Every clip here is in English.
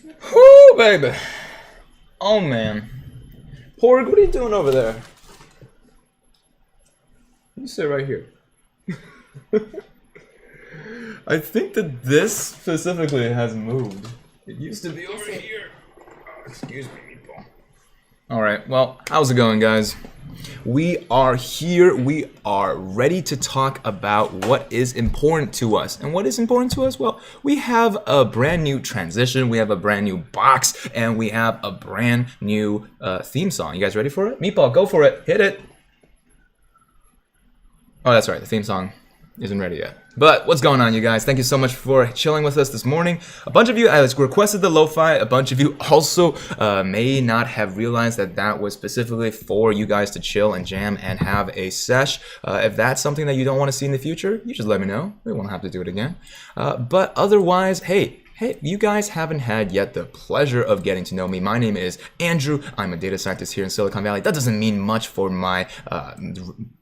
Whoo, baby. Oh, man. Porg, what are you doing over there? You sit right here. I think that this specifically has moved. It used to be over here. Oh, excuse me, people. Alright, well, how's it going, guys? We are here. We are ready to talk about what is important to us. And what is important to us? Well, we have a brand new transition. We have a brand new box. And we have a brand new theme song. You guys ready for it? Meatball, go for it. Hit it. Oh, that's right. The theme song isn't ready yet. But what's going on, you guys? Thank you so much for chilling with us this morning. A bunch of you requested the lo-fi. A bunch of you also may not have realized that that was specifically for you guys to chill and jam and have a sesh. If that's something that you don't want to see in the future, you just let me know. We won't have to do it again. But otherwise, hey, you guys haven't had yet the pleasure of getting to know me. My name is Andrew. I'm a data scientist here in Silicon Valley. That doesn't mean much for my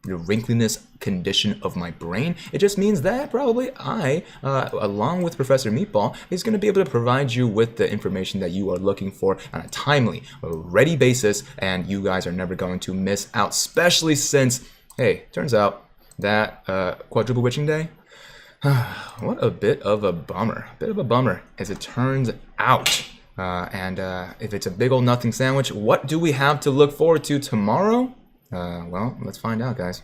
wrinkliness condition of my brain. It just means that probably I, along with Professor Meatball, is going to be able to provide you with the information that you are looking for on a timely, ready basis, and you guys are never going to miss out, especially since, hey, turns out that quadruple witching day, what a bit of a bummer. A bit of a bummer, as it turns out. And if it's a big old nothing sandwich, what do we have to look forward to tomorrow? Well, let's find out, guys.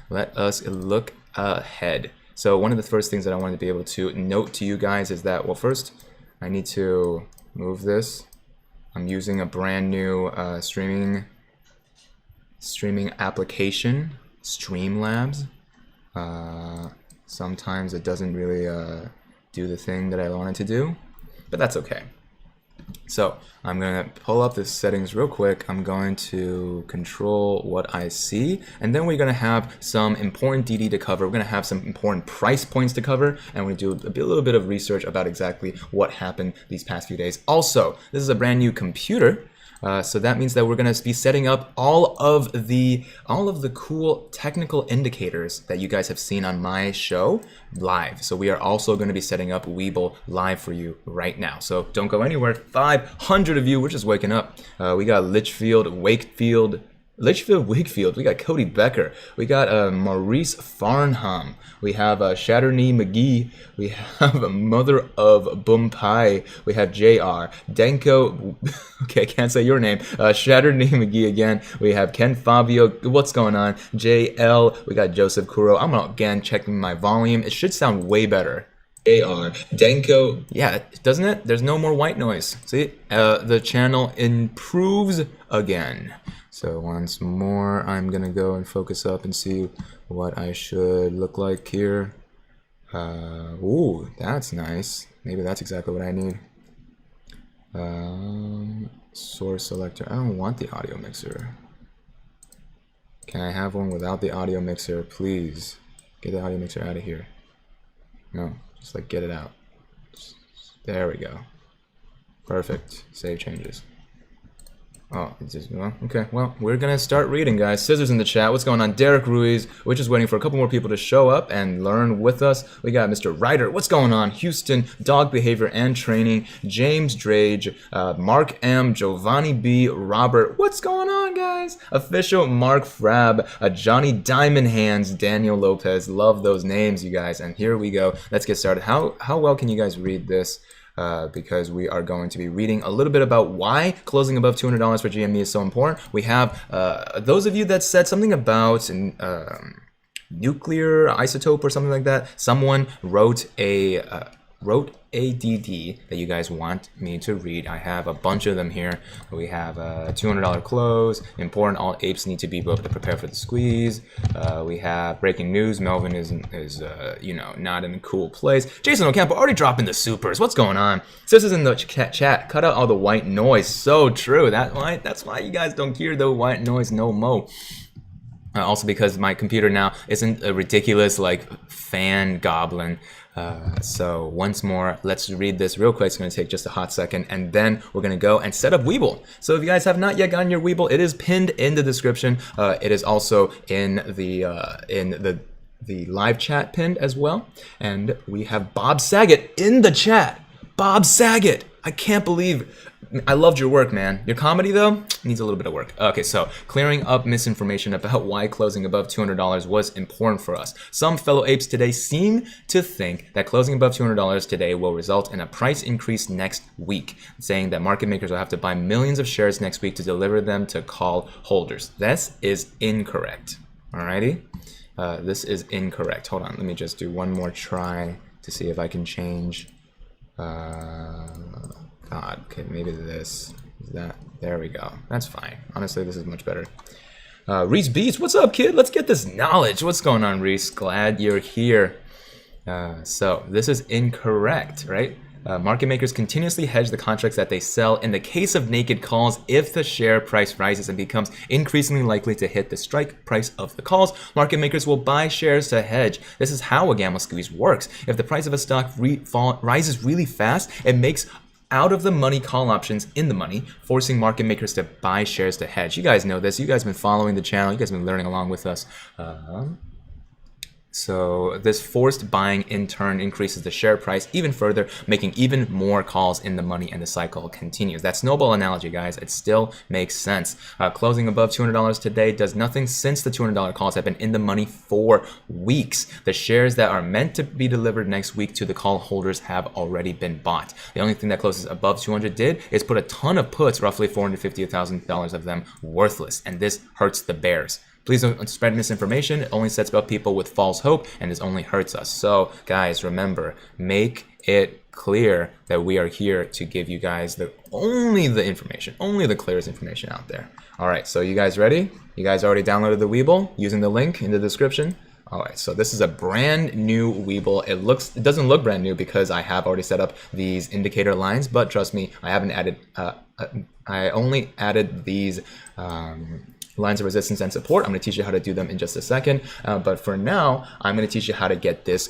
Let us look ahead. So one of the first things that I wanted to be able to note to you guys is that, well, first, I need to move this. I'm using a brand new streaming application, Streamlabs. Sometimes it doesn't really do the thing that I wanted to do, but that's okay. So I'm going to pull up the settings real quick. I'm going to control what I see, and then we're going to have some important DD to cover. We're going to have some important price points to cover, and we're going to do a little bit of research about exactly what happened these past few days. Also, this is a brand new computer. So that means that we're going to be setting up all of the cool technical indicators that you guys have seen on my show live. So we are also going to be setting up WeBull live for you right now. So don't go anywhere. 500 of you, we're just waking up. We got Litchfield, Wakefield, Wakefield. We got Cody Becker. We got Maurice Farnham. We have Shatterknee McGee. We have Mother of Boom Pie. We have JR. Denko. Okay, I can't say your name. Shatterknee McGee again. We have Ken Fabio. What's going on? JL. We got Joseph Kuro. I'm again checking my volume. It should sound way better. AR, Denko. Yeah, doesn't it? There's no more white noise. See? The channel improves again. So once more, I'm gonna go and focus up and see what I should look like here. Ooh, that's nice. Maybe that's exactly what I need. Source selector. I don't want the audio mixer. Can I have one without the audio mixer, please? Get the audio mixer out of here. No, just like get it out. There we go. Perfect. Save changes. Oh, it's just, well, okay, well, we're gonna start reading, guys. Scissors in the chat. What's going on? Derek Ruiz. We're just waiting for a couple more people to show up and learn with us. We got Mr. Ryder. What's going on? Houston, Dog Behavior and Training. James Drage, Mark M, Giovanni B, Robert. What's going on, guys? Official Mark Frab, Johnny Diamond Hands, Daniel Lopez. Love those names, you guys. And here we go. Let's get started. How well can you guys read this? Because we are going to be reading a little bit about why closing above $200 for GME is so important. We have those of you that said something about nuclear isotope or something like that. Someone wrote a DD that you guys want me to read. I have a bunch of them here. We have a $200 close. Important, all apes need to be able to prepare for the squeeze. We have breaking news. Melvin is you know, not in a cool place. Jason Ocampo already dropping the supers. What's going on? Sisters in the chat. Cut out all the white noise. So true. That's why you guys don't hear the white noise no mo. Also because my computer now isn't a ridiculous like fan goblin. So once more, let's read this real quick. It's going to take just a hot second, and then we're going to go and set up WeBull. So if you guys have not yet gotten your WeBull, it is pinned in the description. It is also in the live chat pinned as well. And we have Bob Saget in the chat. Bob Saget, I can't believe, I loved your work, man. Your comedy, though, needs a little bit of work. Okay, so clearing up misinformation about why closing above $200 was important for us. Some fellow apes today seem to think that closing above $200 today will result in a price increase next week, saying that market makers will have to buy millions of shares next week to deliver them to call holders. This is incorrect. Alrighty? This is incorrect. Hold on, let me just do one more try to see if I can change. God, okay, maybe this is that. There we go. That's fine. Honestly, this is much better. Reese Beats, what's up, kid? Let's get this knowledge. What's going on, Reese? Glad you're here. So this is incorrect, right? Market makers continuously hedge the contracts that they sell. In the case of naked calls, if the share price rises and becomes increasingly likely to hit the strike price of the calls, market makers will buy shares to hedge. This is how a gamma squeeze works. If the price of a stock rises really fast, it makes out of the money call options in the money, forcing market makers to buy shares to hedge. You guys know this. You guys have been following the channel. You guys have been learning along with us. So this forced buying in turn increases the share price even further, making even more calls in the money, and the cycle continues. That snowball analogy, guys, it still makes sense. Closing above $200 today does nothing since the $200 calls have been in the money for weeks. The shares that are meant to be delivered next week to the call holders have already been bought. The only thing that closes above 200 did is put a ton of puts, roughly $450,000 of them, worthless, and this hurts the bears. Please don't spread misinformation. It only sets up people with false hope, and this only hurts us. So, guys, remember, make it clear that we are here to give you guys only the clearest information out there. All right, so you guys ready? You guys already downloaded the WeBull using the link in the description? All right, so this is a brand new WeBull. It doesn't look brand new because I have already set up these indicator lines, but trust me, I haven't added. I only added these. Lines of resistance and support. I'm going to teach you how to do them in just a second. But for now, I'm going to teach you how to get this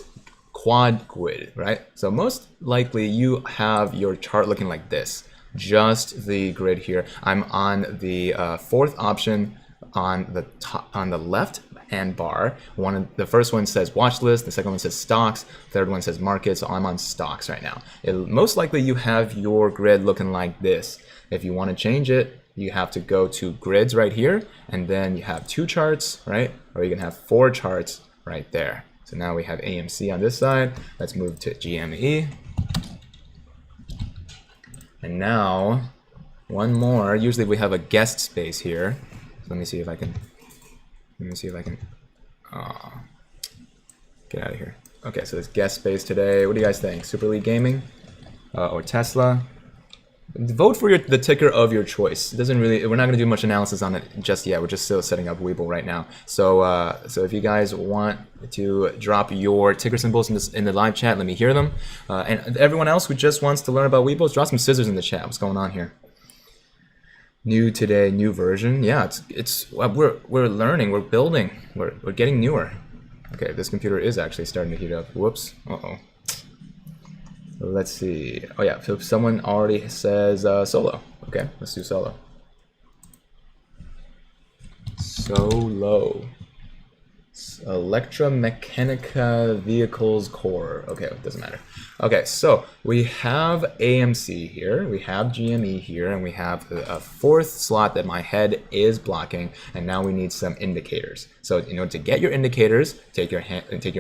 quad grid, right? So most likely you have your chart looking like this, just the grid here. I'm on the fourth option on the top, on the left hand bar. The first one says watch list, the second one says stocks, third one says market. So I'm on stocks right now. Most likely you have your grid looking like this. If you want to change it, you have to go to grids right here, and then you have 2 charts, right? Or you can have 4 charts right there. So now we have AMC on this side. Let's move to GME. And now, one more. Usually we have a guest space here. So let me see if I can, get out of here. Okay, so this guest space today. What do you guys think? Super League Gaming or Tesla? Vote for the ticker of your choice. It doesn't really. We're not going to do much analysis on it just yet. We're just still setting up WeBull right now. So, so if you guys want to drop your ticker symbols in the live chat, let me hear them. And everyone else who just wants to learn about WeBull, drop some scissors in the chat. What's going on here? New today, new version. Yeah, we're learning. We're building. We're getting newer. Okay, this computer is actually starting to heat up. Whoops. Uh-oh. Let's see. Oh yeah, so someone already says solo. Okay, let's do solo. Solo. Electromechanica Vehicles Core. Okay, it doesn't matter. Okay, so we have AMC here, we have GME here, and we have a fourth slot that my head is blocking, and now we need some indicators. So in order to get your indicators, take your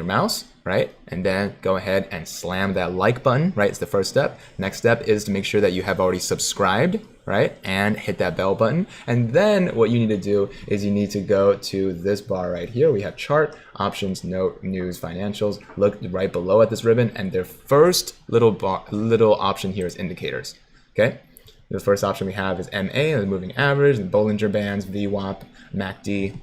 mouse, right, and then go ahead and slam that like button, right? It's the first step. Next step is to make sure that you have already subscribed, right, and hit that bell button. And then what you need to do is you need to go to this bar right here. We have chart, options, note, news, financials. Look right below at this ribbon, and their first little option here is indicators. Okay, the first option we have is MA, the moving average, the Bollinger Bands, VWAP, MACD.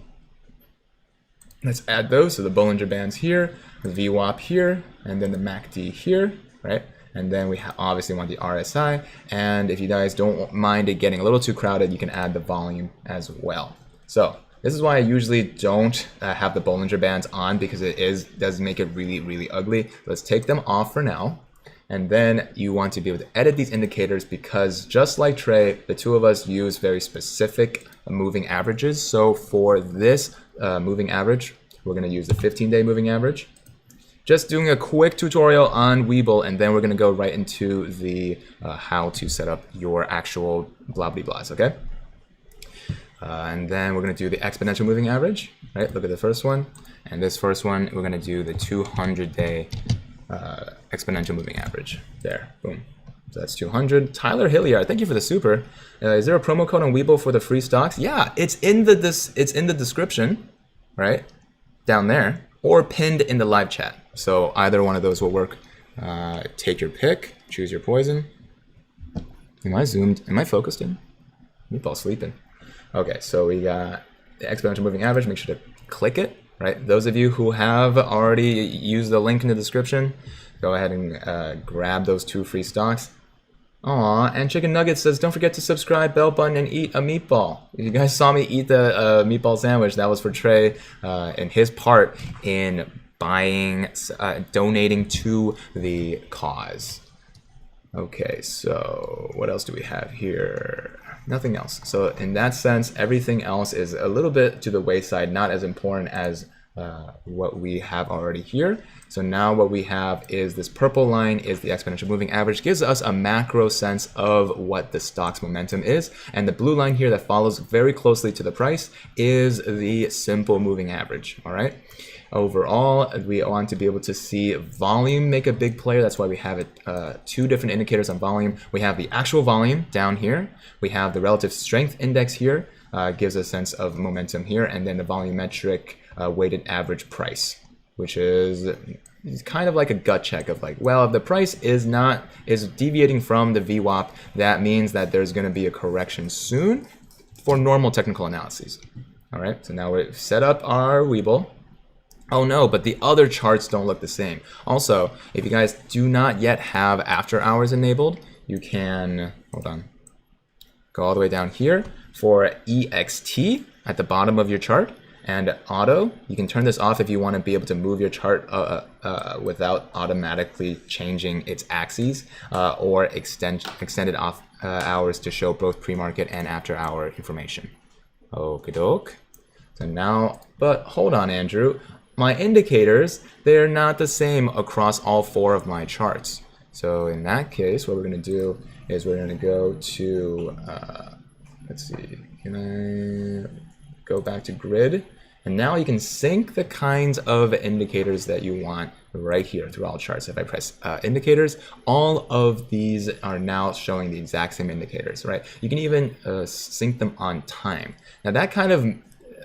Let's add those. So the Bollinger Bands here, the VWAP here, and then the MACD here, right? And then we obviously want the RSI. And if you guys don't mind it getting a little too crowded, you can add the volume as well. So this is why I usually don't have the Bollinger Bands on, because it does make it really, really ugly. Let's take them off for now. And then you want to be able to edit these indicators, because just like Trey, the two of us use very specific moving averages. So for this moving average, we're going to use the 15-day moving average. just doing a quick tutorial on WeBull, and then we're going to go right into the how to set up your actual blah blah blahs, okay? And then we're going to do the exponential moving average, right? Look at the first one. And this first one, we're going to do the 200-day exponential moving average. There, boom. So that's 200. Tyler Hilliard, thank you for the super. Is there a promo code on WeBull for the free stocks? Yeah, it's in the description, right? Down there, or pinned in the live chat. So either one of those will work. Take your pick, choose your poison. Am I zoomed? Am I focused in? WeBull sleeping. Okay, so we got the exponential moving average. Make sure to click it, right? Those of you who have already used the link in the description, go ahead and grab those 2 free stocks. Aw, and Chicken Nuggets says, don't forget to subscribe, bell button, and eat a meatball. You guys saw me eat the meatball sandwich. That was for Trey and his part in buying, donating to the cause. Okay, so what else do we have here? Nothing else. So in that sense, everything else is a little bit to the wayside, not as important as what we have already here. So now what we have is this purple line is the exponential moving average, gives us a macro sense of what the stock's momentum is. And the blue line here that follows very closely to the price is the simple moving average, all right? Overall, we want to be able to see volume make a big player. That's why we have it 2 different indicators on volume. We have the actual volume down here. We have the relative strength index here, gives a sense of momentum here, and then the volumetric weighted average price, which is kind of like a gut check of like, well, if the price is deviating from the VWAP, that means that there's going to be a correction soon for normal technical analyses. All right, so now we've set up our WeBull. Oh no, but the other charts don't look the same. Also, if you guys do not yet have after hours enabled, you can, hold on, go all the way down here for EXT at the bottom of your chart, and auto. You can turn this off if you want to be able to move your chart without automatically changing its axes, or extended off hours to show both pre-market and after hour information. Okie doke. So now, but hold on, Andrew. My indicators, they're not the same across all 4 of my charts. So in that case, what we're going to do is we're going to go to, let's see, can I go back to grid? And now you can sync the kinds of indicators that you want right here through all charts. If I press indicators, all of these are now showing the exact same indicators, right? You can even sync them on time. Now that kind of,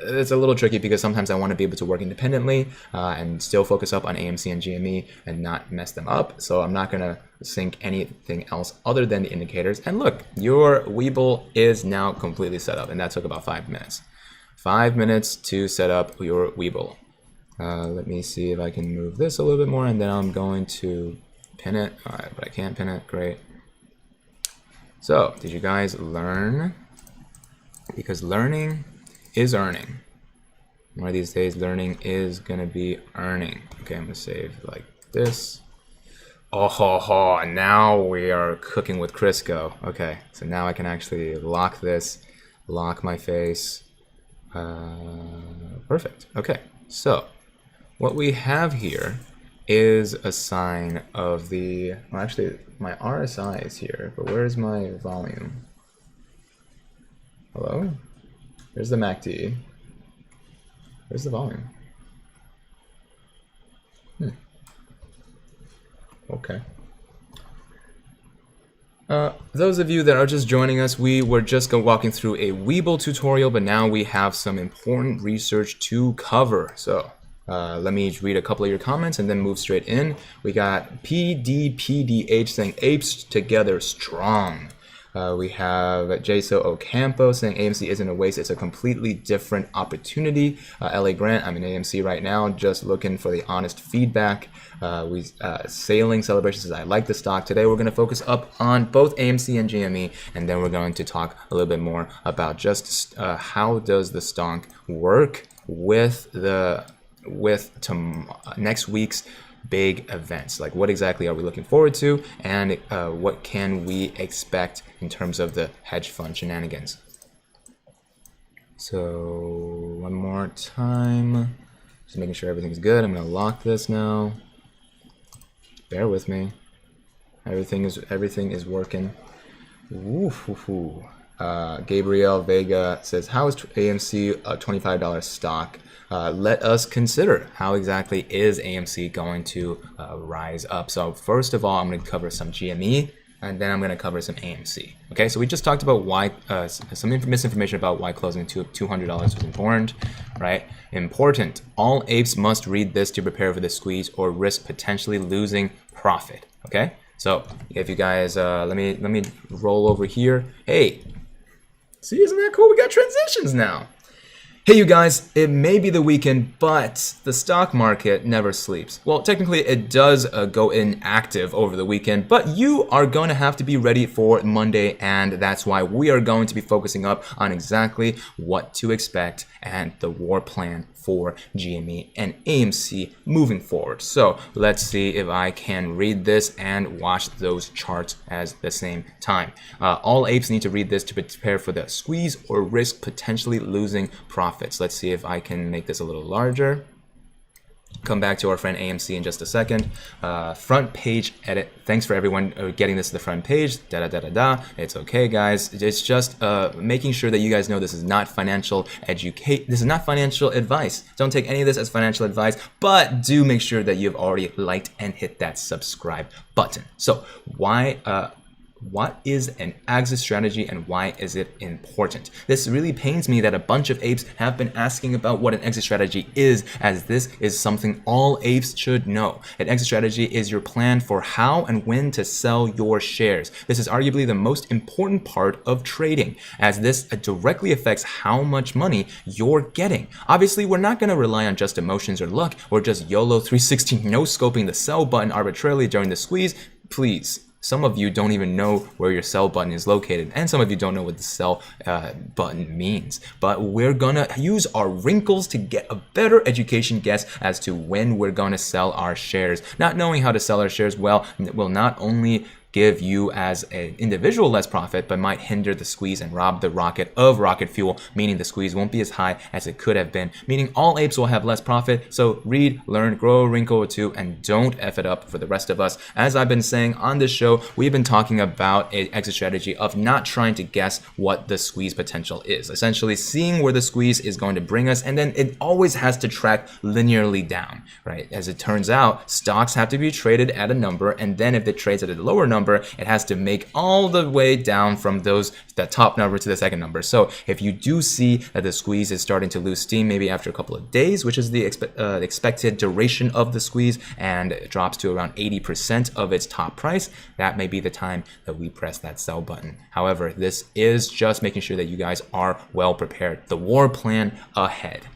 it's a little tricky because sometimes I want to be able to work independently and still focus up on AMC and GME and not mess them up. So I'm not going to sync anything else other than the indicators. And look, your WeBull is now completely set up, and that took about 5 minutes. 5 minutes to set up your WeBull. Let me see if I can move this a little bit more, and then I'm going to pin it. All right, but I can't pin it. Great. So did you guys learn? Because learning is earning. One of these days, learning is gonna be earning. Okay, I'm gonna save like this. Oh ho ho! Now we are cooking with Crisco. Okay, so now I can actually lock this, lock my face. Perfect. Okay, so what we have here is a sign of the. Well, actually, my RSI is here, but where's my volume? Hello? There's the MACD. Where's the volume? Okay. Those of you that are just joining us, we were just walking through a WeBull tutorial, but now we have some important research to cover. So let me read a couple of your comments and then move straight in. We got PDPDH saying apes together strong. We have Jaso Ocampo saying AMC isn't a waste, it's a completely different opportunity. LA Grant, I'm in AMC right now, just looking for the honest feedback. Sailing Celebration says, I like the stock. Today we're going to focus up on both AMC and GME, and then we're going to talk a little bit more about just how does the stock work with next week's big events. Like what exactly are we looking forward to, and what can we expect in terms of the hedge fund shenanigans. So one more time, just making sure everything's good. I'm gonna lock this now. Bear with me. Everything is working. Gabriel Vega says, how is AMC a $25 stock? Let us consider how exactly is AMC going to rise up. So first of all, I'm going to cover some GME, and then I'm going to cover some AMC. Okay, so we just talked about why some misinformation about why closing to $200 was important, right? Important. All apes must read this to prepare for the squeeze or risk potentially losing profit. Okay, so if you guys let me roll over here. Hey, see, isn't that cool? We got transitions now. Hey you guys, it may be the weekend, but the stock market never sleeps. Well, technically it does go inactive over the weekend, but you are going to have to be ready for Monday, and that's why we are going to be focusing up on exactly what to expect and the war plan for GME and AMC moving forward. So let's see if I can read this and watch those charts at the same time. All apes need to read this to prepare for the squeeze or risk potentially losing profits. Let's see if I can make this a little larger. Come back to our friend AMC in just a second. Front page edit. Thanks for everyone getting this to the front page. It's okay, guys. It's just making sure that you guys know this is not financial This is not financial advice. Don't take any of this as financial advice, but do make sure that you've already liked and hit that subscribe button. So what is an exit strategy and why is it important? This really pains me that a bunch of apes have been asking about what an exit strategy is, as this is something all apes should know. An exit strategy is your plan for how and when to sell your shares. This is arguably the most important part of trading, as this directly affects how much money you're getting. Obviously, we're not going to rely on just emotions or luck, or just YOLO 360 no-scoping the sell button arbitrarily during the squeeze. Please. Some of you don't even know where your sell button is located, and some of you don't know what the sell button means. But we're gonna use our wrinkles to get a better education guess as to when we're gonna sell our shares. Not knowing how to sell our shares well will not only give you as an individual less profit, but might hinder the squeeze and rob the rocket of rocket fuel, meaning the squeeze won't be as high as it could have been, meaning all apes will have less profit. So read, learn, grow a wrinkle or two, and don't F it up for the rest of us. As I've been saying on this show, we've been talking about an exit strategy of not trying to guess what the squeeze potential is. Essentially seeing where the squeeze is going to bring us, and then it always has to track linearly down, right? As it turns out, stocks have to be traded at a number, and then if it trades at a lower number, it has to make all the way down from the top number to the second number. So if you do see that the squeeze is starting to lose steam, maybe after a couple of days, which is the expected duration of the squeeze, and it drops to around 80% of its top price, that may be the time that we press that sell button. However, this is just making sure that you guys are well prepared. The war plan ahead.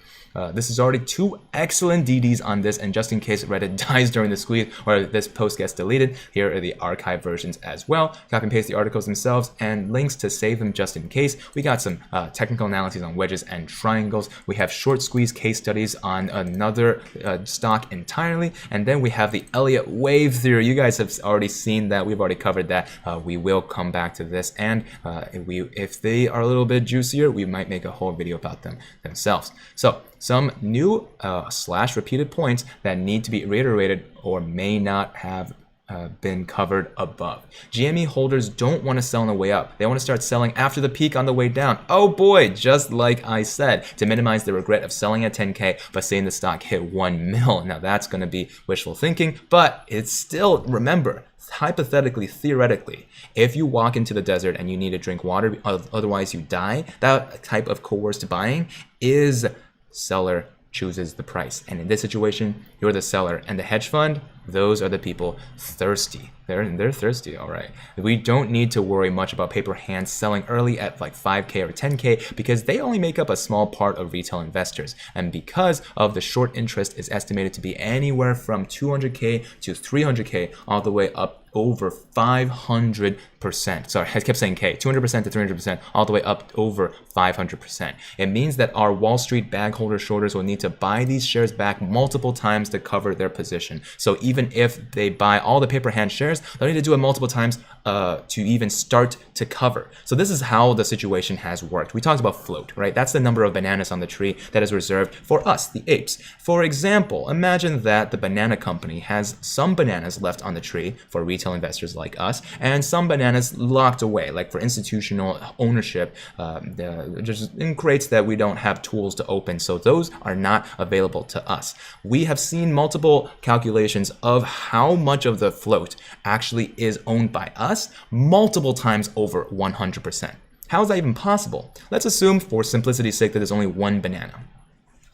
This is already 2 excellent DDs on this, and just in case Reddit dies during the squeeze or this post gets deleted, here are the archive versions as well. Copy and paste the articles themselves and links to save them just in case. We got some technical analyses on wedges and triangles. We have short squeeze case studies on another stock entirely, and then we have the Elliott wave theory. You guys have already seen that. We've already covered that. We will come back to this, and if they are a little bit juicier, we might make a whole video about them themselves. So some new / repeated points that need to be reiterated or may not have been covered above. GME holders don't want to sell on the way up. They want to start selling after the peak on the way down. Oh boy, just like I said, to minimize the regret of selling at 10K but seeing the stock hit 1 mil. Now that's going to be wishful thinking, but it's still, remember, hypothetically, theoretically, if you walk into the desert and you need to drink water, otherwise you die, that type of coerced buying is seller chooses the price. And in this situation, you're the seller, and the hedge fund, those are the people thirsty. They're thirsty, all right. We don't need to worry much about paper hands selling early at like 5K or 10K because they only make up a small part of retail investors. And because of the short interest is estimated to be anywhere from 200K to 300K all the way up over 500%. Sorry, I kept saying K. 200% to 300%, all the way up over 500%. It means that our Wall Street bag holder shorters will need to buy these shares back multiple times to cover their position. So even if they buy all the paper hand shares, they'll need to do it multiple times to even start to cover. So this is how the situation has worked. We talked about float, right? That's the number of bananas on the tree that is reserved for us, the apes. For example, imagine that the banana company has some bananas left on the tree for retail investors like us, and some bananas locked away, like for institutional ownership, just in crates that we don't have tools to open. So those are not available to us. We have seen multiple calculations of how much of the float actually is owned by us, multiple times over 100%. How is that even possible? Let's assume, for simplicity's sake, that there's only one banana.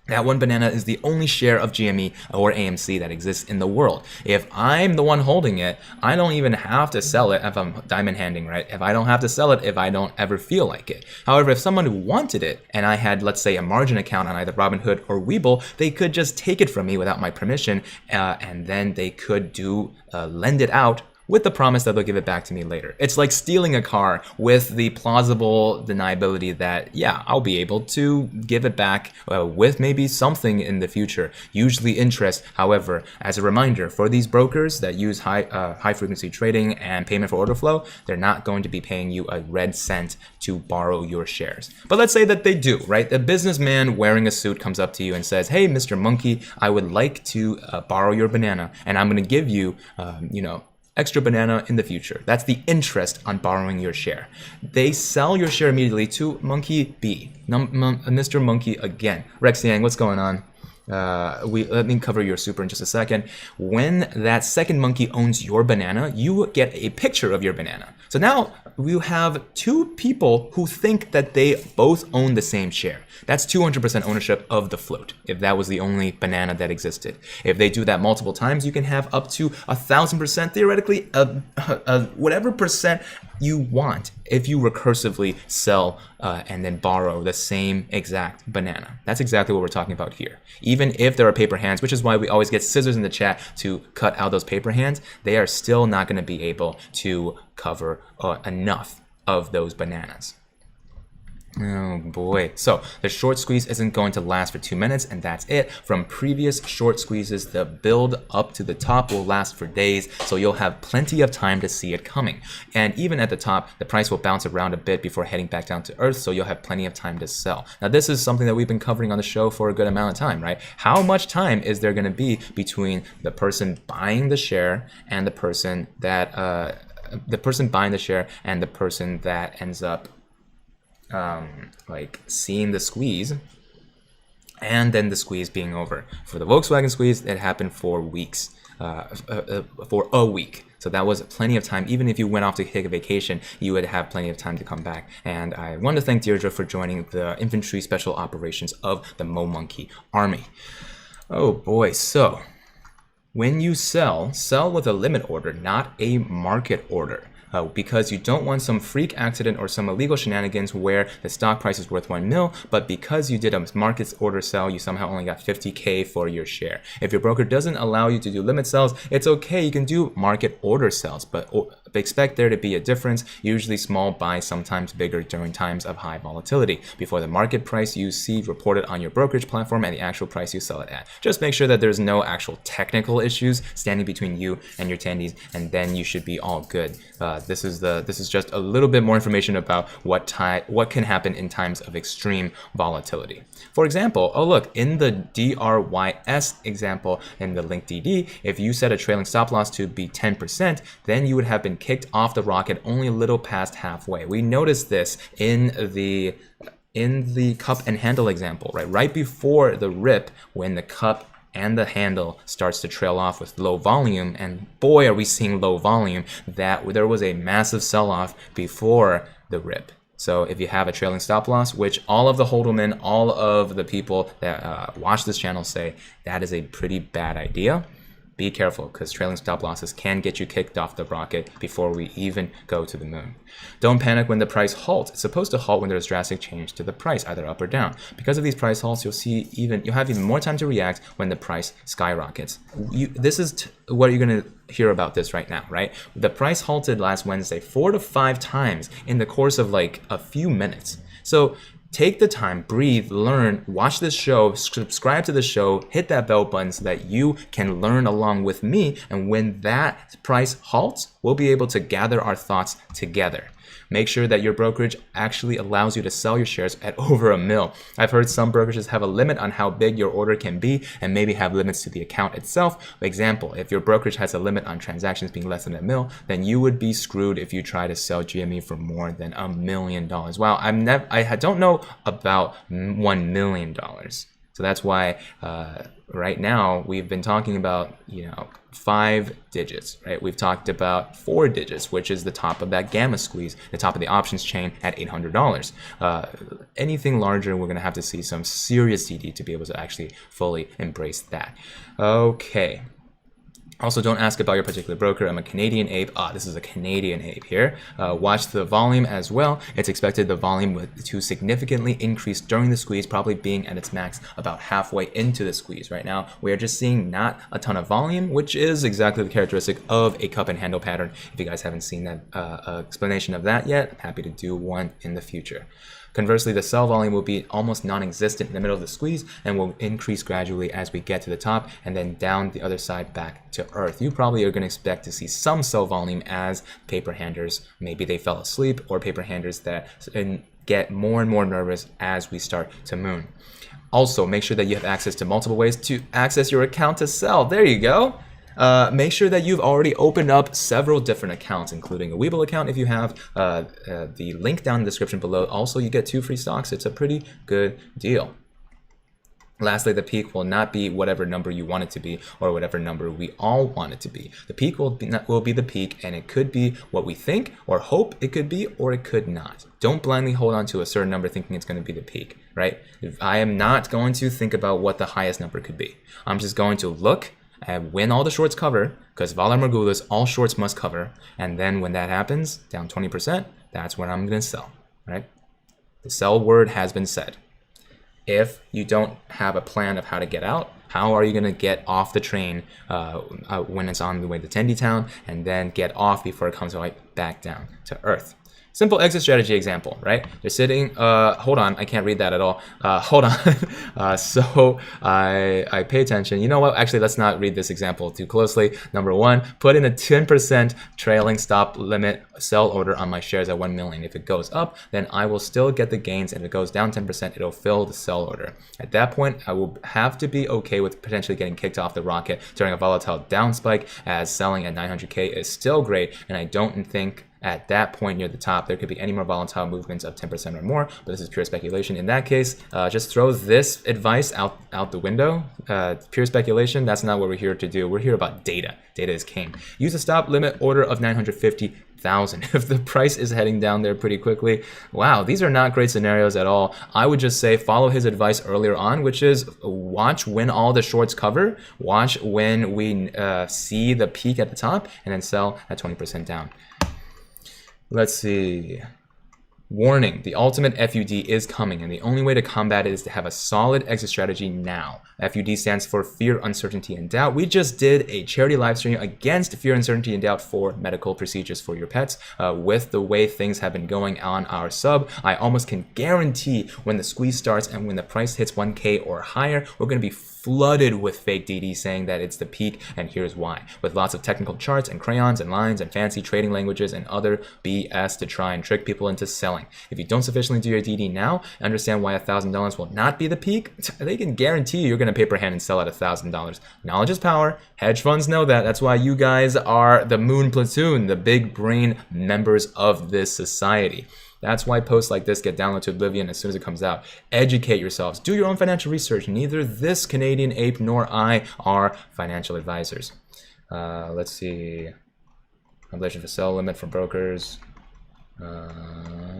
That one banana is the only share of GME or AMC that exists in the world. If I'm the one holding it, I don't even have to sell it if I'm diamond handing, right? If I don't have to sell it if I don't ever feel like it. However, if someone wanted it and I had, let's say, a margin account on either Robinhood or WeBull, they could just take it from me without my permission, and then they could lend it out with the promise that they'll give it back to me later. It's like stealing a car with the plausible deniability that, yeah, I'll be able to give it back with maybe something in the future, usually interest. However, as a reminder, for these brokers that use high frequency trading and payment for order flow, they're not going to be paying you a red cent to borrow your shares. But let's say that they do, right? The businessman wearing a suit comes up to you and says, hey, Mr. Monkey, I would like to borrow your banana, and I'm going to give you, extra banana in the future. That's the interest on borrowing your share. They sell your share immediately to Monkey B, Mr. Monkey again. Rex Yang, what's going on? Let me cover your super in just a second. When that second monkey owns your banana, you get a picture of your banana. So now we have two people who think that they both own the same share. That's 200% ownership of the float, if that was the only banana that existed. If they do that multiple times, you can have up to 1,000%, theoretically, whatever percent you want if you recursively sell and then borrow the same exact banana. That's exactly what we're talking about here. Even if there are paper hands, which is why we always get scissors in the chat to cut out those paper hands, they are still not going to be able to cover enough of those bananas. Oh boy. So the short squeeze isn't going to last for 2 minutes, and that's it. From previous short squeezes, the build up to the top will last for days, so you'll have plenty of time to see it coming. And even at the top, the price will bounce around a bit before heading back down to earth, so you'll have plenty of time to sell. Now this is something that we've been covering on the show for a good amount of time, right? How much time is there going to be between the person buying the share and the person that ends up like seeing the squeeze and then the squeeze being over? For the Volkswagen squeeze, it happened for weeks, for a week. So that was plenty of time. Even if you went off to take a vacation, you would have plenty of time to come back. And I want to thank Deirdre for joining the infantry special operations of the Monkey Army. Oh boy, so when you sell with a limit order, not a market order. Because you don't want some freak accident or some illegal shenanigans where the stock price is worth 1 mil, but because you did a market order sell, you somehow only got 50K for your share. If your broker doesn't allow you to do limit sells, it's okay. You can do market order sells, but expect there to be a difference, usually small buys, sometimes bigger during times of high volatility, before the market price you see reported on your brokerage platform and the actual price you sell it at. Just make sure that there's no actual technical issues standing between you and your attendees, and then you should be all good. This is just a little bit more information about what can happen in times of extreme volatility. For example, oh look, in the DRYS example in the link DD, if you set a trailing stop loss to be 10%, then you would have been kicked off the rocket only a little past halfway. We noticed this in the cup and handle example, right before the rip, when the cup and the handle starts to trail off with low volume, and boy are we seeing low volume, that there was a massive sell-off before the rip. So if you have a trailing stop loss, which all of the hold'em, all of the people that watch this channel say that is a pretty bad idea, be careful because trailing stop losses can get you kicked off the rocket before we even go to the moon. Don't panic when the price halts. It's supposed to halt when there's drastic change to the price, either up or down. Because of these price halts, you'll have even more time to react when the price skyrockets. This is what you're going to hear about this right now, right? The price halted last Wednesday 4 to 5 times in the course of like a few minutes. So take the time, breathe, learn, watch this show, subscribe to the show, hit that bell button so that you can learn along with me. And when that price halts, we'll be able to gather our thoughts together. Make sure that your brokerage actually allows you to sell your shares at over $1 million. I've heard some brokerages have a limit on how big your order can be and maybe have limits to the account itself. For example, if your brokerage has a limit on transactions being less than $1 million, then you would be screwed if you try to sell GME for more than $1 million. Wow, I don't know about $1 million. So that's why right now we've been talking about, 5 digits, right? We've talked about 4 digits, which is the top of that gamma squeeze, the top of the options chain at $800. Anything larger, we're going to have to see some serious DD to be able to actually fully embrace that. Okay. Also, don't ask about your particular broker. I'm a Canadian ape. This is a Canadian ape here. Watch the volume as well. It's expected the volume to significantly increase during the squeeze, probably being at its max about halfway into the squeeze. Right now, we are just seeing not a ton of volume, which is exactly the characteristic of a cup and handle pattern. If you guys haven't seen that explanation of that yet, I'm happy to do one in the future. Conversely, the sell volume will be almost non-existent in the middle of the squeeze and will increase gradually as we get to the top and then down the other side back to earth. You probably are going to expect to see some sell volume as paper handlers, maybe they fell asleep, or paper handlers that get more and more nervous as we start to moon. Also, make sure that you have access to multiple ways to access your account to sell. There you go. Make sure that you've already opened up several different accounts, including a WeBull account if you have. The link down in the description below. Also, you get 2 free stocks. It's a pretty good deal. Lastly, the peak will not be whatever number you want it to be or whatever number we all want it to be. The peak will be the peak, and it could be what we think or hope it could be, or it could not. Don't blindly hold on to a certain number thinking it's going to be the peak, right? I am not going to think about what the highest number could be. I'm just going to look and when all the shorts cover, because Valar Morghulis, all shorts must cover. And then when that happens, down 20%, that's when I'm going to sell, right? The sell word has been said. If you don't have a plan of how to get out, how are you going to get off the train when it's on the way to Tendy Town and then get off before it comes right back down to earth? Simple exit strategy example, right? They're sitting, hold on, I can't read that at all. Hold on. So I pay attention. You know what? Actually, let's not read this example too closely. Number 1, put in a 10% trailing stop limit sell order on my shares at 1 million. If it goes up, then I will still get the gains. And if it goes down 10%, it'll fill the sell order. At that point, I will have to be okay with potentially getting kicked off the rocket during a volatile down spike, as selling at 900K is still great. And I don't think at that point near the top there could be any more volatile movements of 10% or more, but this is pure speculation. In that case, just throw this advice out the window. Pure speculation, that's not what we're here to do. We're here about data. Data is king. Use a stop limit order of 950,000. If the price is heading down there pretty quickly, wow, these are not great scenarios at all. I would just say follow his advice earlier on, which is watch when all the shorts cover, watch when we see the peak at the top, and then sell at 20% down. Let's see. Warning, the ultimate FUD is coming, and the only way to combat it is to have a solid exit strategy now. FUD stands for fear, uncertainty, and doubt. We just did a charity live stream against fear, uncertainty, and doubt for medical procedures for your pets. With the way things have been going on our sub, I almost can guarantee when the squeeze starts and when the price hits 1K or higher, we're going to be flooded with fake DD saying that it's the peak, and here's why. With lots of technical charts and crayons and lines and fancy trading languages and other BS to try and trick people into selling. If you don't sufficiently do your DD now, understand why $1,000 will not be the peak, they can guarantee you're going to paper hand and sell at $1,000. Knowledge is power. Hedge funds know that. That's why you guys are the Moon Platoon, the big brain members of this society. That's why posts like this get downloaded to oblivion as soon as it comes out. Educate yourselves. Do your own financial research. Neither this Canadian ape nor I are financial advisors. Let's see. Compilation for sell limit for brokers.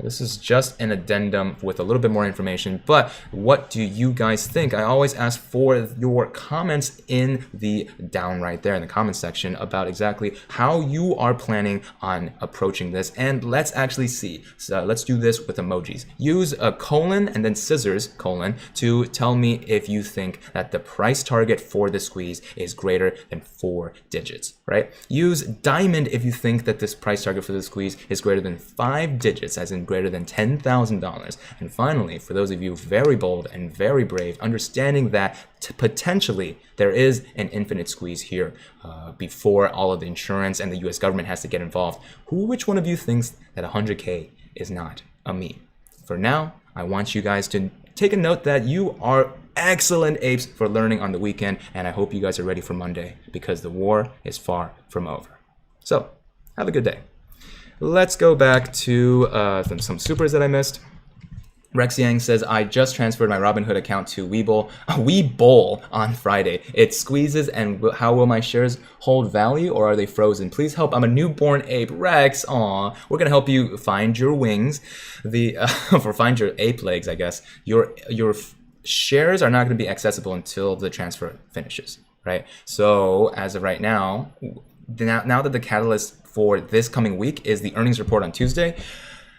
This is just an addendum with a little bit more information, but what do you guys think? I always ask for your comments in the down right there in the comment section about exactly how you are planning on approaching this. And let's actually see. So let's do this with emojis. Use a colon and then scissors colon to tell me if you think that the price target for the squeeze is greater than 4 digits, right? Use diamond if you think that this price target for the squeeze is greater than 5 digits, as in greater than $10,000. And finally, for those of you very bold and very brave, understanding that potentially there is an infinite squeeze here before all of the insurance and the US government has to get involved, which one of you thinks that 100K is not a meme? For now, I want you guys to take a note that you are excellent apes for learning on the weekend, and I hope you guys are ready for Monday because the war is far from over. So, have a good day. Let's go back to some supers that I missed. Rex Yang says, I just transferred my Robinhood account to WeBull on Friday. It squeezes, and how will my shares hold value, or are they frozen? Please help. I'm a newborn ape. Rex, aw. We're going to help you find your wings, or find your ape legs, I guess. Your shares are not going to be accessible until the transfer finishes, right? So as of right now, now that the catalyst for this coming week is the earnings report on Tuesday,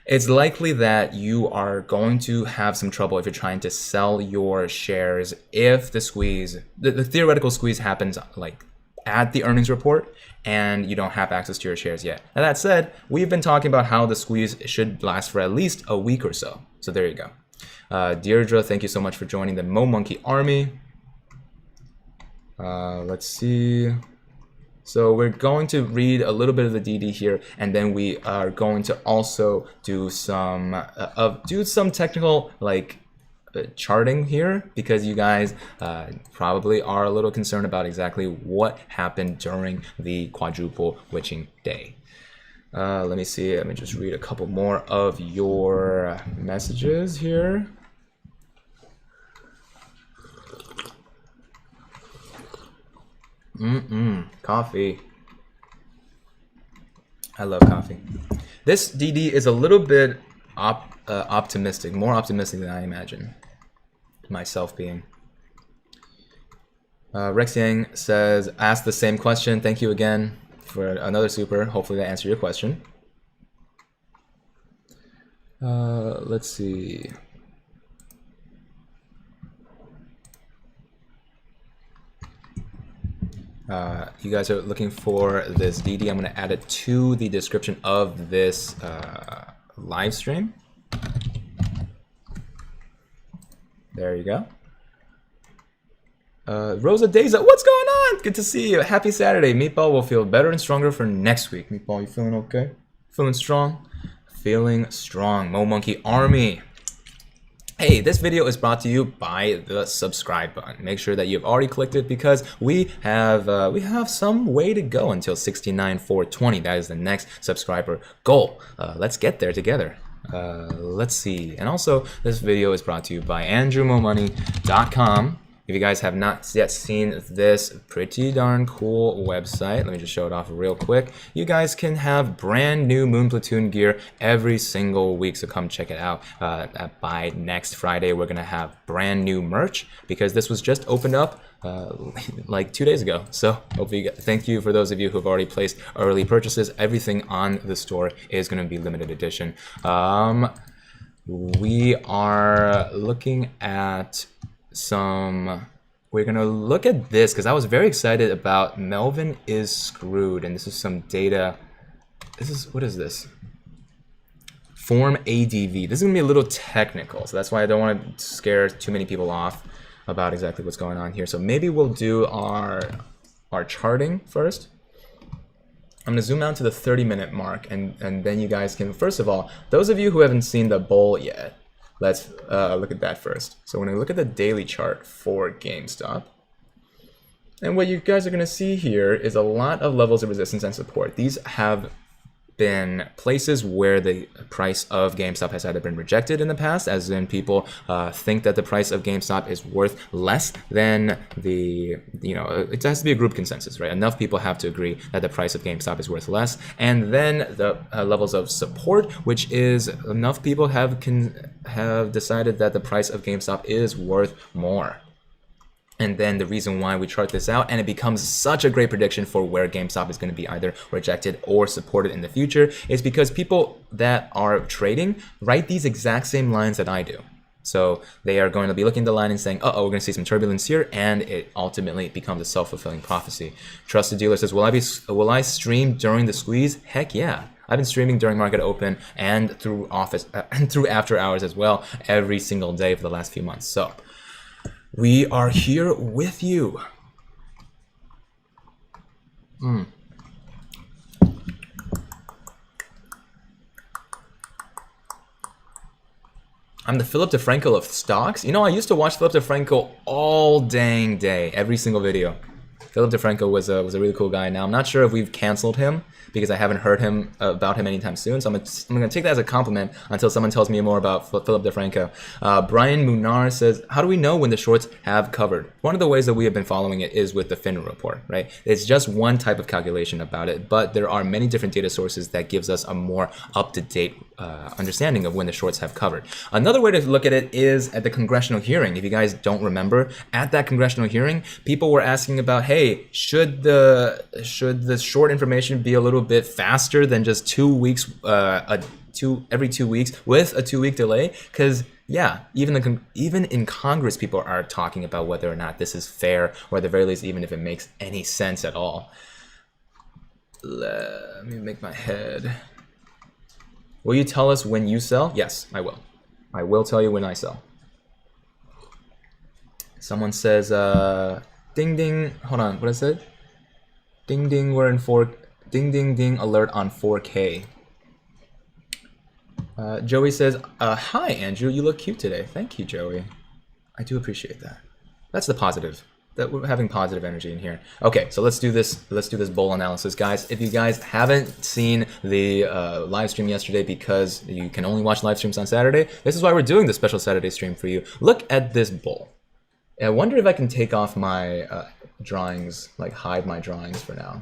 it's likely that you are going to have some trouble if you're trying to sell your shares if the squeeze, the theoretical squeeze happens like at the earnings report and you don't have access to your shares yet. Now that said, we've been talking about how the squeeze should last for at least a week or so. So there you go. Deirdre, thank you so much for joining the Mo Monkey Army. Let's see. So we're going to read a little bit of the DD here, and then we are going to also do some technical charting here, because you guys probably are a little concerned about exactly what happened during the quadruple witching day. Let me see. Let me just read a couple more of your messages here. Coffee. I love coffee. This DD is a little bit optimistic, more optimistic than I imagine myself being. Rex Yang says, ask the same question. Thank you again for another super. Hopefully that answered your question. Let's see. You guys are looking for this DD. I'm going to add it to the description of this live stream. There you go. Rosa Deza, what's going on? Good to see you. Happy Saturday. Meatball will feel better and stronger for next week. Meatball, you feeling okay? Feeling strong? Feeling strong. Mo Monkey Army. Hey, this video is brought to you by the subscribe button. Make sure that you've already clicked it, because we have some way to go until 69,420. That is the next subscriber goal. Let's get there together. Let's see. And also, this video is brought to you by AndrewMoMoney.com. If you guys have not yet seen this pretty darn cool website, let me just show it off real quick. You guys can have brand new Moon Platoon gear every single week, so come check it out. By next Friday, we're gonna have brand new merch, because this was just opened up like 2 days ago. So hopefully, thank you for those of you who have already placed early purchases. Everything on the store is gonna be limited edition. We are looking at we're gonna look at this, because I was very excited about Melvin is screwed, and this is some data. What is this? Form ADV. This is gonna be a little technical, so that's why I don't want to scare too many people off about exactly what's going on here. So maybe we'll do our charting first. I'm gonna zoom out to the 30-minute mark, and then you guys can, first of all, those of you who haven't seen the bull yet, let's look at that first. So we're going to look at the daily chart for GameStop. And what you guys are going to see here is a lot of levels of resistance and support. These have been places where the price of GameStop has either been rejected in the past, as in people think that the price of GameStop is worth less than the, it has to be a group consensus, right? Enough people have to agree that the price of GameStop is worth less. And then the levels of support, which is enough people have decided that the price of GameStop is worth more. And then the reason why we chart this out, and it becomes such a great prediction for where GameStop is going to be either rejected or supported in the future, is because people that are trading write these exact same lines that I do. So they are going to be looking at the line and saying, uh-oh, we're going to see some turbulence here, and it ultimately becomes a self-fulfilling prophecy. Trusted Dealer says, will I stream during the squeeze? Heck yeah. I've been streaming during market open and through through after hours as well every single day for the last few months. So we are here with you. I'm the Philip DeFranco of stocks. I used to watch Philip DeFranco all dang day, every single video. Philip DeFranco was a really cool guy. Now, I'm not sure if we've canceled him because I haven't heard about him anytime soon. So I'm going to take that as a compliment until someone tells me more about Philip DeFranco. Brian Munar says, how do we know when the shorts have covered? One of the ways that we have been following it is with the FINRA report, right? It's just one type of calculation about it, but there are many different data sources that gives us a more up-to-date understanding of when the shorts have covered. Another way to look at it is at the congressional hearing. If you guys don't remember, at that congressional hearing, people were asking about, hey, should the short information be a little bit faster than just 2 weeks, every 2 weeks with a 2-week delay? Because yeah, even in Congress, people are talking about whether or not this is fair, or at the very least, even if it makes any sense at all. Let me make my head. Will you tell us when you sell? Yes, I will. I will tell you when I sell. Someone says, ding ding, hold on, what is it? Ding ding, we're in ding ding ding alert on 4K. Joey says, hi Andrew, you look cute today. Thank you, Joey. I do appreciate that. That's the positive. That we're having positive energy in here. Okay, so let's do this bull analysis, guys. If you guys haven't seen the live stream yesterday, because you can only watch live streams on Saturday, this is why we're doing the special Saturday stream for you. Look at this bull. I wonder if I can take off my drawings, like hide my drawings for now.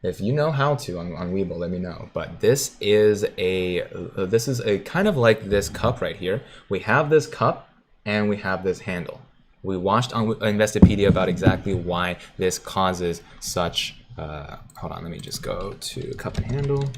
If you know how to on WeBull, let me know. But this is a kind of like this cup right here. We have this cup and we have this handle. We watched on Investopedia about exactly why this causes such, hold on, let me just go to cup and handle.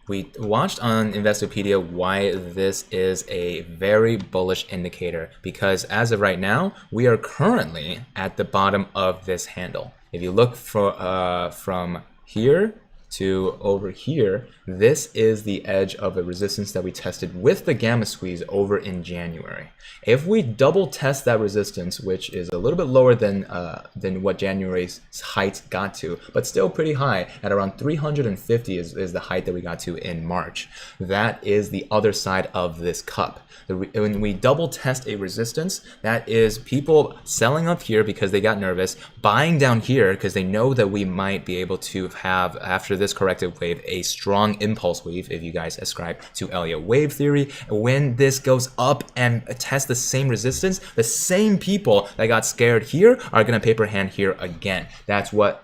We watched on Investopedia why this is a very bullish indicator, because as of right now, we are currently at the bottom of this handle. If you look from here to over here, this is the edge of a resistance that we tested with the gamma squeeze over in January. If we double test that resistance, which is a little bit lower than what January's height got to, but still pretty high at around 350 is the height that we got to in March. That is the other side of this cup. When we double test a resistance, that is people selling up here because they got nervous, buying down here because they know that we might be able to have, after this corrective wave, a strong impulse wave, if you guys ascribe to Elliott wave theory. When this goes up and tests the same resistance, the same people that got scared here are going to paper hand here again. That's what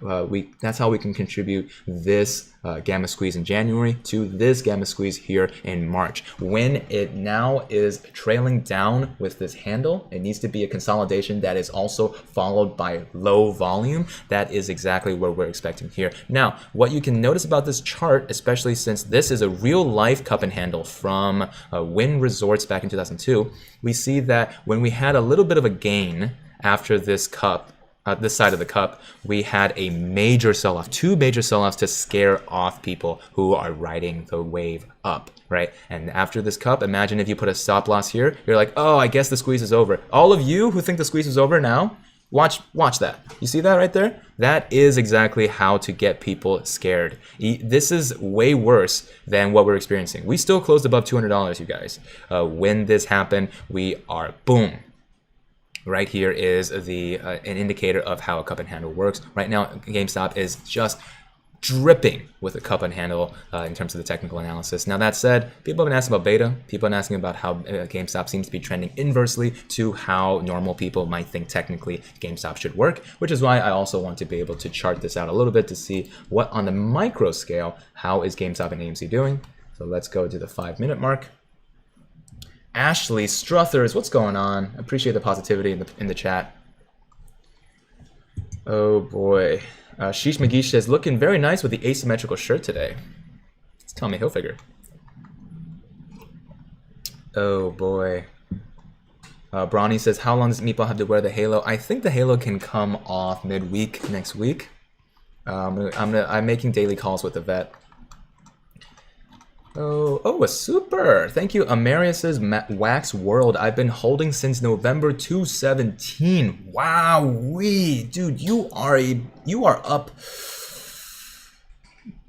that's how we can contribute this gamma squeeze in January to this gamma squeeze here in March. When it now is trailing down with this handle, it needs to be a consolidation that is also followed by low volume. That is exactly what we're expecting here. Now, what you can notice about this chart, especially since this is a real life cup and handle from Wynn Resorts back in 2002, we see that when we had a little bit of a gain after this cup, this side of the cup, we had a major sell-off, 2 major sell-offs to scare off people who are riding the wave up, right? And after this cup, imagine if you put a stop loss here, you're like, oh, I guess the squeeze is over. All of you who think the squeeze is over now, watch that. You see that right there? That is exactly how to get people scared. This is way worse than what we're experiencing. We still closed above $200, you guys. When this happened, we are boom. Right here is an indicator of how a cup and handle works. Right now, GameStop is just dripping with a cup and handle in terms of the technical analysis. Now that said, people have been asking about beta. People have been asking about how GameStop seems to be trending inversely to how normal people might think technically GameStop should work, which is why I also want to be able to chart this out a little bit to see what on the micro scale, how is GameStop and AMC doing. So let's go to the 5-minute mark. Ashley Struthers, what's going on? Appreciate the positivity in the chat. Oh boy. Sheesh McGee says, looking very nice with the asymmetrical shirt today. It's Tommy Hilfiger. Oh boy. Bronny says, how long does Meatball have to wear the halo? I think the halo can come off midweek next week. I'm making daily calls with the vet. Oh, a super. Thank you, Amarius's Wax World. I've been holding since November 2017. Wow-wee. Dude, you are up.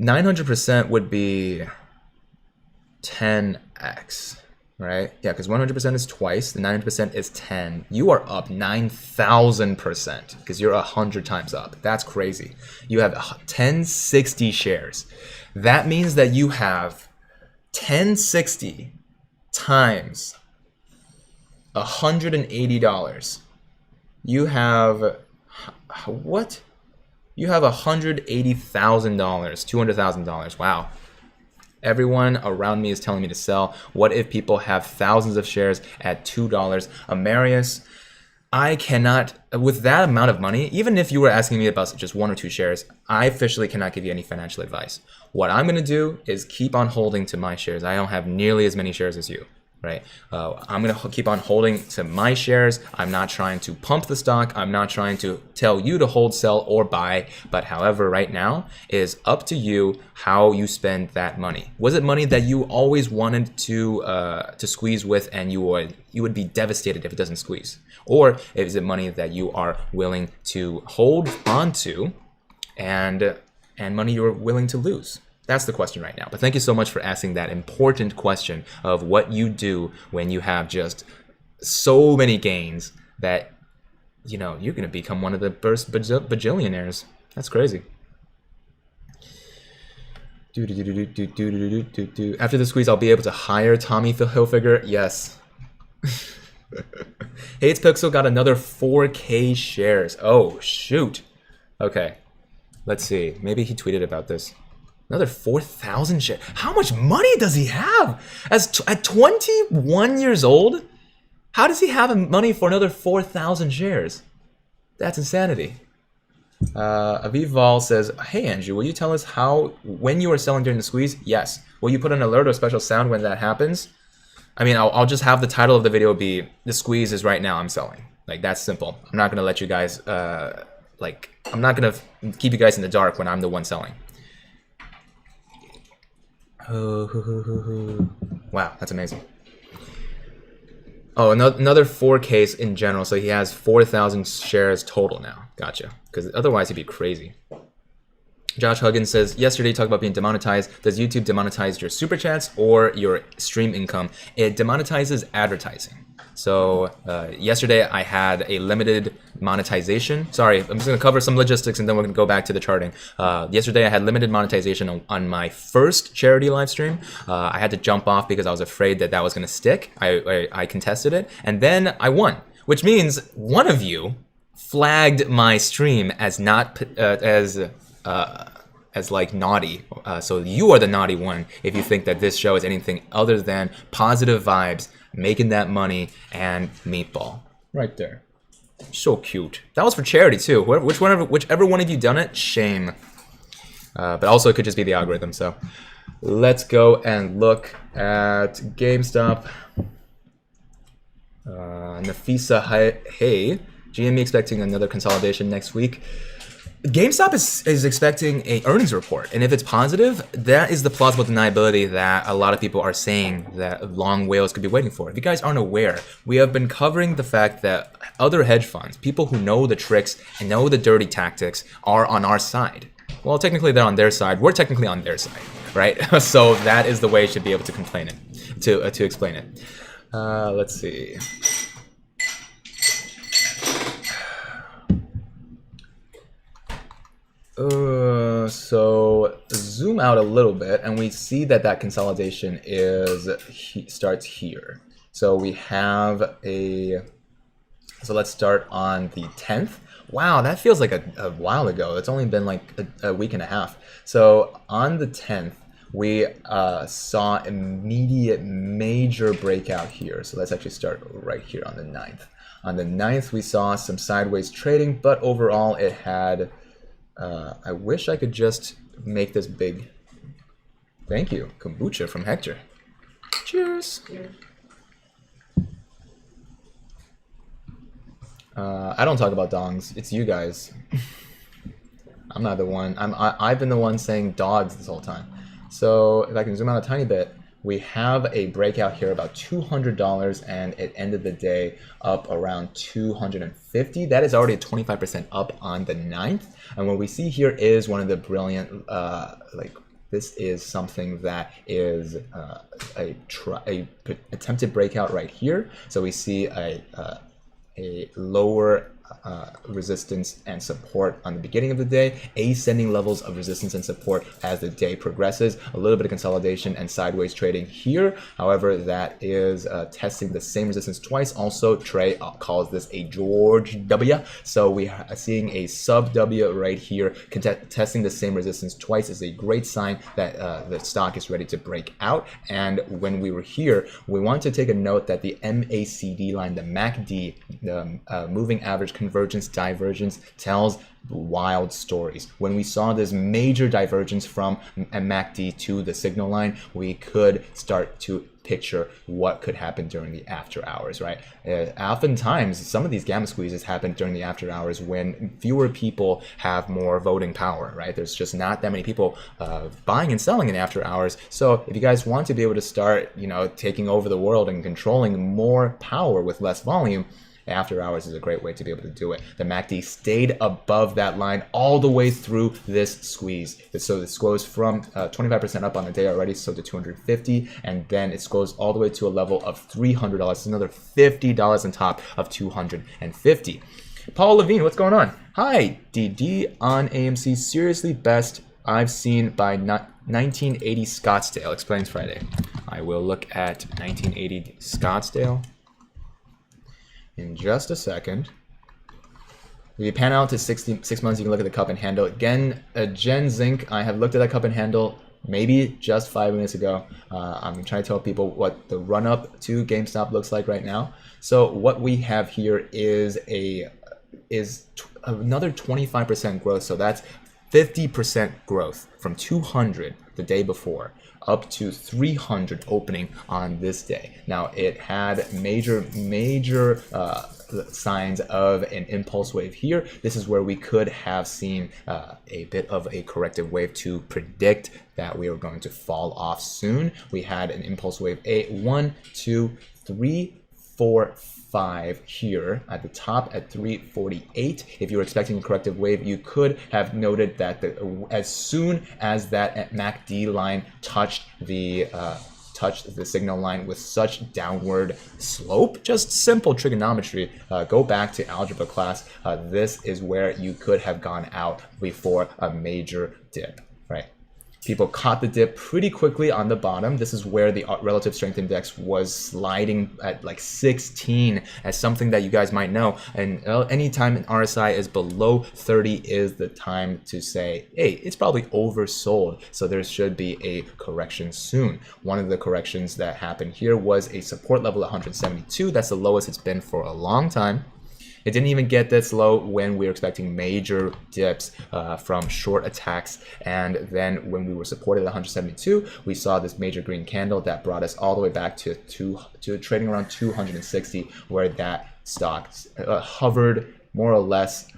900% would be 10x, right? Yeah, because 100% is twice. The 900% is 10. You are up 9,000% because you're 100 times up. That's crazy. You have 1060 shares. That means that you have 1060 times $180. You have what? You have $180,000, $200,000. Wow. Everyone around me is telling me to sell. What if people have thousands of shares at $2? Amarius, I cannot, with that amount of money, even if you were asking me about just 1 or 2 shares, I officially cannot give you any financial advice. What I'm going to do is keep on holding to my shares. I don't have nearly as many shares as you, right? I'm going to keep on holding to my shares. I'm not trying to pump the stock. I'm not trying to tell you to hold, sell, or buy. But however, right now is up to you how you spend that money. Was it money that you always wanted to squeeze with, and you would be devastated if it doesn't squeeze? Or is it money that you are willing to hold onto and money you're willing to lose? That's the question right now. But thank you so much for asking that important question of what you do when you have just so many gains that, you know, you're going to become one of the first bajillionaires. That's crazy. After the squeeze, I'll be able to hire Tommy Hilfiger. Yes. Hates Pixel got another 4K shares. Oh, shoot. Okay. Let's see. Maybe he tweeted about this. Another 4,000 shares. How much money does he have? At 21 years old? How does he have money for another 4,000 shares? That's insanity. Aviv Val says, hey, Andrew, will you tell us when you are selling during the squeeze? Yes. Will you put an alert or special sound when that happens? I mean, I'll just have the title of the video be, the squeeze is right now, I'm selling. Like, that's simple. I'm not going to let you guys, I'm not going to keep you guys in the dark when I'm the one selling. Wow, that's amazing. Oh, another 4Ks in general. So he has 4,000 shares total now. Gotcha. Because otherwise he'd be crazy. Josh Huggins says, yesterday you talked about being demonetized. Does YouTube demonetize your super chats or your stream income? It demonetizes advertising. So yesterday I had a limited monetization. Sorry, I'm just going to cover some logistics and then we're going to go back to the charting. Yesterday I had limited monetization on my first charity live stream. I had to jump off because I was afraid that was going to stick. I contested it and then I won, which means one of you flagged my stream as not as like naughty. So you are the naughty one if you think that this show is anything other than positive vibes, making that money, and Meatball. Right there. So cute. That was for charity too. Whichever one of you done it, shame. But also it could just be the algorithm. So let's go and look at GameStop. Nafisa, hey. GME expecting another consolidation next week. GameStop is expecting a earnings report, and if it's positive, that is the plausible deniability that a lot of people are saying that long whales could be waiting for. If you guys aren't aware, we have been covering the fact that other hedge funds, people who know the tricks and know the dirty tactics, are on our side. Well, technically they're on their side. We're technically on their side, right? So that is the way you should be able to explain it. Let's see. So zoom out a little bit, and we see that that consolidation starts here. So we have a. So let's start on the 10th. Wow, that feels like a while ago. It's only been like a week and a half. So on the 10th, we saw immediate major breakout here. So let's actually start right here on the 9th. On the 9th, we saw some sideways trading, but overall it had, I wish I could just make this big. Thank you, kombucha from Hector. Cheers. I don't talk about dongs. It's you guys. I'm not the one. I've been the one saying dogs this whole time. So if I can zoom out a tiny bit, we have a breakout here about $200, and it ended the day up around $250. That is already a 25% up on the 9th. And what we see here is one of the brilliant, this is something that is a attempted breakout right here. So we see a lower resistance and support on the beginning of the day, ascending levels of resistance and support as the day progresses, a little bit of consolidation and sideways trading here. However, that is testing the same resistance twice. Also, Trey calls this a George W. So we are seeing a sub W right here. Testing the same resistance twice is a great sign that the stock is ready to break out. And when we were here, we want to take a note that the MACD line, the MACD, the moving average convergence divergence, tells wild stories. When we saw this major divergence from MACD to the signal line, we could start to picture what could happen during the after hours, right? Oftentimes, some of these gamma squeezes happen during the after hours when fewer people have more voting power, right? There's just not that many people buying and selling in after hours. So if you guys want to be able to start, taking over the world and controlling more power with less volume, after hours is a great way to be able to do it. The MACD stayed above that line all the way through this squeeze. So this goes from 25% up on the day already, so to 250, and then it goes all the way to a level of $300. It's another $50 on top of 250. Paul Levine, what's going on? Hi, DD on AMC. Seriously, best I've seen by 1980 Scottsdale. Explains Friday. I will look at 1980 Scottsdale in just a second. If you pan out to 6 months, you can look at the cup and handle. Again, Gen Zinc, I have looked at that cup and handle maybe just 5 minutes ago. I'm trying to tell people what the run up to GameStop looks like right now. So what we have here is another 25% growth. So that's 50% growth from 200 the day before up to 300 opening on this day. Now it had major signs of an impulse wave here. This is where we could have seen a bit of a corrective wave to predict that we were going to fall off soon. We had an impulse wave 1, 2, 3, 4, 5 here at the top at 348. If you were expecting a corrective wave, you could have noted that as soon as that MACD line touched the signal line with such downward slope, just simple trigonometry, go back to algebra class, this is where you could have gone out before a major dip, right? People caught the dip pretty quickly on the bottom. This is where the relative strength index was sliding at like 16 as something that you guys might know. And anytime an RSI is below 30 is the time to say, hey, it's probably oversold. So there should be a correction soon. One of the corrections that happened here was a support level at 172. That's the lowest it's been for a long time. It didn't even get this low when we were expecting major dips from short attacks. And then when we were supported at 172, we saw this major green candle that brought us all the way back to trading around 260, where that stock hovered more or less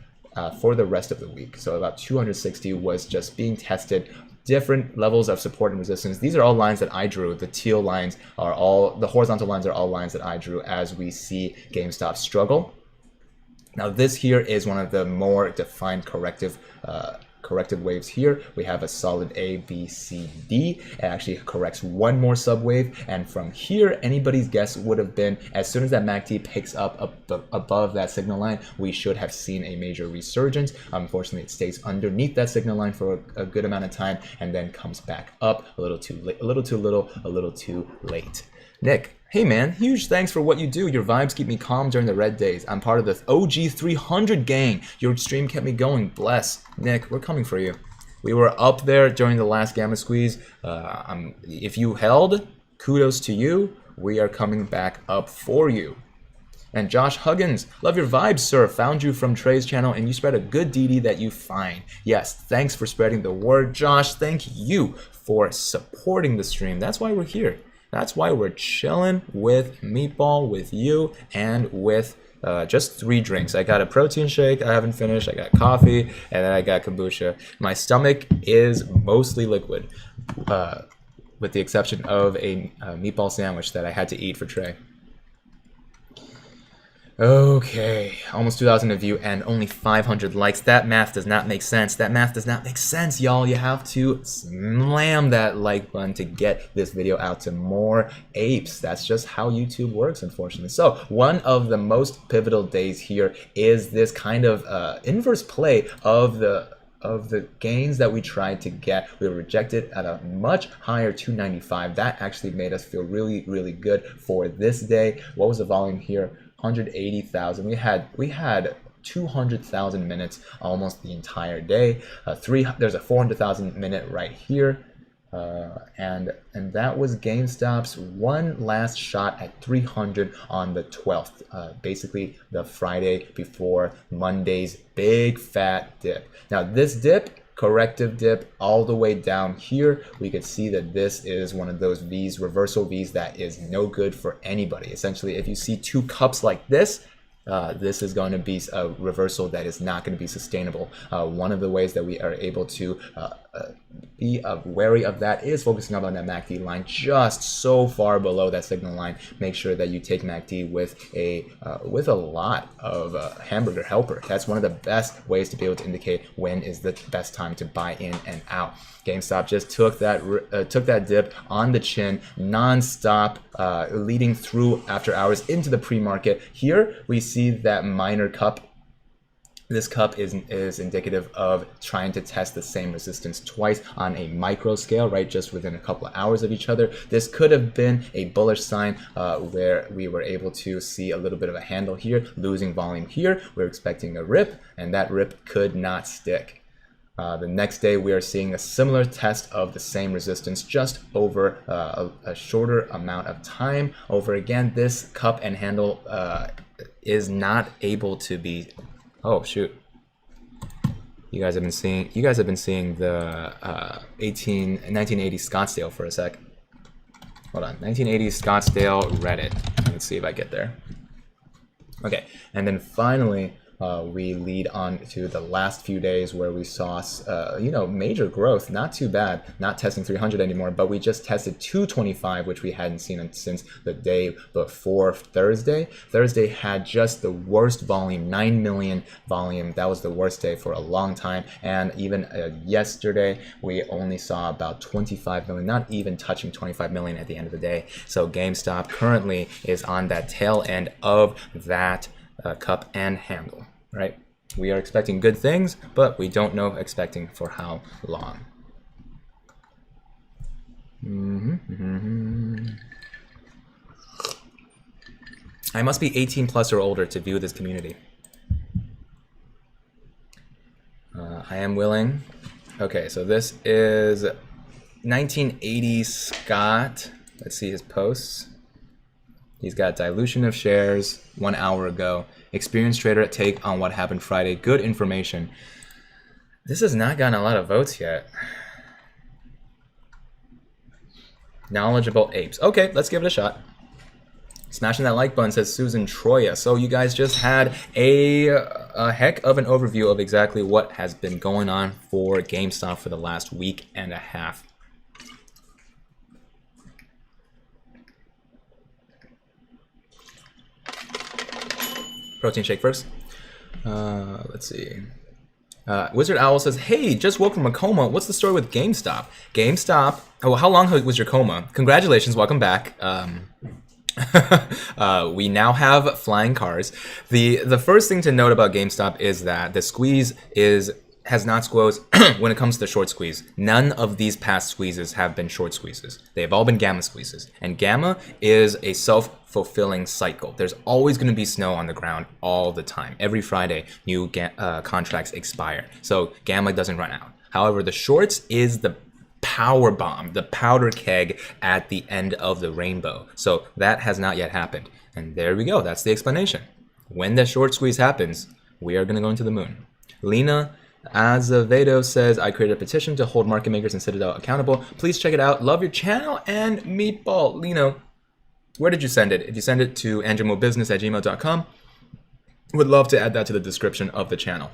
for the rest of the week. So about 260 was just being tested. Different levels of support and resistance. These are all lines that I drew. The teal lines are all, the horizontal lines are all lines that I drew as we see GameStop struggle. Now this here is one of the more defined corrective corrective waves here. We have a solid A, B, C, D. It actually corrects one more subwave, and from here, anybody's guess would have been as soon as that MACD picks up above that signal line, we should have seen a major resurgence. Unfortunately, it stays underneath that signal line for a good amount of time and then comes back up a little too late, a little too little, a little too late. Nick, hey man, huge thanks for what you do. Your vibes keep me calm during the red days. I'm part of the OG 300 gang. Your stream kept me going. Bless. Nick, we're coming for you. We were up there during the last Gamma Squeeze. If you held, kudos to you. We are coming back up for you. And Josh Huggins, love your vibes, sir. Found you from Trey's channel and you spread a good DD that you find. Yes, thanks for spreading the word, Josh. Thank you for supporting the stream. That's why we're here. That's why we're chilling with Meatball, with you, and with just 3 drinks. I got a protein shake I haven't finished, I got coffee, and then I got kombucha. My stomach is mostly liquid, with the exception of a meatball sandwich that I had to eat for Trey. Okay, almost 2,000 of you and only 500 likes. That math does not make sense. That math does not make sense, y'all. You have to slam that like button to get this video out to more apes. That's just how YouTube works, unfortunately. So one of the most pivotal days here is this kind of inverse play of the gains that we tried to get. We were rejected at a much higher 295. That actually made us feel really, really good for this day. What was the volume here? 180,000. We had 200,000 minutes almost the entire day. There's a 400,000 minute right here. And that was GameStop's one last shot at 300 on the 12th, basically the Friday before Monday's big fat dip. Now this dip, corrective dip all the way down here, we could see that this is one of those V's, reversal V's, that is no good for anybody. Essentially, if you see 2 cups like this, this is going to be a reversal that is not going to be sustainable. One of the ways that we are able to be wary of that is focusing up on that MACD line just so far below that signal line. Make sure that you take MACD with a lot of hamburger helper. That's one of the best ways to be able to indicate when is the best time to buy in and out. GameStop just took that dip on the chin, non-stop, leading through after hours into the pre-market. Here we see that minor cup. This cup is indicative of trying to test the same resistance twice on a micro scale, right, just within a couple of hours of each other. This could have been a bullish sign where we were able to see a little bit of a handle here, losing volume here. We're expecting a rip, and that rip could not stick. The next day, we are seeing a similar test of the same resistance just over a shorter amount of time. Over again, this cup and handle is not able to be. Oh shoot! You guys have been seeing the 1980 Scottsdale for a sec. Hold on, 1980 Scottsdale Reddit. Let's see if I get there. Okay, and then finally, we lead on to the last few days where we saw, major growth. Not too bad. Not testing 300 anymore, but we just tested 225, which we hadn't seen since the day before Thursday. Thursday had just the worst volume, 9 million volume. That was the worst day for a long time. And even yesterday, we only saw about 25 million, not even touching 25 million at the end of the day. So GameStop currently is on that tail end of that cup and handle, right? We are expecting good things, but we don't know expecting for how long. I must be 18 plus or older to view this community. I am willing. Okay, so this is 1980 Scott. Let's see his posts. He's got dilution of shares 1 hour ago. Experienced trader take on what happened Friday. Good information. This has not gotten a lot of votes yet. Knowledgeable apes. Okay, let's give it a shot. Smashing that like button, says Susan Troya. So you guys just had a heck of an overview of exactly what has been going on for GameStop for the last week and a half. Protein shake first. Let's see. Wizard Owl says, hey, just woke from a coma. What's the story with GameStop? GameStop. Oh, how long was your coma? Congratulations, welcome back. We now have flying cars. The first thing to note about GameStop is that the squeeze has not squeezed when it comes to short squeeze. None of these past squeezes have been short squeezes. They have all been gamma squeezes. And gamma is a self-fulfilling cycle. There's always going to be snow on the ground all the time. Every Friday, new contracts expire. So gamma doesn't run out. However, the shorts is the power bomb, the powder keg at the end of the rainbow. So that has not yet happened. And there we go. That's the explanation. When the short squeeze happens, we are going to go into the moon. Lena Azevedo says, I created a petition to hold market makers and Citadel accountable. Please check it out. Love your channel and meatball. Lena, where did you send it? If you send it to andrewmobusiness@gmail.com, would love to add that to the description of the channel.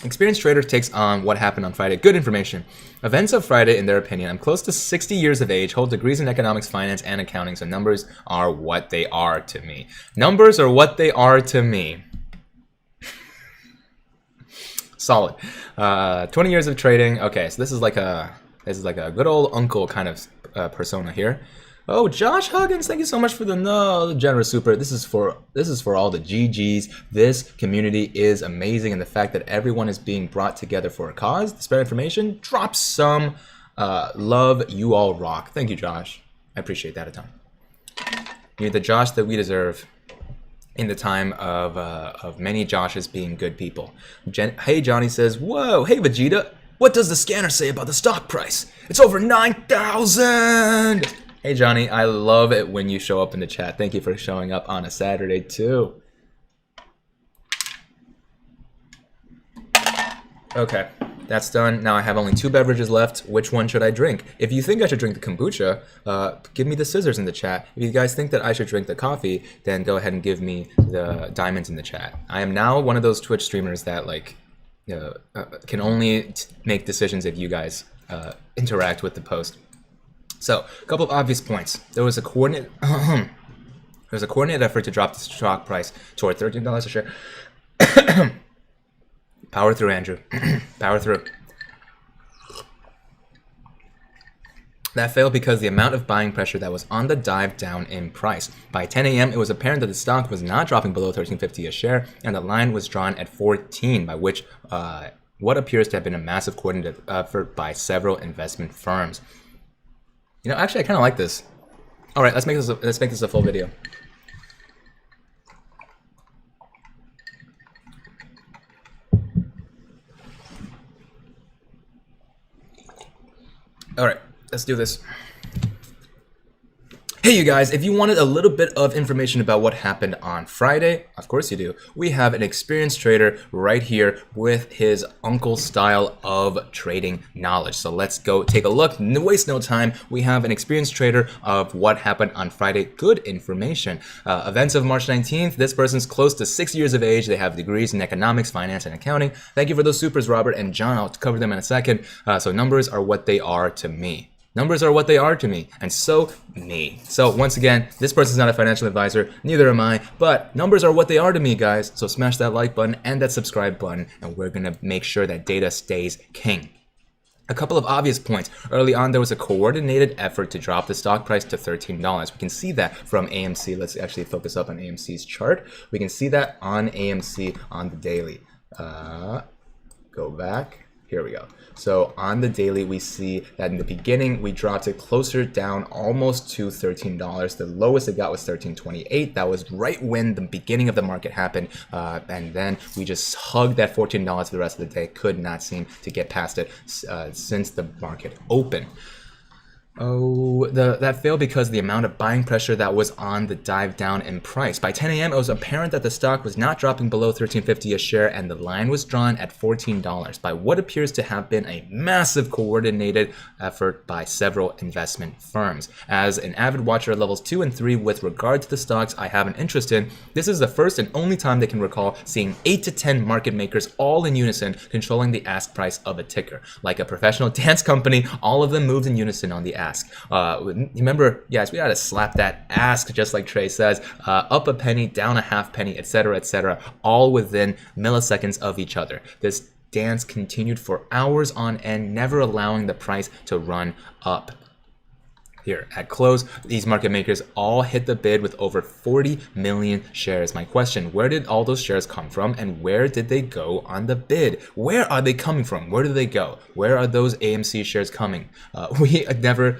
Experienced trader takes on what happened on Friday. Good information. Events of Friday, in their opinion, I'm close to 60 years of age, hold degrees in economics, finance, and accounting, so numbers are what they are to me. Numbers are what they are to me. Solid. 20 years of trading. Okay, so this is like a good old uncle kind of persona here. Oh, Josh Huggins, thank you so much for the generous super. This is for all the GGs. This community is amazing, and the fact that everyone is being brought together for a cause. To spread information, drop some love. You all rock. Thank you, Josh. I appreciate that a ton. You're the Josh that we deserve in the time of many Joshes being good people. Hey, Johnny says, whoa, hey, Vegeta, what does the scanner say about the stock price? It's over 9,000. Hey Johnny, I love it when you show up in the chat. Thank you for showing up on a Saturday too. Okay, that's done. Now I have only 2 beverages left. Which one should I drink? If you think I should drink the kombucha, give me the scissors in the chat. If you guys think that I should drink the coffee, then go ahead and give me the diamonds in the chat. I am now one of those Twitch streamers that can only make decisions if you guys interact with the post. So, a couple of obvious points. There was a coordinated effort to drop the stock price toward $13 a share. Power through, Andrew. Power through. That failed because the amount of buying pressure that was on the dive down in price. By 10 a.m., it was apparent that the stock was not dropping below $13.50 a share, and the line was drawn at 14, by which what appears to have been a massive coordinated effort by several investment firms. You know, actually, I kind of like this. All right, let's make this a full video. All right, let's do this. Hey you guys, if you wanted a little bit of information about what happened on Friday, of course you do, we have an experienced trader right here with his uncle style of trading knowledge. So let's go take a look. No waste no time. We have an experienced trader of what happened on Friday. Good information. Events of March 19th. This person's close to 6 years of age. They have degrees in economics, finance, and accounting. Thank you for those supers, Robert and John. I'll cover them in a second. So numbers are what they are to me. Numbers are what they are to me, and so me. So once again, this person's not a financial advisor, neither am I, but numbers are what they are to me, guys. So smash that like button and that subscribe button, and we're gonna make sure that data stays king. A couple of obvious points. Early on, there was a coordinated effort to drop the stock price to $13. We can see that from AMC. Let's actually focus up on AMC's chart. We can see that on AMC on the daily. Go back. Here we go. So on the daily, we see that in the beginning, we dropped it closer down almost to $13. The lowest it got was $13.28. That was right when the beginning of the market happened. And then we just hugged that $14 for the rest of the day. Could not seem to get past it since the market opened. Oh, that failed because the amount of buying pressure that was on the dive down in price. By 10 a.m., it was apparent that the stock was not dropping below $13.50 a share, and the line was drawn at $14 by what appears to have been a massive coordinated effort by several investment firms. As an avid watcher at levels 2 and 3 with regard to the stocks I have an interest in, this is the first and only time they can recall seeing 8 to 10 market makers all in unison controlling the ask price of a ticker. Like a professional dance company, all of them moved in unison on the ask. Remember, guys, we gotta slap that ask, just like Trey says, up a penny, down a half penny, etc., all within milliseconds of each other. This dance continued for hours on end, never allowing the price to run up. Here at close, these market makers all hit the bid with over 40 million shares. My question, where did all those shares come from, and where did they go on the bid? Where are they coming from? Where do they go? Where are those AMC shares coming? We never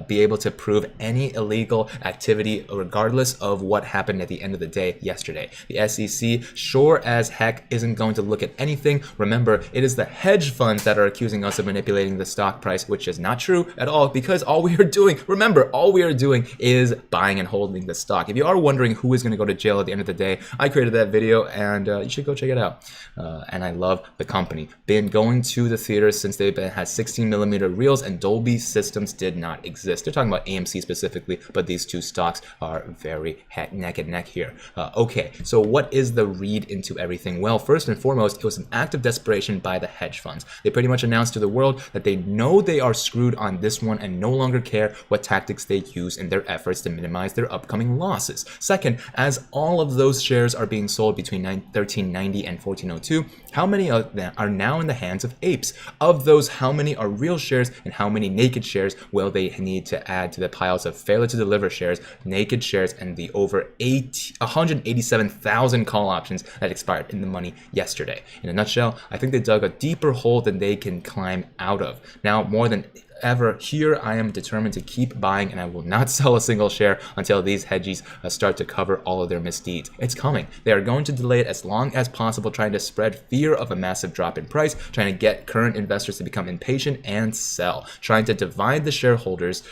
be able to prove any illegal activity regardless of what happened at the end of the day yesterday. The SEC sure as heck isn't going to look at anything. Remember, it is the hedge funds that are accusing us of manipulating the stock price, which is not true at all, because all we are doing, remember, all we are doing is buying and holding the stock. If you are wondering who is going to go to jail at the end of the day, I created that video, and you should go check it out. And I love the company. Been going to the theaters since they've had 16mm reels, and Dolby systems did not exist. They're talking about AMC specifically, but these two stocks are very neck and neck here. Okay, so what is the read into everything? Well, first and foremost, it was an act of desperation by the hedge funds. They pretty much announced to the world that they know they are screwed on this one and no longer care what tactics they use in their efforts to minimize their upcoming losses. Second, as all of those shares are being sold between 1390 and 1402, how many of them are now in the hands of apes? Of those, how many are real shares and how many naked shares will they need to add to the piles of failure to deliver shares, naked shares, and the over 187,000 call options that expired in the money yesterday? In a nutshell, I think they dug a deeper hole than they can climb out of. Now, more than ever, here I am determined to keep buying, and I will not sell a single share until these hedgies start to cover all of their misdeeds. It's coming. They are going to delay it as long as possible, trying to spread fear of a massive drop in price, trying to get current investors to become impatient and sell, trying to divide the shareholders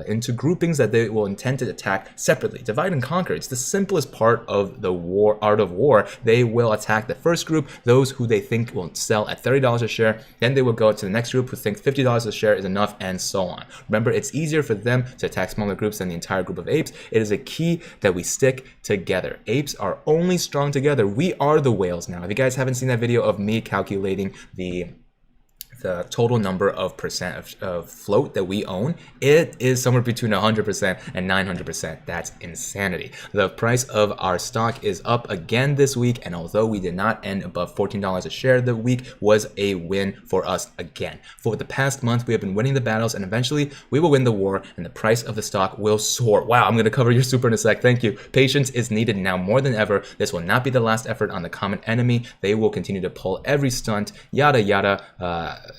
into groupings that they will intend to attack separately. Divide and conquer. It's the simplest part of the art of war. They will attack the first group, those who they think will sell at $30 a share. Then they will go to the next group who think $50 a share is enough, and so on. Remember, it's easier for them to attack smaller groups than the entire group of apes. It is a key that we stick together. Apes are only strong together. We are the whales now. If you guys haven't seen that video of me calculating the total number of percent of float that we own, it is somewhere between 100% and 900%. That's insanity. The price of our stock is up again this week, and although we did not end above $14 a share, the week was a win for us again. For the past month, we have been winning the battles, and eventually we will win the war, and the price of the stock will soar. Wow, I'm going to cover your super in a sec. Thank you. Patience is needed now more than ever. This will not be the last effort on the common enemy. They will continue to pull every stunt, yada yada.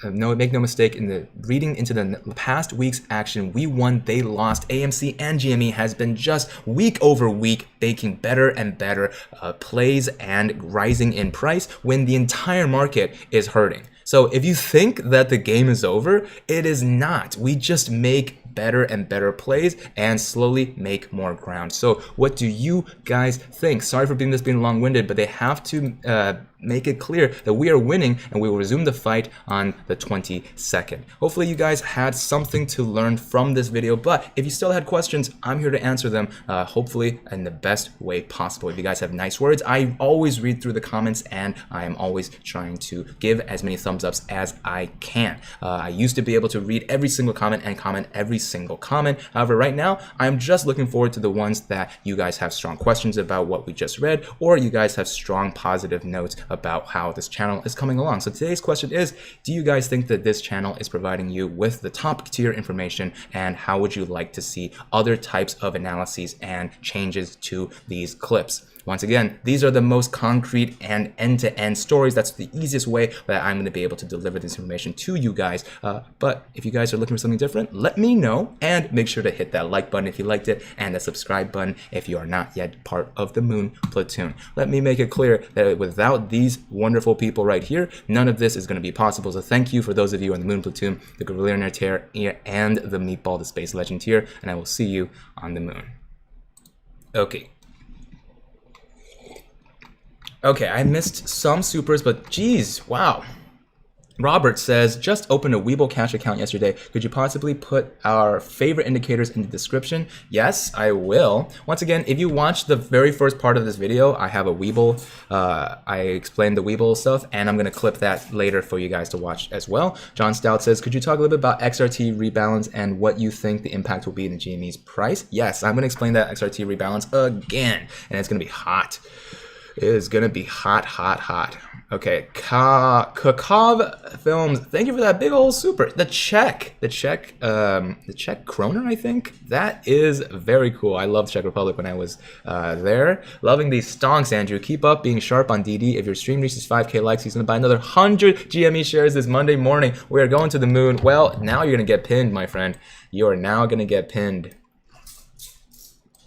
Make no mistake, in the reading into the past week's action, we won, they lost. AMC and GME has been just week over week making better and better plays and rising in price when the entire market is hurting. So if you think that the game is over, it is not. We just make better and better plays and slowly make more ground. So what do you guys think? Sorry for being long-winded, but they have to make it clear that we are winning, and we will resume the fight on the 22nd. Hopefully you guys had something to learn from this video, but if you still had questions, I'm here to answer them, hopefully in the best way possible. If you guys have nice words, I always read through the comments, and I am always trying to give as many thumbs ups as I can. I used to be able to read every single comment and comment every single comment. However, right now, I'm just looking forward to the ones that you guys have strong questions about what we just read, or you guys have strong positive notes about how this channel is coming along. So today's question is, do you guys think that this channel is providing you with the top tier information, and how would you like to see other types of analyses and changes to these clips? Once again, these are the most concrete and end-to-end stories. That's the easiest way that I'm going to be able to deliver this information to you guys. But if you guys are looking for something different, let me know, and make sure to hit that like button if you liked it, and the subscribe button if you are not yet part of the Moon Platoon. Let me make it clear that without these wonderful people right here, none of this is going to be possible. So thank you for those of you on the Moon Platoon, the Gorillionaire tier, and the Meatball, the Space Legend tier, and I will see you on the moon. Okay. Okay, I missed some supers, but geez, wow. Robert says, just opened a WeBull Cash account yesterday. Could you possibly put our favorite indicators in the description? Yes, I will. Once again, if you watch the very first part of this video, I have a WeBull. I explained the WeBull stuff, and I'm going to clip that later for you guys to watch as well. John Stout says, could you talk a little bit about XRT rebalance and what you think the impact will be in the GME's price? Yes, I'm going to explain that XRT rebalance again, and it's going to be hot. It is going to be hot, hot, hot. Okay, Kakov Films, thank you for that big old super. The Czech kroner, I think. That is very cool. I loved Czech Republic when I was there. Loving these stonks, Andrew. Keep up being sharp on DD. If your stream reaches 5K likes, he's going to buy another 100 GME shares this Monday morning. We are going to the moon. Well, now you're going to get pinned, my friend. You are now going to get pinned.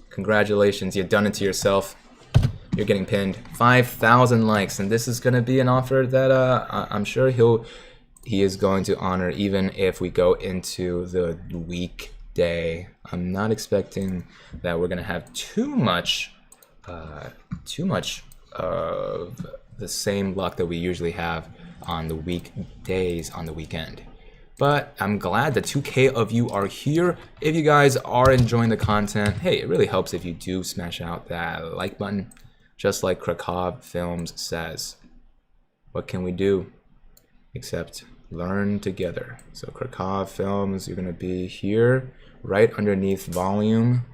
Congratulations, you've done it to yourself. You're getting pinned. 5,000 likes, and this is going to be an offer that I'm sure he is going to honor, even if we go into the weekday. I'm not expecting that we're going to have too much of the same luck that we usually have on the weekdays on the weekend. But I'm glad that 2K of you are here. If you guys are enjoying the content, hey, it really helps if you do smash out that like button. Just like Kakov Films says, what can we do except learn together? So Kakov Films, you're gonna be here, right underneath volume.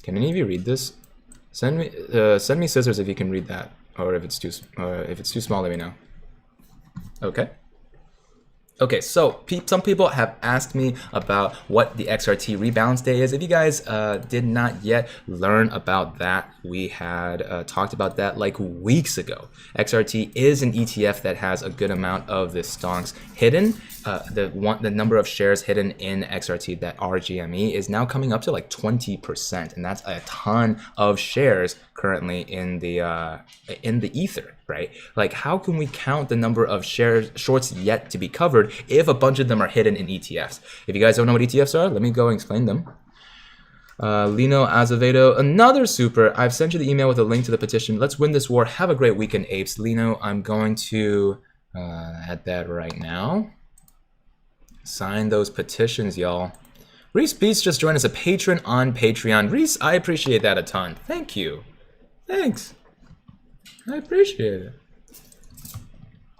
Can any of you read this? Send me scissors if you can read that, or if it's too small, let me know. Okay. Okay, so some people have asked me about what the XRT rebalance day is. If you guys did not yet learn about that, we had talked about that like weeks ago. XRT is an ETF that has a good amount of the stonks hidden. The number of shares hidden in XRT that are GME is now coming up to like 20%, and that's a ton of shares currently in the ether, right? Like, how can we count the number of shorts yet to be covered if a bunch of them are hidden in ETFs? If you guys don't know what ETFs are, let me go and explain them. Lino Azevedo, another super. I've sent you the email with a link to the petition. Let's win this war. Have a great weekend, apes. Lino, I'm going to add that right now. Sign those petitions, y'all. Reese Beats just joined as a patron on Patreon. Reese, I appreciate that a ton. Thank you. Thanks. I appreciate it.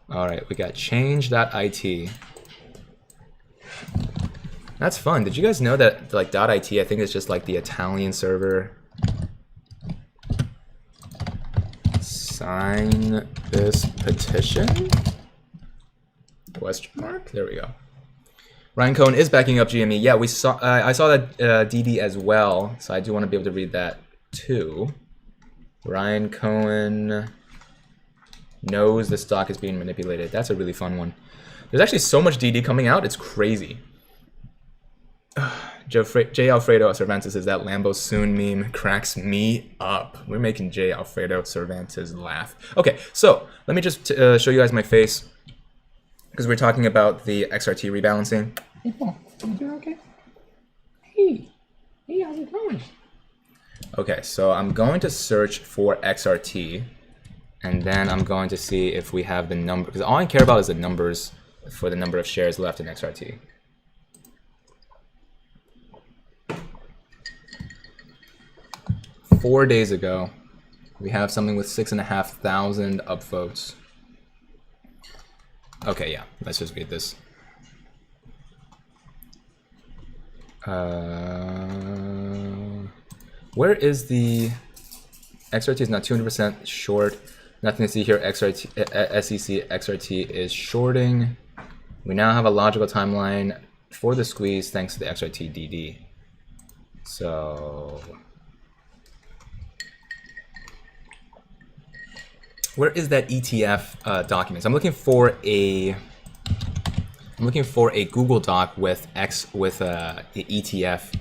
All right, we got change.it. That's fun. Did you guys know that like .it, I think it's just like the Italian server? Sign this petition? Question mark? There we go. Ryan Cohen is backing up GME. Yeah, we saw. I saw that DD as well, so I do want to be able to read that too. Ryan Cohen knows the stock is being manipulated. That's a really fun one. There's actually so much DD coming out, it's crazy. J. Alfredo Cervantes says that Lambo soon meme cracks me up. We're making J. Alfredo Cervantes laugh. Okay, so let me just show you guys my face, because we're talking about the XRT rebalancing. Hey, Paul, you doing okay? Hey, how's it going? Okay, so I'm going to search for XRT, and then I'm going to see if we have the number, because all I care about is the numbers for the number of shares left in XRT. Four days ago, we have something with 6,500 upvotes. Okay, yeah, let's just read this. Where is the XRT is not 200% short. Nothing to see here. XRT, SEC XRT is shorting. We now have a logical timeline for the squeeze thanks to the XRT DD. So where is that ETF document? So I'm looking for a Google Doc with a ETF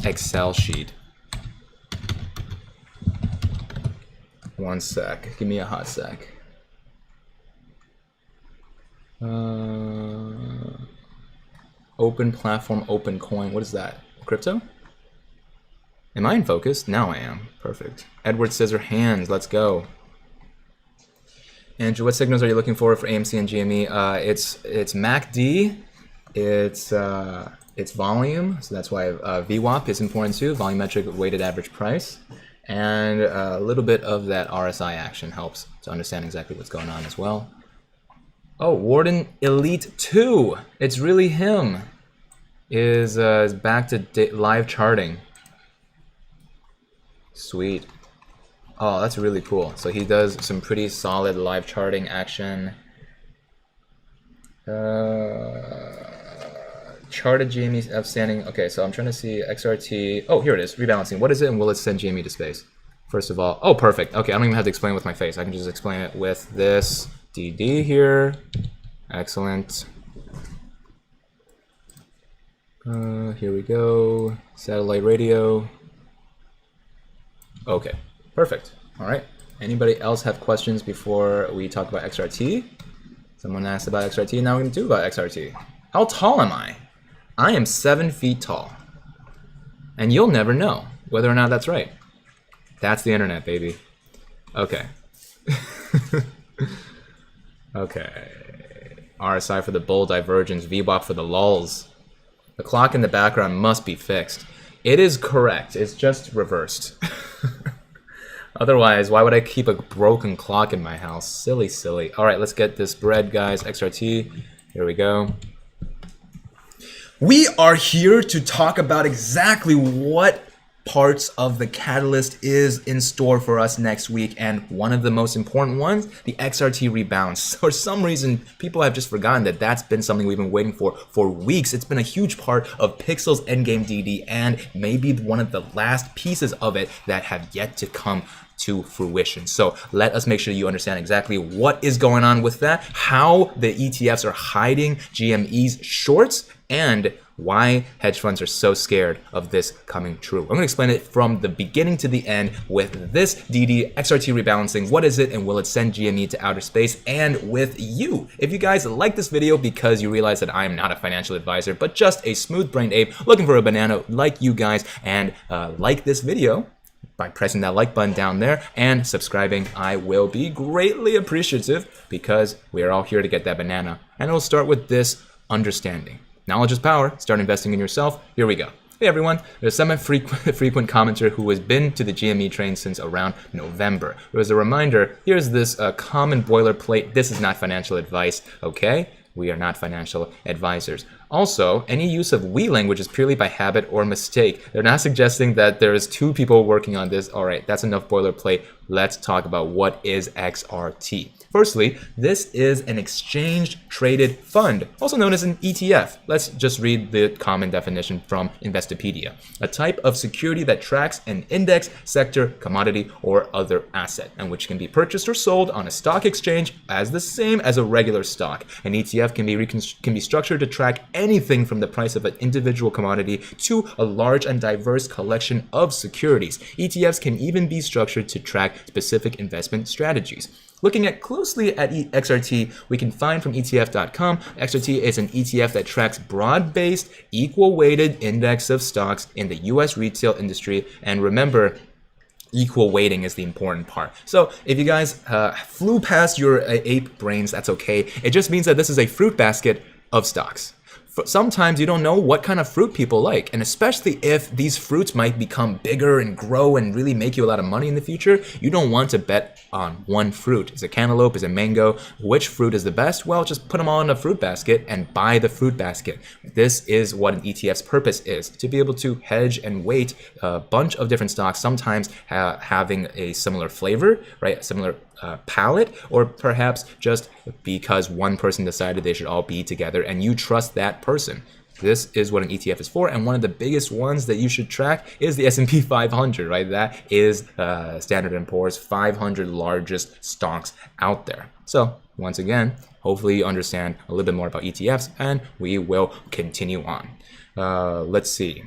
Excel sheet. One sec. Give me a hot sec. Open platform, open coin. What is that? Crypto? Am I in focus? Now I am. Perfect. Edward Scissorhands. Let's go. Andrew, what signals are you looking for AMC and GME? It's MACD, it's volume, so that's why VWAP is important too, volumetric weighted average price, and a little bit of that RSI action helps to understand exactly what's going on as well. Oh, Warden Elite 2, it's really him. Is back to live charting. Sweet. Oh, that's really cool. So he does some pretty solid live charting action. Charted GME outstanding. Okay, so I'm trying to see XRT. Oh, here it is. Rebalancing. What is it, and will it send GME to space? First of all, oh, perfect. Okay, I don't even have to explain it with my face. I can just explain it with this DD here. Excellent. Here we go. Satellite radio. Okay, perfect. All right. Anybody else have questions before we talk about XRT? Someone asked about XRT. Now we're going to do about XRT. How tall am I? I am 7 feet tall. And you'll never know whether or not that's right. That's the internet, baby. Okay. Okay. RSI for the bull divergence, VWAP for the lulls. The clock in the background must be fixed. It is correct. It's just reversed. Otherwise, why would I keep a broken clock in my house? Silly, silly. All right, let's get this bread, guys. XRT. Here we go. We are here to talk about exactly what parts of the catalyst is in store for us next week, and one of the most important ones, the XRT rebounds. For some reason, people have just forgotten that that's been something we've been waiting for weeks. It's been a huge part of Pixel's endgame DD, and maybe one of the last pieces of it that have yet to come to fruition. So let us make sure you understand exactly what is going on with that, how the ETFs are hiding GME's shorts, and why hedge funds are so scared of this coming true. I'm going to explain it from the beginning to the end with this DD XRT rebalancing. What is it, and will it send GME to outer space? And with you, if you guys like this video because you realize that I am not a financial advisor, but just a smooth-brained ape looking for a banana like you guys, and like this video by pressing that like button down there and subscribing, I will be greatly appreciative, because we are all here to get that banana. And it'll start with this understanding. Knowledge is power. Start investing in yourself. Here we go. Hey everyone, there's a frequent commenter who has been to the GME train since around November. As a reminder, here's this common boilerplate. This is not financial advice, okay? We are not financial advisors. Also, any use of we language is purely by habit or mistake. They're not suggesting that there is 2 people working on this. All right, that's enough boilerplate. Let's talk about what is XRT. Firstly, this is an exchange-traded fund, also known as an ETF. Let's just read the common definition from Investopedia. A type of security that tracks an index, sector, commodity, or other asset, and which can be purchased or sold on a stock exchange as the same as a regular stock. An ETF can be structured to track anything from the price of an individual commodity to a large and diverse collection of securities. ETFs can even be structured to track specific investment strategies. Looking closely at XRT, we can find from ETF.com, XRT is an ETF that tracks broad-based, equal-weighted index of stocks in the US retail industry. And remember, equal weighting is the important part. So if you guys flew past your ape brains, that's okay. It just means that this is a fruit basket of stocks. Sometimes you don't know what kind of fruit people like, and especially if these fruits might become bigger and grow and really make you a lot of money in the future, you don't want to bet on one fruit. Is it cantaloupe? Is it mango? Which fruit is the best? Well, just put them all in a fruit basket and buy the fruit basket. This is what an ETF's purpose is, to be able to hedge and weight a bunch of different stocks, sometimes having a similar flavor, right? A similar palette, or perhaps just because one person decided they should all be together and you trust that person. This is what an ETF is for, and one of the biggest ones that you should track is the S&P 500, right? That is Standard & Poor's 500 largest stocks out there. So once again, hopefully you understand a little bit more about ETFs, and we will continue on. Let's see.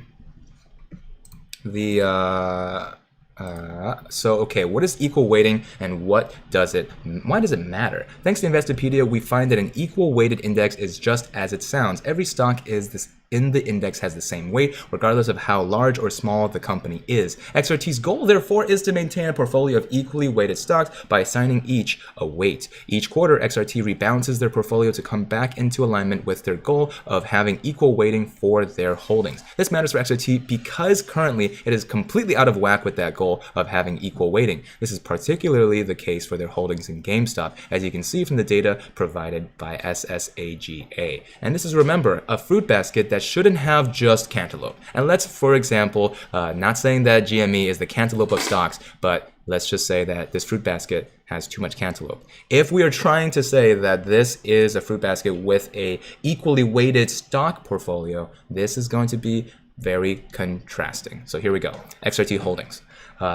Okay, what is equal weighting, and why does it matter? Thanks to Investopedia, we find that an equal weighted index is just as it sounds. Every stock is in the index has the same weight, regardless of how large or small the company is. XRT's goal, therefore, is to maintain a portfolio of equally weighted stocks by assigning each a weight. Each quarter, XRT rebalances their portfolio to come back into alignment with their goal of having equal weighting for their holdings. This matters for XRT because currently it is completely out of whack with that goal of having equal weighting. This is particularly the case for their holdings in GameStop, as you can see from the data provided by SSAGA. And this is, remember, a fruit basket that shouldn't have just cantaloupe. And let's, for example, not saying that GME is the cantaloupe of stocks, but let's just say that this fruit basket has too much cantaloupe. If we are trying to say that this is a fruit basket with a equally weighted stock portfolio, this is going to be very contrasting. So here we go, XRT holdings.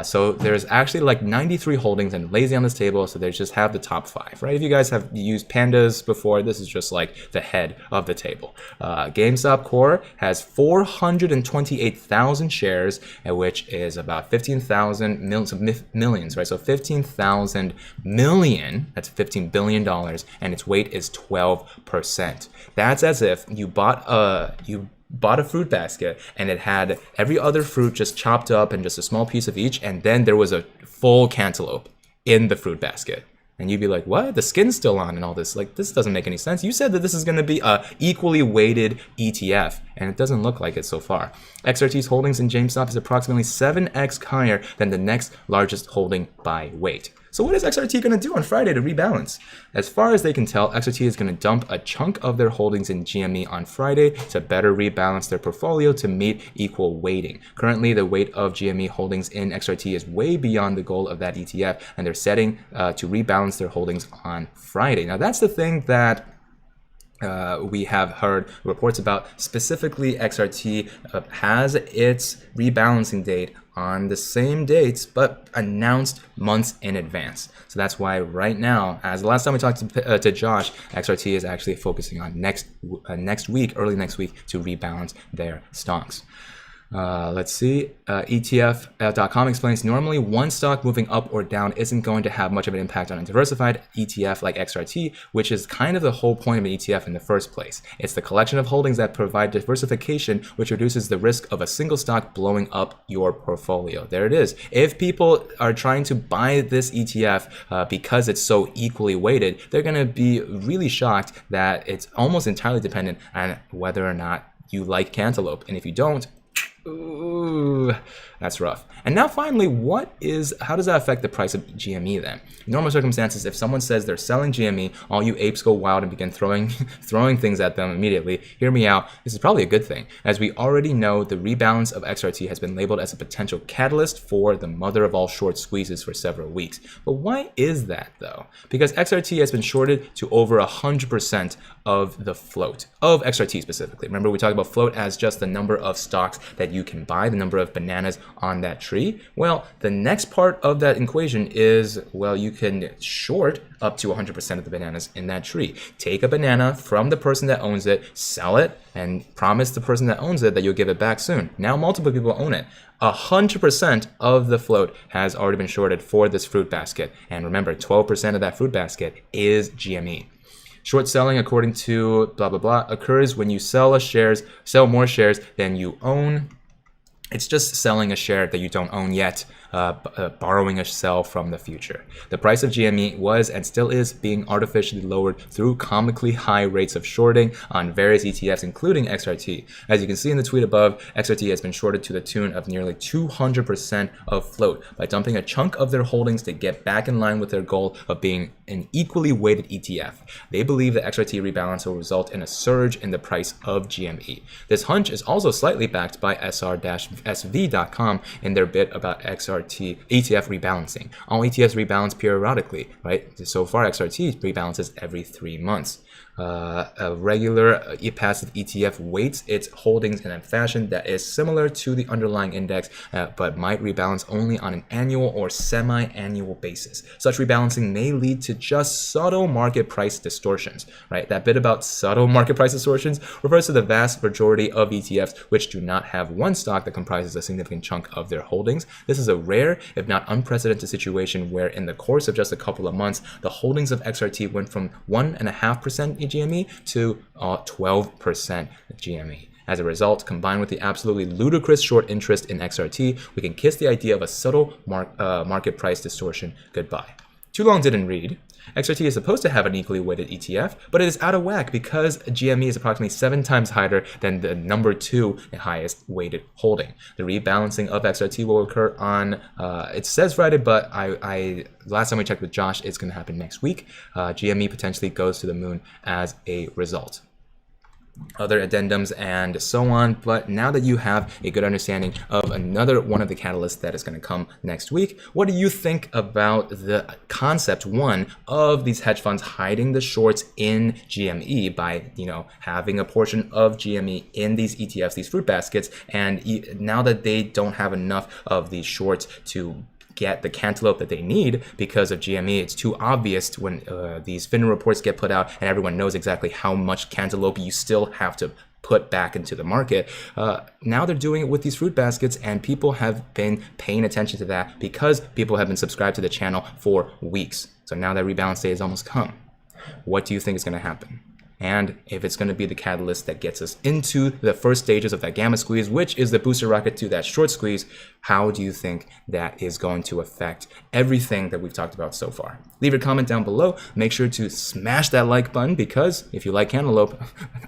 So there's actually like 93 holdings and lazy on this table, so they just have the top 5, right? If you guys have used pandas before, this is just like the head of the table. GameStop Core has 428,000 shares, which is about 15,000 millions, right? So 15,000 million, that's $15 billion, and its weight is 12%. That's as if you bought a fruit basket and it had every other fruit just chopped up and just a small piece of each, and then there was a full cantaloupe in the fruit basket. And you'd be like, what? The skin's still on and all this. Like, this doesn't make any sense. You said that this is going to be a equally weighted ETF, and it doesn't look like it so far. XRT's holdings in GameStop is approximately 7x higher than the next largest holding by weight. So what is XRT going to do on Friday to rebalance? As far as they can tell, XRT is going to dump a chunk of their holdings in GME on Friday to better rebalance their portfolio to meet equal weighting. Currently, the weight of GME holdings in XRT is way beyond the goal of that ETF, and they're setting to rebalance their holdings on Friday. Now, that's the thing that we have heard reports about. Specifically, XRT has its rebalancing date on the same dates, but announced months in advance. So that's why right now, as the last time we talked to Josh, XRT is actually focusing on next week, early next week, to rebalance their stocks. Let's see. ETF.com explains normally one stock moving up or down isn't going to have much of an impact on a diversified ETF like XRT, which is kind of the whole point of an ETF in the first place. It's the collection of holdings that provide diversification, which reduces the risk of a single stock blowing up your portfolio. There it is. If people are trying to buy this ETF because it's so equally weighted, they're going to be really shocked that it's almost entirely dependent on whether or not you like cantaloupe. And if you don't, ooh, that's rough. And now finally, how does that affect the price of GME then? In normal circumstances, if someone says they're selling GME, all you apes go wild and begin throwing things at them immediately. Hear me out. This is probably a good thing, as we already know the rebalance of XRT has been labeled as a potential catalyst for the mother of all short squeezes for several weeks. But why is that though? Because XRT has been shorted to over 100% of the float of XRT specifically. Remember, we talked about float as just the number of stocks that you can buy, the number of bananas on that tree. Well, the next part of that equation is, well, you can short up to 100% of the bananas in that tree. Take a banana from the person that owns it, sell it, and promise the person that owns it that you'll give it back soon. Now multiple people own it. 100% of the float has already been shorted for this fruit basket. And remember, 12% of that fruit basket is GME. Short selling, according to blah, blah, blah, occurs when you sell more shares than you own. It's just selling a share that you don't own yet, borrowing a sell from the future. The price of GME was and still is being artificially lowered through comically high rates of shorting on various ETFs, including XRT. As you can see in the tweet above, XRT has been shorted to the tune of nearly 200% of float by dumping a chunk of their holdings to get back in line with their goal of being an equally weighted ETF. They believe the XRT rebalance will result in a surge in the price of GME. This hunch is also slightly backed by sv.com in their bit about XRT ETF rebalancing. All ETFs rebalance periodically, right? So far, XRT rebalances every 3 months. A regular passive ETF weights its holdings in a fashion that is similar to the underlying index, but might rebalance only on an annual or semi-annual basis. Such rebalancing may lead to just subtle market price distortions, right? That bit about subtle market price distortions refers to the vast majority of ETFs which do not have one stock that comprises a significant chunk of their holdings. This is a rare, if not unprecedented situation where in the course of just a couple of months, the holdings of XRT went from 1.5% GME to 12% GME. As a result, combined with the absolutely ludicrous short interest in XRT, we can kiss the idea of a subtle market price distortion goodbye. Too long didn't read. XRT is supposed to have an equally weighted ETF, but it is out of whack because GME is approximately 7 times higher than the number 2 highest weighted holding. The rebalancing of XRT will occur on, it says Friday, but last time we checked with Josh, it's going to happen next week. GME potentially goes to the moon as a result. Other addendums and so on, but now that you have a good understanding of another one of the catalysts that is going to come next week, what do you think about the concept, one, of these hedge funds hiding the shorts in GME by, having a portion of GME in these ETFs, these fruit baskets, and now that they don't have enough of these shorts to get the cantaloupe that they need because of GME, it's too obvious when these FINRA reports get put out and everyone knows exactly how much cantaloupe you still have to put back into the market. Now they're doing it with these fruit baskets, and people have been paying attention to that because people have been subscribed to the channel for weeks. So now that rebalance day has almost come. What do you think is going to happen? And if it's going to be the catalyst that gets us into the first stages of that gamma squeeze, which is the booster rocket to that short squeeze, how do you think that is going to affect everything that we've talked about so far? Leave your comment down below. Make sure to smash that like button, because if you like cantaloupe,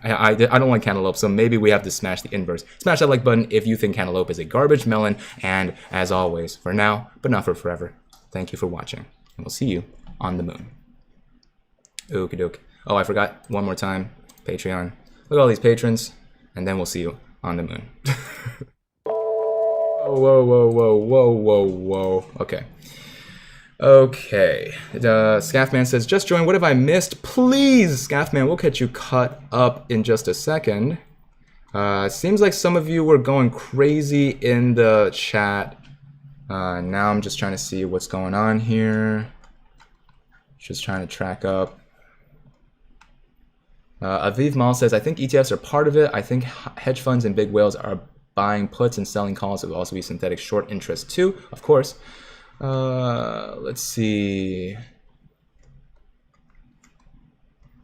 I don't like cantaloupe, so maybe we have to smash the inverse. Smash that like button if you think cantaloupe is a garbage melon. And as always, for now, but not for forever, thank you for watching, and we'll see you on the moon. Okie doke. Oh, I forgot one more time, Patreon. Look at all these patrons, and then we'll see you on the moon. Whoa. Okay. Scaffman says, just join. What have I missed? Please, Scaffman, we'll get you caught up in just a second. Seems like some of you were going crazy in the chat. Now I'm just trying to see what's going on here. Just trying to track up. Aviv Mal says, I think ETFs are part of it. I think hedge funds and big whales are buying puts and selling calls. It will also be synthetic short interest too, of course. Let's see.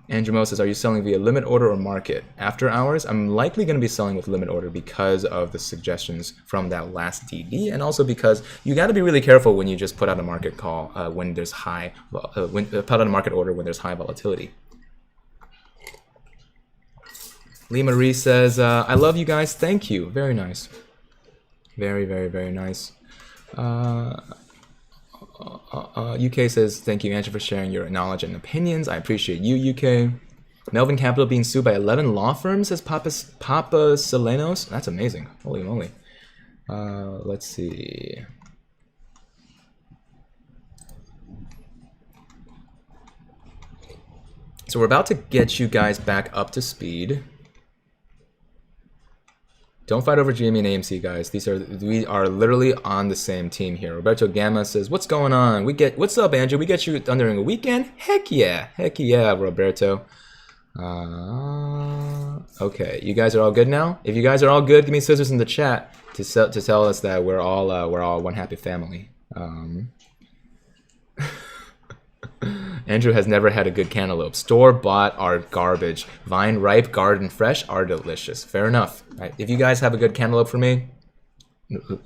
Andrew Mo says, are you selling via limit order or market? After hours, I'm likely going to be selling with limit order because of the suggestions from that last DD, and also because you got to be really careful when you just put out a market call when there's put out a market order when there's high volatility. Lee Marie says, I love you guys. Thank you. Very nice. Very nice. UK says, thank you, Andrew, for sharing your knowledge and opinions. I appreciate you, UK. Melvin Capital being sued by 11 law firms, says Papa Selenos. That's amazing. Holy moly. Let's see. So we're about to get you guys back up to speed. Don't fight over GME and AMC, guys. We are literally on the same team here. Roberto Gamma says, what's going on? What's up, Andrew? We get you done during a weekend? Heck yeah, Roberto. Okay, you guys are all good now? If you guys are all good, give me scissors in the chat to tell us that we're all one happy family. Andrew has never had a good cantaloupe. Store-bought are garbage. Vine ripe, garden fresh are delicious. Fair enough. Right. If you guys have a good cantaloupe for me,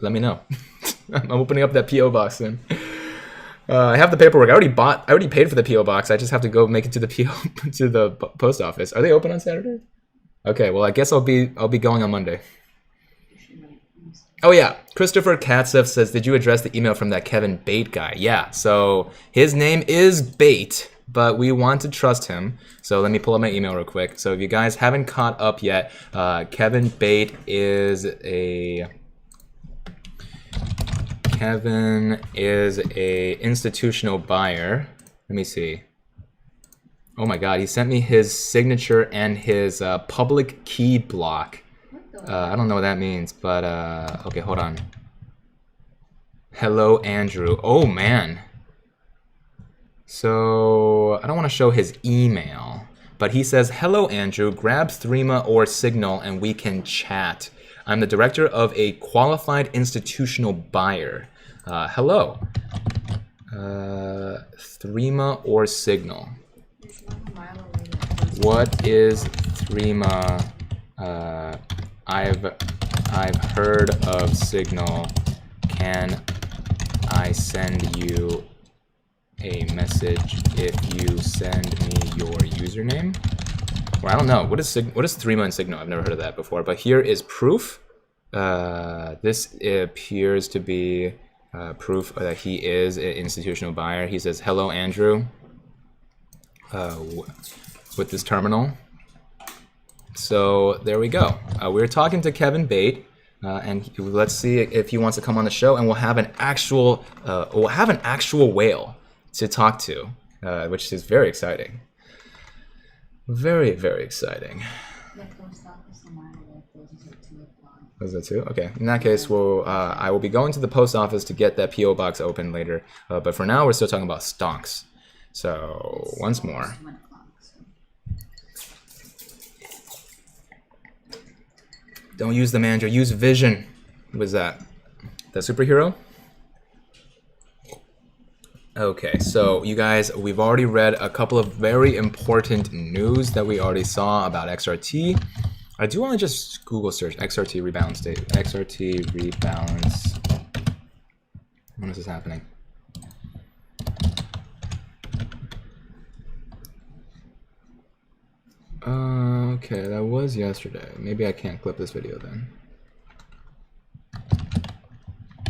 let me know. I'm opening up that P.O. box soon. I have the paperwork. I already paid for the P.O. box. I just have to go make it to the post office. Are they open on Saturday? Okay, well, I guess I'll be going on Monday. Oh yeah, Christopher Katsev says, did you address the email from that Kevin Bate guy? Yeah, so his name is Bate, but we want to trust him. So let me pull up my email real quick. So if you guys haven't caught up yet, Kevin Bate is a institutional buyer. Let me see. Oh my God, he sent me his signature and his public key block. I don't know what that means, but okay, hold on. Hello, Andrew. Oh, man. So I don't want to show his email, but he says, hello, Andrew. Grab Threema or Signal and we can chat. I'm the director of a qualified institutional buyer. Hello. Threema or Signal? What is Threema? I've heard of Signal. Can I send you a message if you send me your username? Well, I don't know. What is 3-month Signal? I've never heard of that before. But here is proof. This appears to be proof that he is an institutional buyer. He says, "Hello, Andrew," with this terminal. So there we go. We're talking to Kevin Bate, and let's see if he wants to come on the show, and we'll have an actual whale to talk to, which is very exciting. Very, very exciting. Was that 2? Okay. In that case, I will be going to the post office to get that PO box open later. But for now, we're still talking about stocks. So once more. Don't use the manager. Use Vision. What was that? The superhero? Okay, so you guys, we've already read a couple of very important news that we already saw about XRT. I do want to just Google search XRT rebalance state. XRT rebalance. When is this happening? Okay, that was yesterday. Maybe I can't clip this video then.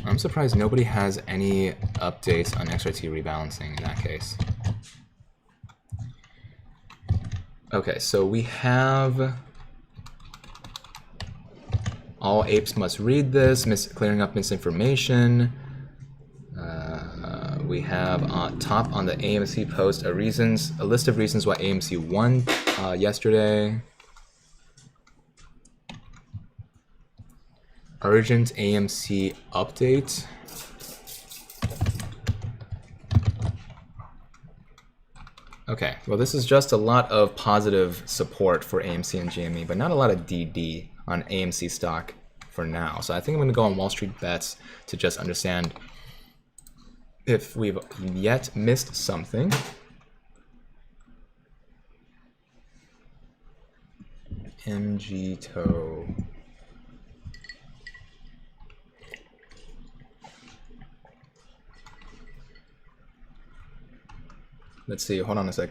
I'm surprised nobody has any updates on XRT rebalancing in that case. Okay, so we have all apes must read this, clearing up misinformation. We have top on the AMC post a list of reasons why AMC won yesterday. Urgent AMC update. Okay, well this is just a lot of positive support for AMC and GME, but not a lot of DD on AMC stock for now. So I think I'm going to go on WallStreetBets to just understand if we've yet missed something. MGTO. Let's see, hold on a sec.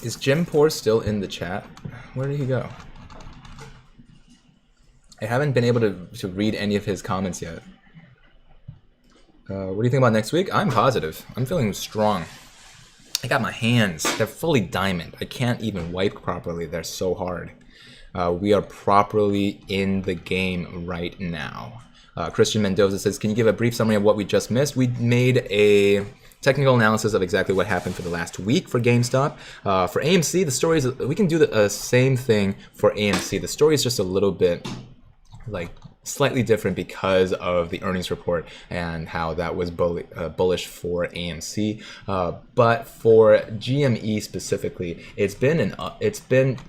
Is Jim Poor still in the chat? Where did he go? I haven't been able to read any of his comments yet. What do you think about next week? I'm positive. I'm feeling strong. I got my hands. They're fully diamond. I can't even wipe properly. They're so hard. We are properly in the game right now. Christian Mendoza says, can you give a brief summary of what we just missed? We made a technical analysis of exactly what happened for the last week for GameStop. For AMC, the story is, we can do the same thing for AMC. The story is just a little bit like slightly different because of the earnings report and how that was bullish for AMC. But for GME specifically, it's been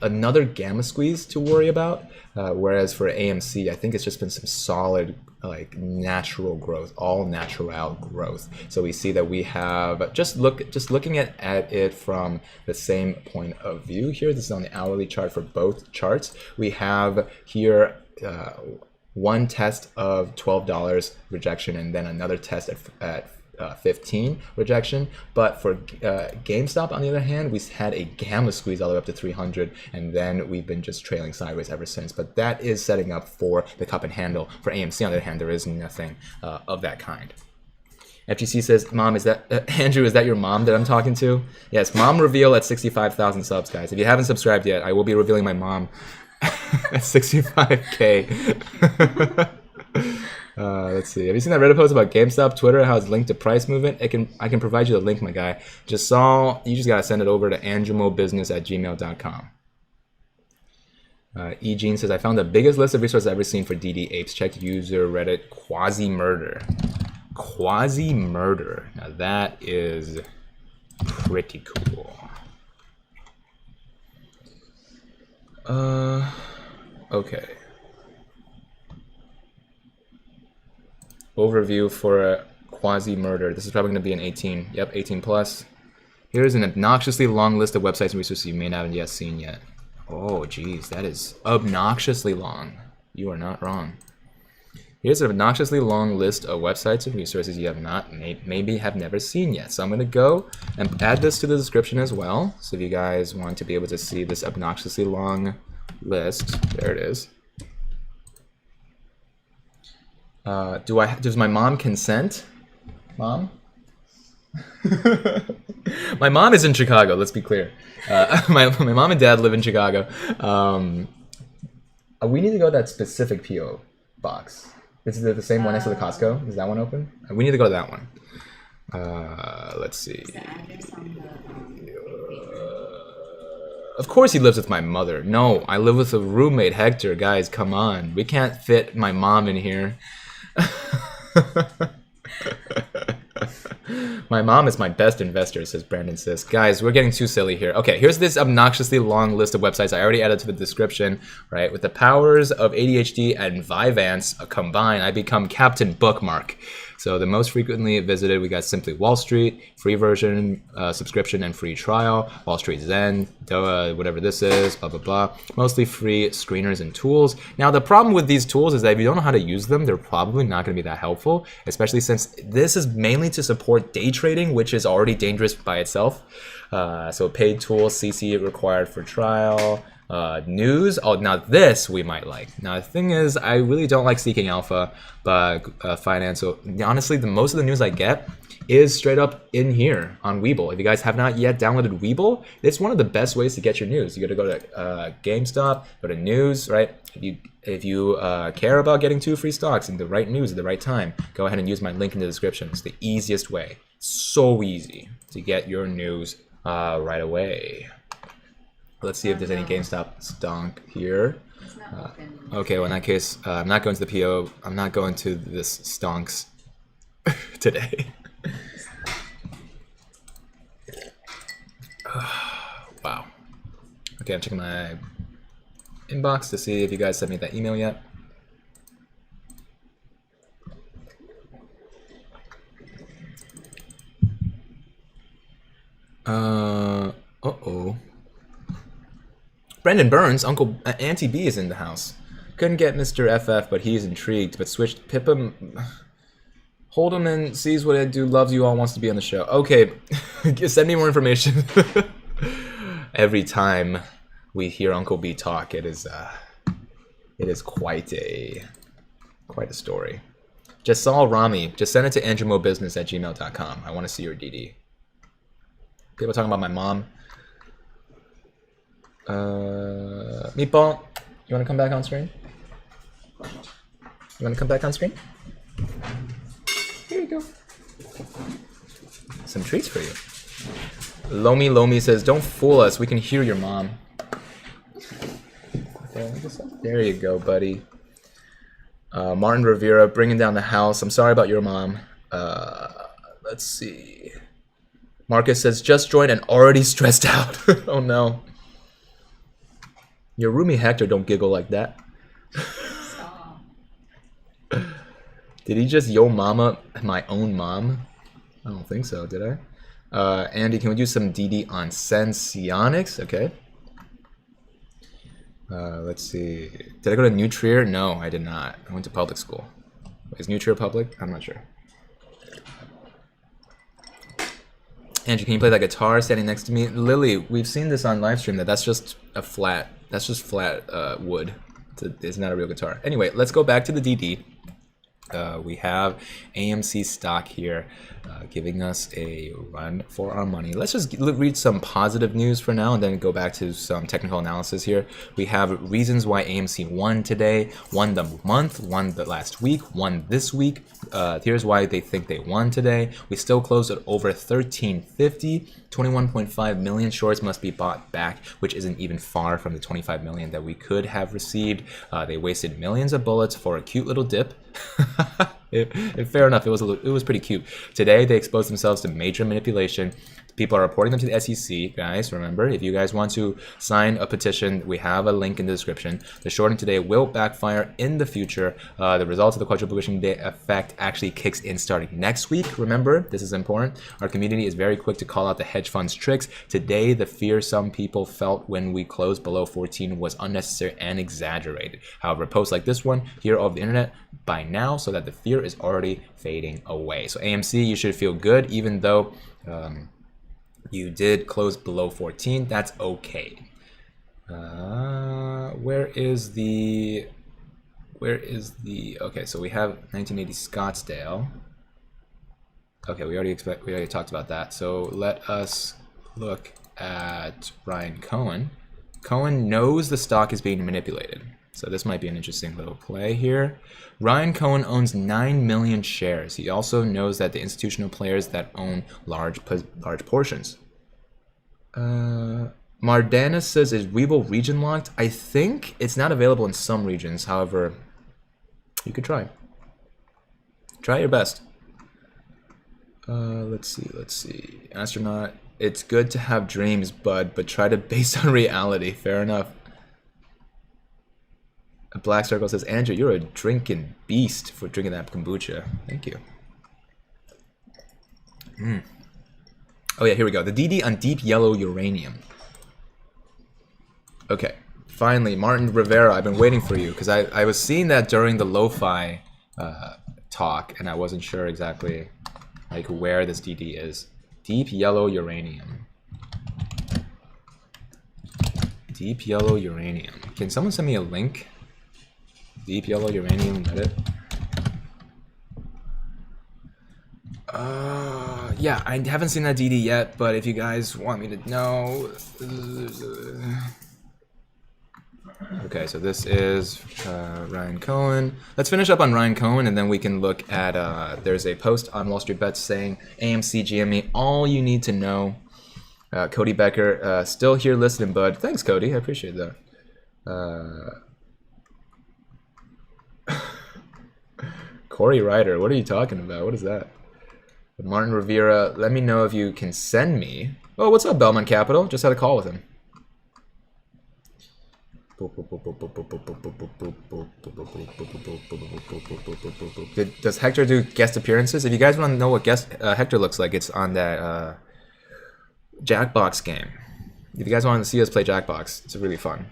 another gamma squeeze to worry about. Whereas for AMC, I think it's just been some solid like natural growth, all natural growth. So we see that we have just looking at it from the same point of view here. This is on the hourly chart for both charts. We have here one test of $12 rejection and then another test at 15 rejection. But for GameStop, on the other hand, we had a gamma squeeze all the way up to 300, and then we've been just trailing sideways ever since. But that is setting up for the cup and handle. For AMC, on the other hand, there is nothing of that kind. FGC says, Mom, is that Andrew, is that your mom that I'm talking to? Yes, mom reveal at 65,000 subs, guys. If you haven't subscribed yet, I will be revealing my mom at 65K. Let's see. Have you seen that Reddit post about GameStop Twitter, how it's linked to price movement? I can provide you the link, my guy. You just gotta send it over to andrewmobusiness@gmail.com. Eugene says, I found the biggest list of resources I've ever seen for DD apes. Check user Reddit quasi-murder. Quasi-murder. Now that is pretty cool. Okay. Overview for a quasi-murder. This is probably going to be an 18. Yep, 18 plus. Here's an obnoxiously long list of websites and resources you may not have yet seen yet. Oh, geez, that is obnoxiously long. You are not wrong. Here's an obnoxiously long list of websites and resources you have not, maybe have never seen yet. So I'm going to go and add this to the description as well. So if you guys want to be able to see this obnoxiously long list, there it is. Does my mom consent? Mom? My mom is in Chicago, let's be clear. My mom and dad live in Chicago. We need to go to that specific PO box. Is it the same one next to the Costco? Is that one open? We need to go to that one. Let's see. Of course he lives with my mother. No, I live with a roommate, Hector. Guys, come on. We can't fit my mom in here. My mom is my best investor, says Brandon Sis. Guys, we're getting too silly here. Okay, here's this obnoxiously long list of websites I already added to the description, right? With the powers of ADHD and Vyvanse combined, I become Captain Bookmark. So the most frequently visited, we got Simply Wall Street, free version, subscription and free trial, Wall Street Zen, whatever this is, blah, blah, blah. Mostly free screeners and tools. Now, the problem with these tools is that if you don't know how to use them, they're probably not going to be that helpful, especially since this is mainly to support day trading, which is already dangerous by itself. So paid tools, CC required for trial. News. Oh, now this we might like. Now the thing is, I really don't like Seeking Alpha, but financial. Honestly, most of the news I get is straight up in here on WeBull. If you guys have not yet downloaded WeBull, it's one of the best ways to get your news. You got to go to GameStop, go to news, right? If you care about getting 2 free stocks and the right news at the right time, go ahead and use my link in the description. It's the easiest way. So easy to get your news right away. Let's see if there's any GameStop stonk here. Okay, well in that case, I'm not going to the PO. I'm not going to this stonks today. Wow. Okay, I'm checking my inbox to see if you guys sent me that email yet. Uh-oh. Brendan Burns, Uncle Auntie B is in the house. Couldn't get Mr. FF, but he's intrigued. But switched Pippa. Hold him and sees what I do. Loves you all. Wants to be on the show. Okay, send me more information. Every time we hear Uncle B talk, it is quite a story. Just saw Rami. Just send it to andrewmobusiness@gmail.com. I want to see your DD. People talking about my mom. Meatball, you want to come back on screen? You want to come back on screen? Here you go. Some treats for you. Lomi says, don't fool us. We can hear your mom. There you go, buddy. Martin Rivera, bringing down the house. I'm sorry about your mom. Let's see. Marcus says, just joined and already stressed out. Oh, no. Your roomie Hector don't giggle like that. Did he just yo mama my own mom? I don't think so, did I? Andy, can we do some DD on Sensionics? Okay. Let's see. Did I go to New Trier? No, I did not. I went to public school. Is New Trier public? I'm not sure. Andrew, can you play that guitar standing next to me? Lily, we've seen this on live stream that's just a flat. That's just flat wood. It's not a real guitar. Anyway, let's go back to the DD. We have AMC stock here giving us a run for our money. Let's just read some positive news for now and then go back to some technical analysis here. We have reasons why AMC won today, won the month, won the last week, won this week. Here's why they think they won today. We still closed at over 1350. 21.5 million shorts must be bought back, which isn't even far from the 25 million that we could have received. They wasted millions of bullets for a cute little dip. Fair enough. It was pretty cute. Today they exposed themselves to major manipulation. People are reporting them to the SEC, guys. Remember, if you guys want to sign a petition, we have a link in the description. The shorting today will backfire in the future. The results of the quadruple position day effect actually kicks in starting next week. Remember, this is important. Our community is very quick to call out the hedge funds tricks. Today, the fear some people felt when we closed below 14 was unnecessary and exaggerated. However, posts like this one here over the internet by now, so that the fear is already fading away. So AMC, you should feel good, even though you did close below 14. That's okay. Where is the okay, so we have 1980 Scottsdale. Okay, we already talked about that. So let us look at Ryan Cohen. Cohen knows the stock is being manipulated. So this might be an interesting little play here. Ryan Cohen owns 9 million shares. He also knows that the institutional players that own large portions. Mardana says, is WeBull region locked? I think it's not available in some regions. However, you could try. Try your best. Let's see. Astronaut, it's good to have dreams, bud, but try to base on reality. Fair enough. A Black Circle says, Andrew, you're a drinking beast for drinking that kombucha. Thank you. Oh yeah, here we go. The DD on deep yellow uranium. Okay, finally, Martin Rivera, I've been waiting for you because I was seeing that during the lo-fi talk, and I wasn't sure exactly like where this DD is. Deep yellow uranium. Deep yellow uranium. Can someone send me a link? Deep yellow uranium Reddit. Yeah, I haven't seen that DD yet, but if you guys want me to know. Okay, so this is Ryan Cohen. Let's finish up on Ryan Cohen, and then we can look at, there's a post on WallStreetBets saying AMC, GME, all you need to know. Cody Becker, still here listening, bud. Thanks, Cody. I appreciate that. Corey Ryder, what are you talking about? What is that? Martin Rivera, let me know if you can send me. Oh, what's up, Belmont Capital? Just had a call with him. Does Hector do guest appearances? If you guys want to know what Hector looks like, it's on that Jackbox game. If you guys want to see us play Jackbox, it's really fun.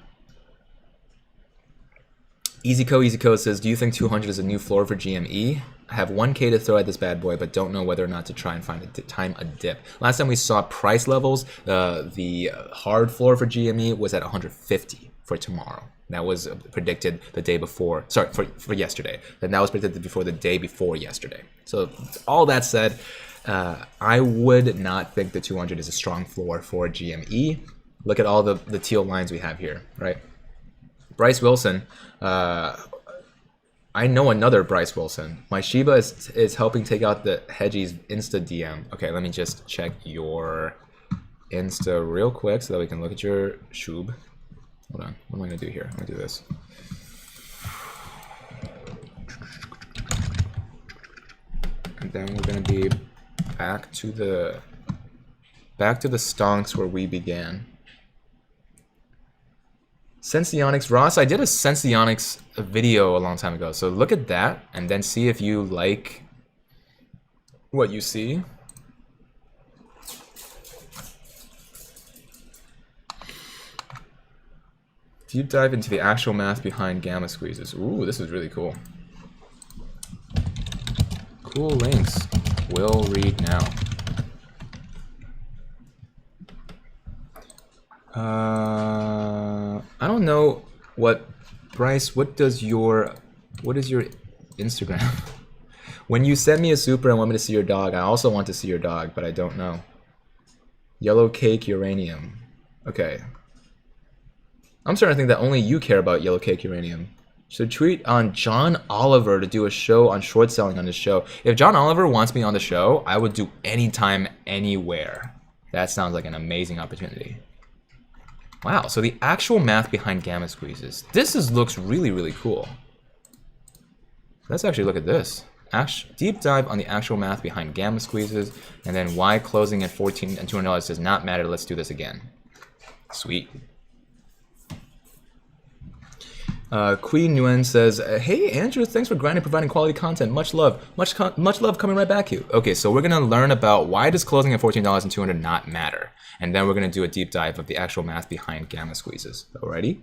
EasyCo says, do you think 200 is a new floor for GME? I have 1K to throw at this bad boy, but don't know whether or not to try and time a dip. Last time we saw price levels, the hard floor for GME was at 150 for tomorrow. That was predicted the day before, sorry, for yesterday. And that was predicted before the day before yesterday. So all that said, I would not think the 200 is a strong floor for GME. Look at all the teal lines we have here, right? Bryce Wilson, I know another Bryce Wilson. My Shiba is helping take out the Hedgie's Insta DM. Okay, let me just check your Insta real quick so that we can look at your Shub. Hold on, what am I gonna do here? I'm gonna do this. And then we're gonna be back to the stonks where we began. Senseonics, Ross, I did a Senseonics video a long time ago, so look at that and then see if you like what you see. Deep dive into the actual math behind gamma squeezes. Ooh, this is really cool. Cool links. Will read now. I don't know what, Bryce, what is your Instagram? When you send me a super and want me to see your dog, I also want to see your dog, but I don't know. Yellow cake uranium. Okay. I'm starting to think that only you care about yellow cake uranium. So tweet on John Oliver to do a show on short selling on his show. If John Oliver wants me on the show, I would do anytime, anywhere. That sounds like an amazing opportunity. Wow, so the actual math behind gamma squeezes. This looks really, really cool. Let's actually look at this. deep dive on the actual math behind gamma squeezes, and then why closing at $14 and $200 does not matter. Let's do this again. Sweet. Queen Nguyen says, hey Andrew, thanks for grinding, providing quality content. Much love. Much love coming right back to you. Okay, so we're gonna learn about why does closing at $14 and $200 not matter, and then we're gonna do a deep dive of the actual math behind gamma squeezes. Alrighty.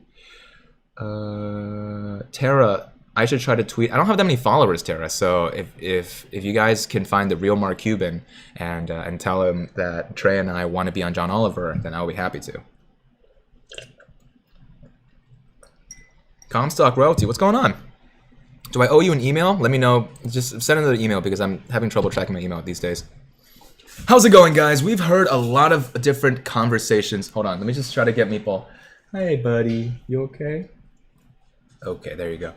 Tara, I should try to tweet. I don't have that many followers, Tara. So if you guys can find the real Mark Cuban and tell him that Trey and I want to be on John Oliver, then I'll be happy to. Comstock Royalty, what's going on? Do I owe you an email? Let me know. Just send another email because I'm having trouble tracking my email these days. How's it going, guys? We've heard a lot of different conversations. Hold on, let me just try to get Meatball. Hey, buddy. You okay? Okay, there you go.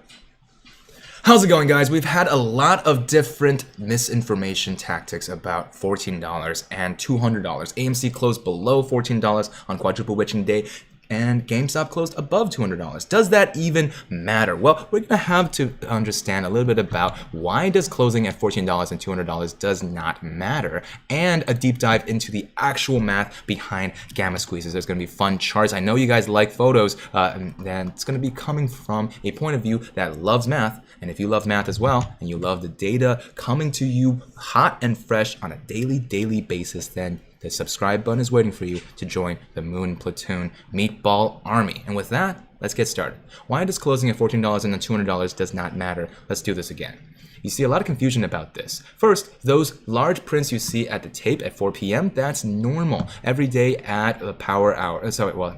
How's it going, guys? We've had a lot of different misinformation tactics about $14 and $200. AMC closed below $14 on Quadruple Witching Day, and GameStop closed above $200. Does that even matter? Well, we're gonna have to understand a little bit about why does closing at $14 and $200 does not matter, and a deep dive into the actual math behind gamma squeezes. There's gonna be fun charts. I know you guys like photos, and it's gonna be coming from a point of view that loves math. And if you love math as well, and you love the data coming to you hot and fresh on a daily basis, then the subscribe button is waiting for you to join the Moon Platoon Meatball Army. And with that, let's get started. Why does closing at $14 and then $200 does not matter? Let's do this again. You see a lot of confusion about this. First, those large prints you see at the tape at 4 p.m., that's normal. Every day at the power hour,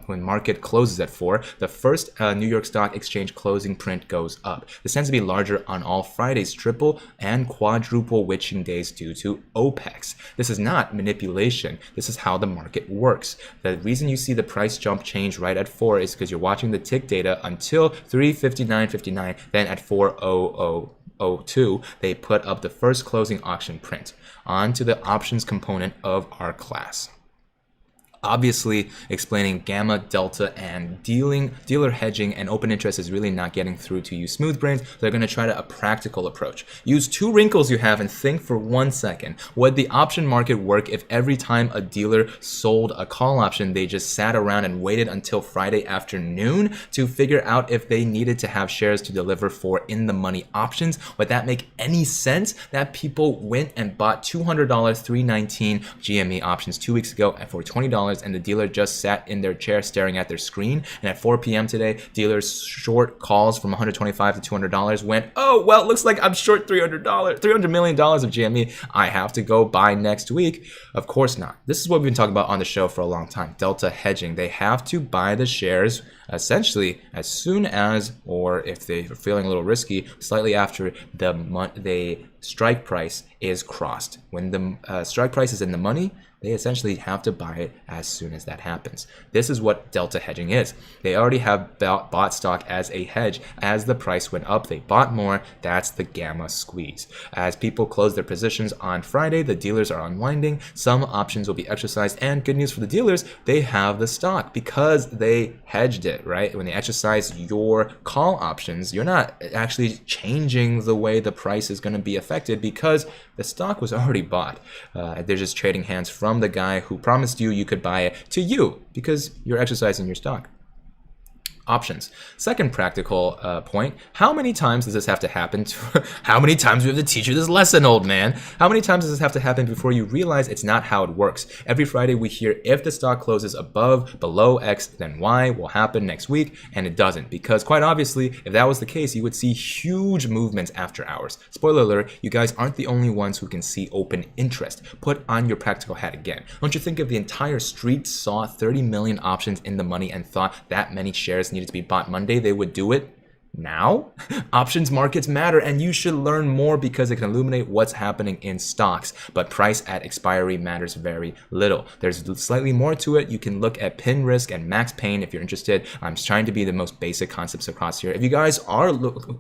when market closes at 4, the first New York Stock Exchange closing print goes up. This tends to be larger on all Fridays, triple and quadruple witching days due to OPEX. This is not manipulation. This is how the market works. The reason you see the price jump change right at 4 is because you're watching the tick data until 3:59.59, then at 4:00:02, they put up the first closing auction print onto the options component of our class. Obviously, explaining gamma, delta, and dealer hedging and open interest is really not getting through to you smooth brains. They're going to try a practical approach. Use 2 wrinkles you have and think for 1 second. Would the option market work if every time a dealer sold a call option, they just sat around and waited until Friday afternoon to figure out if they needed to have shares to deliver for in-the-money options? Would that make any sense? That people went and bought $200 319 GME options 2 weeks ago for $20, and the dealer just sat in their chair staring at their screen, and at 4 p.m. today, dealers short calls from $125 to $200 went, oh, well, it looks like I'm short $300 million of GME. I have to go buy next week. Of course not. This is what we've been talking about on the show for a long time. Delta hedging. They have to buy the shares essentially as soon as, or if they're feeling a little risky, slightly after the strike price is crossed. When the strike price is in the money, they essentially have to buy it as soon as that happens. This is what delta hedging is. They already have bought stock as a hedge. As the price went up, they bought more. That's the gamma squeeze. As people close their positions on Friday, the dealers are unwinding. Some options will be exercised, and good news for the dealers, they have the stock because they hedged it, right? When they exercise your call options, you're not actually changing the way the price is going to be affected because the stock was already bought. They're just trading hands from the guy who promised you could buy it to you because you're exercising your stock. Options. Second practical point, how many times does this have to happen? How many times do we have to teach you this lesson, old man? How many times does this have to happen before you realize it's not how it works? Every Friday we hear if the stock closes below X, then Y will happen next week, and it doesn't, because quite obviously, if that was the case, you would see huge movements after hours. Spoiler alert, you guys aren't the only ones who can see open interest. Put on your practical hat again. Don't you think if the entire street saw 30 million options in the money and thought that many shares needed to be bought Monday, they would do it now? Options markets matter, and you should learn more because it can illuminate what's happening in stocks, but price at expiry matters very little. There's slightly more to it. You can look at pin risk and max pain if you're interested. I'm trying to be the most basic concepts across here. If you guys are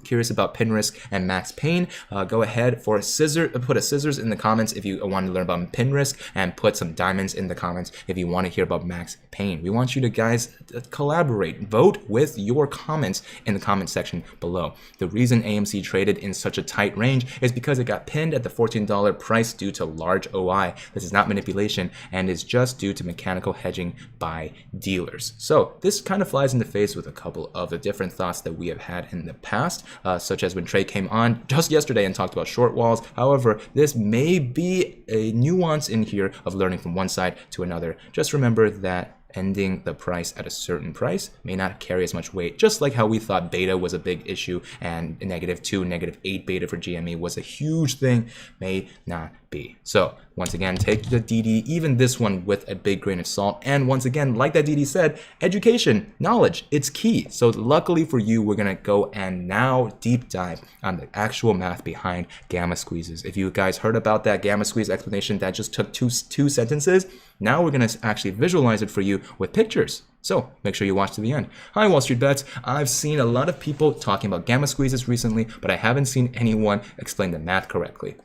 curious about pin risk and max pain, go ahead for put a scissors in the comments if you want to learn about pin risk, and put some diamonds in the comments if you want to hear about max pain. We want you to guys collaborate, vote with your comments in the comment section section below. The reason AMC traded in such a tight range is because it got pinned at the $14 price due to large OI. This is not manipulation and is just due to mechanical hedging by dealers. So this kind of flies in the face with a couple of the different thoughts that we have had in the past, such as when Trey came on just yesterday and talked about short walls. However, this may be a nuance in here of learning from one side to another. Just remember that ending the price at a certain price may not carry as much weight, just like how we thought beta was a big issue and -2, -8 beta for GME was a huge thing, may not be. So once again, take the DD, even this one, with a big grain of salt. And once again, like that DD said, education, knowledge, it's key. So luckily for you, we're gonna go and now deep dive on the actual math behind gamma squeezes. If you guys heard about that gamma squeeze explanation that just took two sentences, now we're gonna actually visualize it for you with pictures. So make sure you watch to the end. Hi, Wall Street Bets. I've seen a lot of people talking about gamma squeezes recently, but I haven't seen anyone explain the math correctly.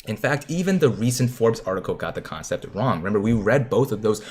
In fact, even the recent Forbes article got the concept wrong. Remember, we read both of those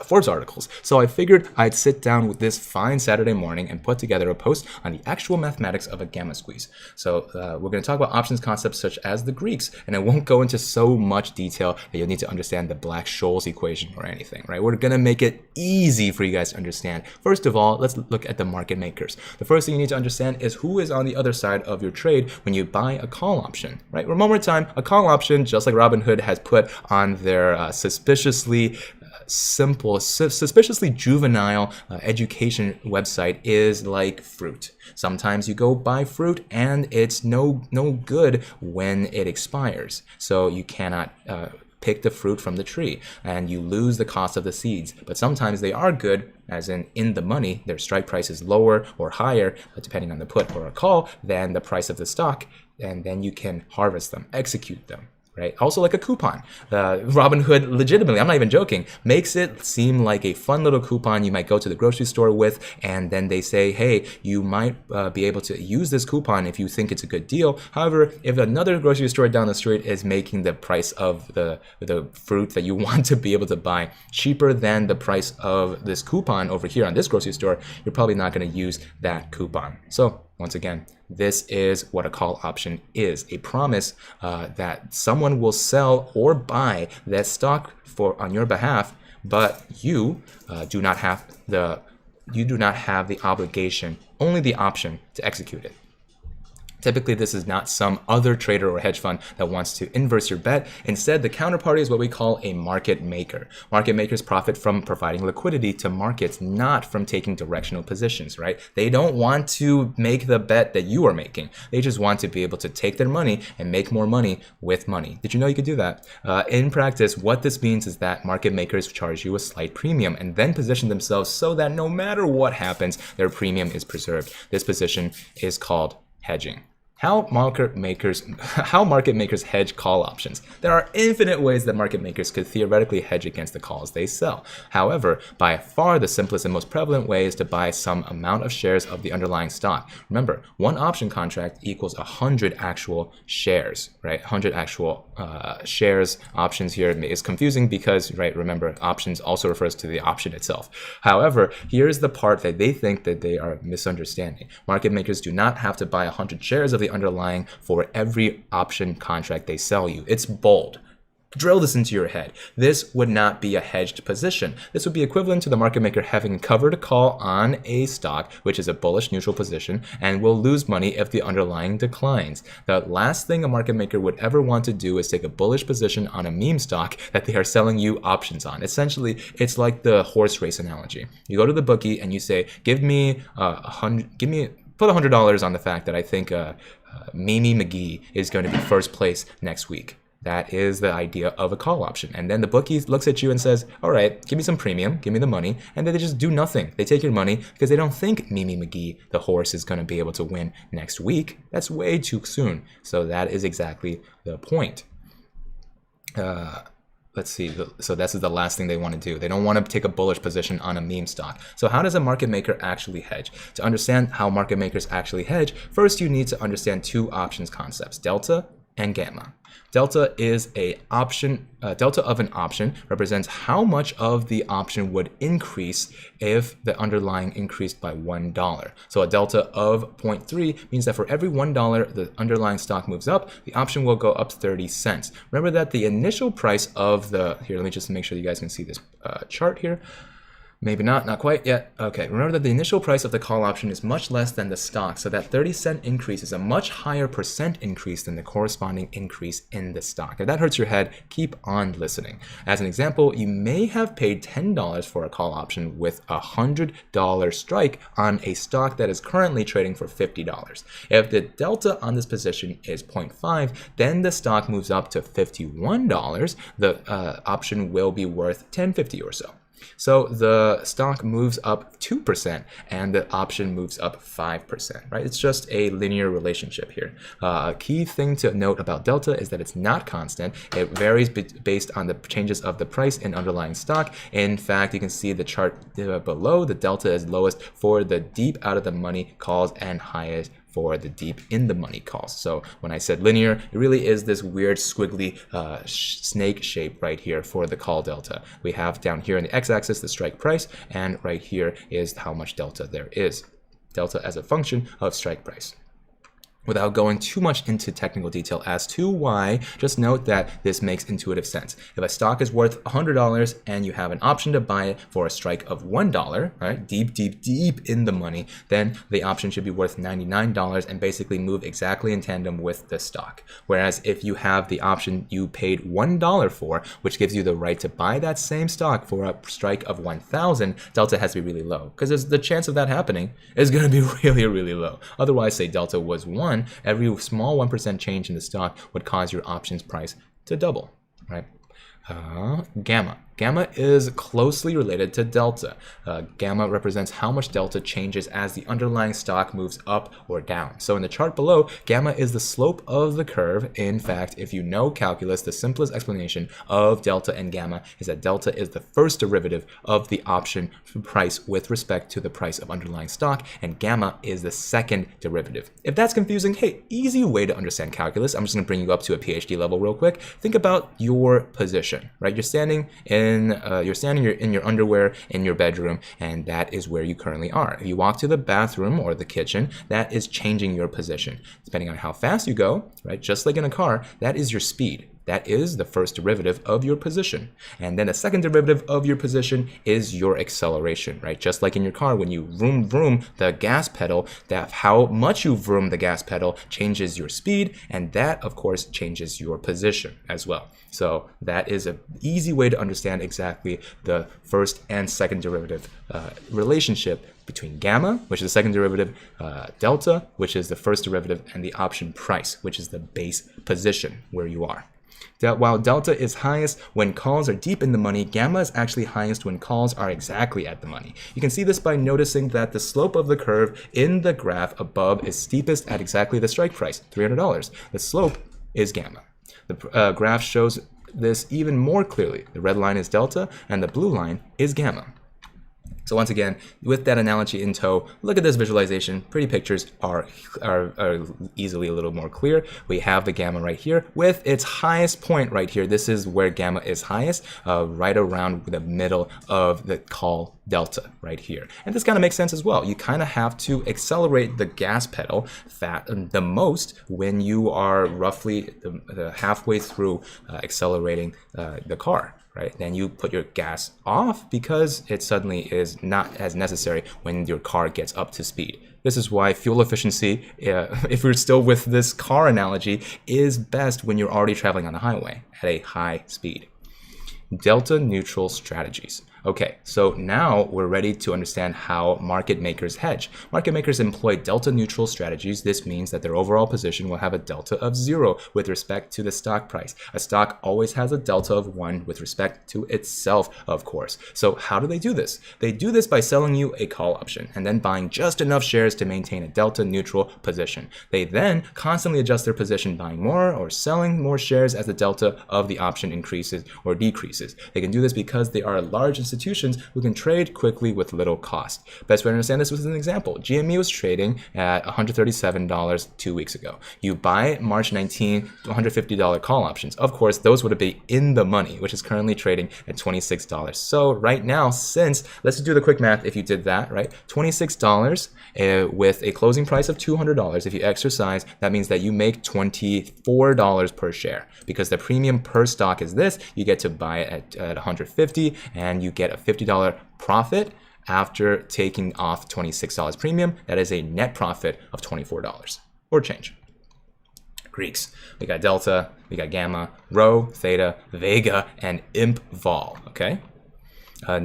Forbes articles. So I figured I'd sit down with this fine Saturday morning and put together a post on the actual mathematics of a gamma squeeze. So we're going to talk about options concepts such as the Greeks, and I won't go into so much detail that you'll need to understand the Black-Scholes equation or anything, right? We're going to make it easy for you guys to understand. First of all, let's look at the market makers. The first thing you need to understand is who is on the other side of your trade when you buy a call option, right? Remember time, a call option, just like Robinhood has put on their suspiciously juvenile education website, is like fruit. Sometimes you go buy fruit and it's no good when it expires. So you cannot pick the fruit from the tree and you lose the cost of the seeds. But sometimes they are good, as in the money, their strike price is lower or higher, depending on the put or a call, than the price of the stock. And then you can harvest them, execute them, right? Also like a coupon. Robinhood, legitimately, I'm not even joking, makes it seem like a fun little coupon you might go to the grocery store with, and then they say, hey, you might be able to use this coupon if you think it's a good deal. However, if another grocery store down the street is making the price of the fruit that you want to be able to buy cheaper than the price of this coupon over here on this grocery store, you're probably not going to use that coupon. So once again, this is what a call option is, a promise that someone will sell or buy that stock on your behalf, but you do not have the obligation, only the option to execute it. Typically, this is not some other trader or hedge fund that wants to inverse your bet. Instead, the counterparty is what we call a market maker. Market makers profit from providing liquidity to markets, not from taking directional positions, right? They don't want to make the bet that you are making. They just want to be able to take their money and make more money with money. Did you know you could do that? In practice, what this means is that market makers charge you a slight premium and then position themselves so that no matter what happens, their premium is preserved. This position is called hedging. How market makers hedge call options. There are infinite ways that market makers could theoretically hedge against the calls they sell. However, by far the simplest and most prevalent way is to buy some amount of shares of the underlying stock. Remember, one option contract equals 100 actual shares, right? 100 actual shares. Options here is confusing because, right, remember, options also refers to the option itself. However, here's the part that they think that they are misunderstanding. Market makers do not have to buy 100 shares of the underlying for every option contract they sell you. It's bold. Drill this into your head. This would not be a hedged position. This would be equivalent to the market maker having covered a call on a stock, which is a bullish neutral position, and will lose money if the underlying declines. The last thing a market maker would ever want to do is take a bullish position on a meme stock that they are selling you options on. Essentially, it's like the horse race analogy. You go to the bookie and you say, put $100 on the fact that I think Mimi McGee is going to be first place next week. That is the idea of a call option. And then the bookie looks at you and says, all right, give me some premium, give me the money. And then they just do nothing. They take your money because they don't think Mimi McGee, the horse, is going to be able to win next week. That's way too soon. So that is exactly the point. Let's see. So this is the last thing they want to do. They don't want to take a bullish position on a meme stock. So how does a market maker actually hedge? To understand how market makers actually hedge, first you need to understand two options concepts, delta and gamma. Delta is a option. Delta of an option represents how much of the option would increase if the underlying increased by $1. So a delta of 0.3 means that for every $1 the underlying stock moves up, the option will go up 30 cents. Remember that the initial price of the, here, let me just make sure you guys can see this chart here. Maybe not quite yet. Okay, remember that the initial price of the call option is much less than the stock, so that 30-cent increase is a much higher percent increase than the corresponding increase in the stock. If that hurts your head, keep on listening. As an example, you may have paid $10 for a call option with a $100 strike on a stock that is currently trading for $50. If the delta on this position is 0.5, then the stock moves up to $51. The option will be worth $10.50 or so. So the stock moves up 2% and the option moves up 5%, right? It's just a linear relationship here. A key thing to note about delta is that it's not constant. It varies based on the changes of the price in underlying stock. In fact, you can see the chart below. The delta is lowest for the deep out of the money calls and highest for the deep in the money calls. So when I said linear, it really is this weird squiggly snake shape right here for the call delta. We have down here in the x-axis the strike price, and right here is how much delta there is. Delta as a function of strike price. Without going too much into technical detail as to why, just note that this makes intuitive sense. If a stock is worth $100 and you have an option to buy it for a strike of $1, right, deep in the money, then the option should be worth $99 and basically move exactly in tandem with the stock. Whereas if you have the option you paid $1 for, which gives you the right to buy that same stock for a strike of 1,000, delta has to be really low, because the chance of that happening is going to be really low. Otherwise, say delta was 1, every small 1% change in the stock would cause your options price to double, right? Gamma. Gamma is closely related to delta. Gamma represents how much delta changes as the underlying stock moves up or down. So in the chart below, gamma is the slope of the curve. In fact, if you know calculus, the simplest explanation of delta and gamma is that delta is the first derivative of the option price with respect to the price of underlying stock, and gamma is the second derivative. If that's confusing, hey, easy way to understand calculus. I'm just going to bring you up to a PhD level real quick. Think about your position, right? You're standing in your underwear in your bedroom, and that is where you currently are. If you walk to the bathroom or the kitchen, that is changing your position. Depending on how fast you go, right, just like in a car, that is your speed. That is the first derivative of your position. And then the second derivative of your position is your acceleration, right? Just like in your car, when you vroom the gas pedal, that how much you vroom the gas pedal changes your speed, and that, of course, changes your position as well. So that is an easy way to understand exactly the first and second derivative relationship between gamma, which is the second derivative, delta, which is the first derivative, and the option price, which is the base position where you are. While delta is highest when calls are deep in the money, gamma is actually highest when calls are exactly at the money. You can see this by noticing that the slope of the curve in the graph above is steepest at exactly the strike price, $300. The slope is gamma. The graph shows this even more clearly. The red line is delta and the blue line is gamma. So once again, with that analogy in tow, look at this visualization. Pretty pictures are easily a little more clear. We have the gamma right here with its highest point right here. This is where gamma is highest, right around the middle of the call delta right here. And this kind of makes sense as well. You kind of have to accelerate the gas pedal the most when you are roughly the halfway through accelerating the car. Right? Then you put your gas off because it suddenly is not as necessary when your car gets up to speed. This is why fuel efficiency, if we're still with this car analogy, is best when you're already traveling on the highway at a high speed. Delta neutral strategies. Okay, so now we're ready to understand how market makers hedge. Market makers employ delta neutral strategies. This means that their overall position will have a delta of 0 with respect to the stock price. A stock always has a delta of 1 with respect to itself, of course. So how do they do this? They do this by selling you a call option and then buying just enough shares to maintain a delta neutral position. They then constantly adjust their position, buying more or selling more shares as the delta of the option increases or decreases. They can do this because they are a large institutions who can trade quickly with little cost. Best way to understand this was an example. GME was trading at $137 2 weeks ago. You buy March 19 $150 call options. Of course, those would be in the money, which is currently trading at $26. So right now, since, let's do the quick math if you did that, right? $26 with a closing price of $200. If you exercise, that means that you make $24 per share. Because the premium per stock is this, you get to buy it at $150 and you get a $50 profit after taking off $26 premium. That is a net profit of $24 or change. Greeks. We got delta, we got gamma, rho, theta, vega, and imp vol, okay? A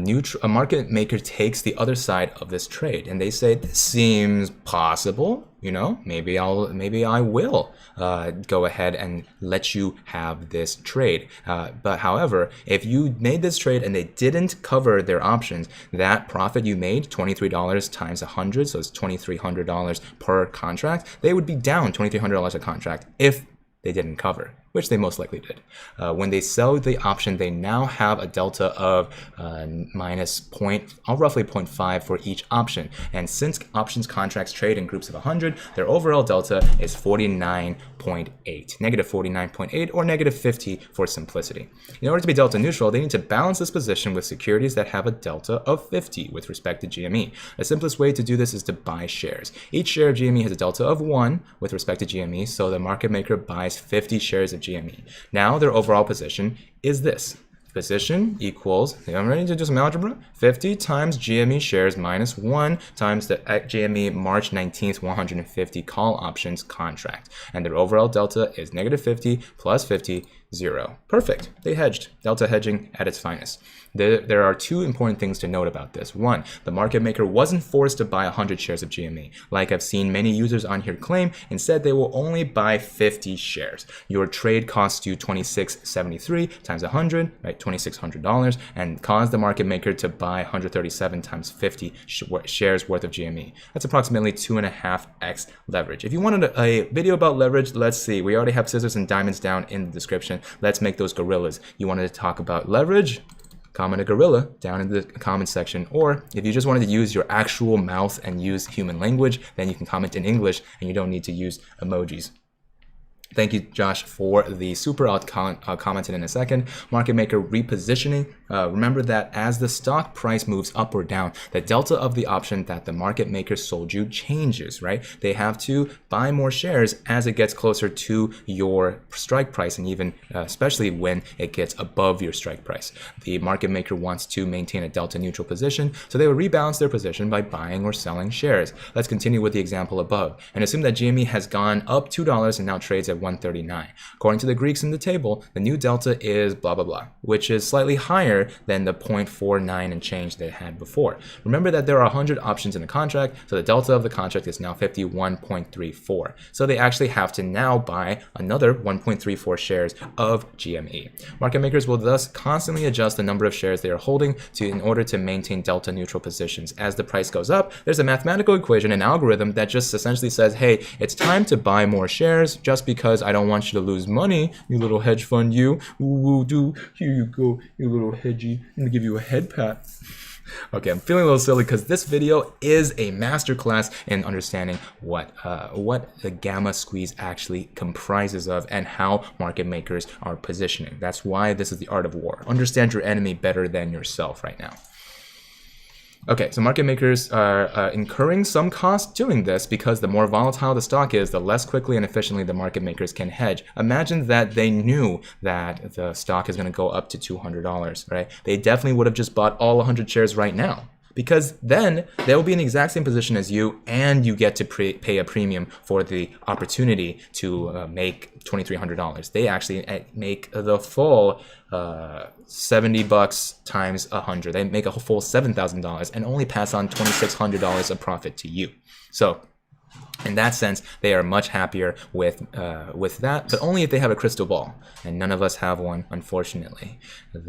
market maker takes the other side of this trade and they say, this seems possible, you know, maybe I will go ahead and let you have this trade. But however, if you made this trade and they didn't cover their options, that profit you made, $23 times 100, so it's $2,300 per contract, they would be down $2,300 a contract if they didn't cover, which they most likely did. When they sell the option, they now have a delta of roughly 0.5 for each option. And since options contracts trade in groups of 100, their overall delta is 49.8, negative 49.8 or negative 50 for simplicity. In order to be delta neutral, they need to balance this position with securities that have a delta of 50 with respect to GME. The simplest way to do this is to buy shares. Each share of GME has a delta of 1 with respect to GME, so the market maker buys 50 shares of GME. Now their overall position is this. Position equals, I'm ready to do some algebra, 50 times GME shares minus 1 times the GME March 19th 150 call options contract. And their overall delta is negative 50 plus 50, 0. Perfect. They hedged. Delta hedging at its finest. There are two important things to note about this. One, the market maker wasn't forced to buy 100 shares of GME. Like I've seen many users on here claim, instead they will only buy 50 shares. Your trade costs you $26.73 times 100, right, $2,600, and caused the market maker to buy 137 times 50 shares worth of GME. That's approximately 2.5x leverage. If you wanted a video about leverage, let's see. We already have scissors and diamonds down in the description. Let's make those gorillas. You wanted to talk about leverage? Comment a gorilla down in the comment section. Or if you just wanted to use your actual mouth and use human language, then you can comment in English and you don't need to use emojis. Thank you, Josh, for the super. I'll comment it in a second. Market maker repositioning. Remember that as the stock price moves up or down, the delta of the option that the market maker sold you changes, right? They have to buy more shares as it gets closer to your strike price, and even especially when it gets above your strike price. The market maker wants to maintain a delta neutral position, so they will rebalance their position by buying or selling shares. Let's continue with the example above and assume that GME has gone up $2 and now trades at 139. According to the Greeks in the table, the new delta is blah blah blah, which is slightly higher than the 0.49 and change they had before. Remember that there are 100 options in the contract, so the delta of the contract is now 51.34. So they actually have to now buy another 1.34 shares of GME. Market makers will thus constantly adjust the number of shares they are holding in order to maintain delta neutral positions. As the price goes up, there's a mathematical equation, an algorithm that just essentially says, hey, it's time to buy more shares just because I don't want you to lose money, you little hedge fund, you. Ooh, do. Here you go, you little hedgy. I'm gonna give you a head pat. Okay, I'm feeling a little silly because this video is a masterclass in understanding what the gamma squeeze actually comprises of and how market makers are positioning. That's why this is the art of war. Understand your enemy better than yourself right now. Okay, so market makers are incurring some cost doing this because the more volatile the stock is, the less quickly and efficiently the market makers can hedge. Imagine that they knew that the stock is going to go up to $200, right? They definitely would have just bought all 100 shares right now, because then they'll be in the exact same position as you, and you get to pay a premium for the opportunity to make $2,300. They actually make the full $70 times 100. They make a full $7,000 and only pass on $2,600 of profit to you. So In that sense, they are much happier with that, but only if they have a crystal ball, and none of us have one, unfortunately. But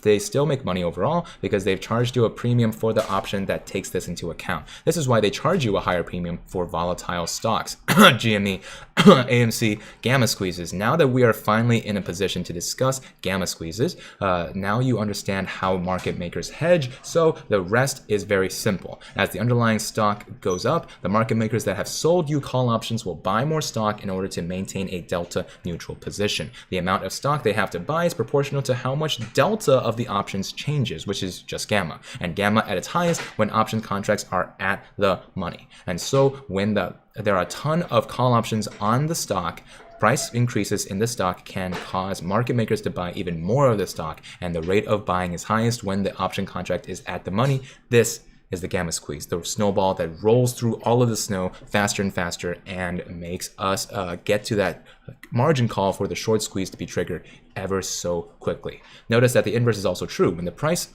they still make money overall because they've charged you a premium for the option that takes this into account. This is why they charge you a higher premium for volatile stocks, GME, AMC, gamma squeezes. Now that we are finally in a position to discuss gamma squeezes, now you understand how market makers hedge, so the rest is very simple. As the underlying stock goes up, the market makers that have sold you call options will buy more stock in order to maintain a delta neutral position. The amount of stock they have to buy is proportional to how much delta of the options changes, which is just gamma. And gamma at its highest when option contracts are at the money. And so when there are a ton of call options on the stock, price increases in the stock can cause market makers to buy even more of the stock, and the rate of buying is highest when the option contract is at the money. This is the gamma squeeze, the snowball that rolls through all of the snow faster and faster and makes us get to that margin call for the short squeeze to be triggered ever so quickly. Notice that the inverse is also true. When the price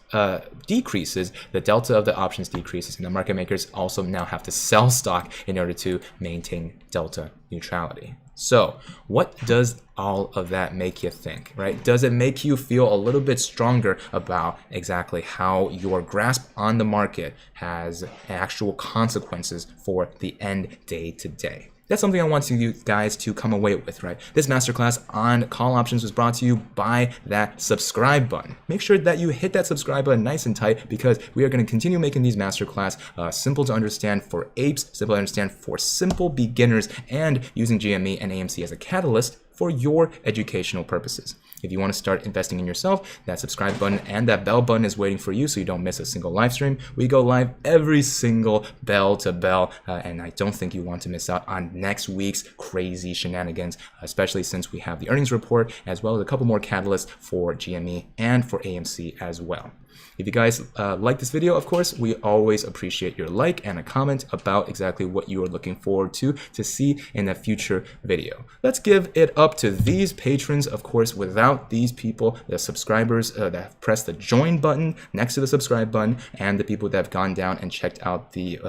decreases, the delta of the options decreases, and the market makers also now have to sell stock in order to maintain delta neutrality. So what does all of that make you think, right? Does it make you feel a little bit stronger about exactly how your grasp on the market has actual consequences for the end day to day? That's something I want you guys to come away with, right? This masterclass on call options was brought to you by that subscribe button. Make sure that you hit that subscribe button nice and tight, because we are going to continue making these masterclass simple to understand for apes, simple to understand for simple beginners, and using GME and AMC as a catalyst for your educational purposes. If you want to start investing in yourself, that subscribe button and that bell button is waiting for you so you don't miss a single live stream. We go live every single bell to bell, and I don't think you want to miss out on next week's crazy shenanigans, especially since we have the earnings report as well as a couple more catalysts for GME and for AMC as well. If you guys like this video, of course, we always appreciate your like and a comment about exactly what you are looking forward to see in a future video. Let's give it up to these patrons. Of course, without these people, the subscribers that have pressed the join button next to the subscribe button, and the people that have gone down and checked out the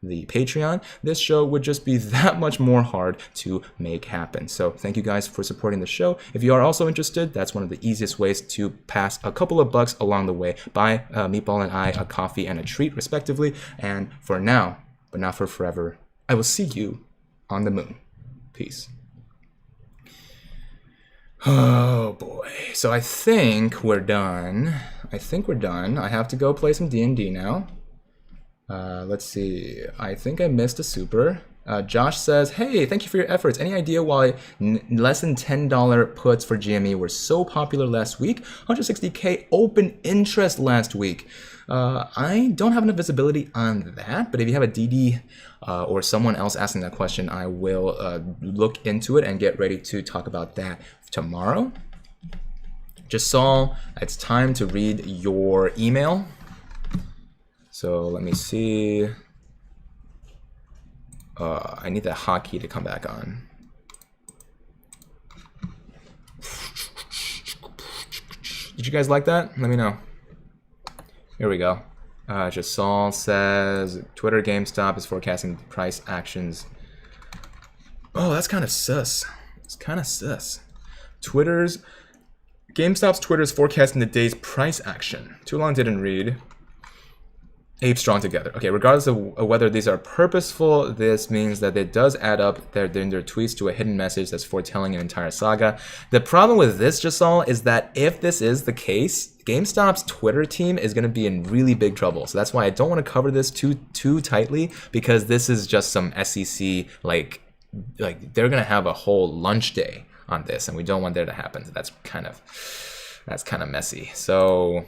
Patreon, this show would just be that much more hard to make happen. So thank you guys for supporting the show. If you are also interested, that's one of the easiest ways to pass a couple of bucks along the way. Buy Meatball and I a coffee and a treat, respectively. And for now, but not for forever, I will see you on the moon. Peace. Oh boy. So I think we're done. I have to go play some D&D now. Let's see. I think I missed a super. Josh says, hey, thank you for your efforts. Any idea why less than $10 puts for GME were so popular last week? 160K open interest last week. I don't have enough visibility on that, but if you have a DD or someone else asking that question, I will look into it and get ready to talk about that tomorrow. Jasal, it's time to read your email. So let me see. I need that hotkey to come back on. Did you guys like that? Let me know. Here we go. Jasal says Twitter GameStop is forecasting price actions. Oh, that's kind of sus. It's kind of sus. GameStop's Twitter is forecasting the day's price action. Too long didn't read. Apes strong together. Okay, regardless of whether these are purposeful, this means that it does add up in their tweets to a hidden message that's foretelling an entire saga. The problem with this, Jasal, is that if this is the case, GameStop's Twitter team is going to be in really big trouble. So that's why I don't want to cover this too tightly, because this is just some SEC, like they're going to have a whole lunch day on this, and we don't want that to happen. So that's kind of messy. So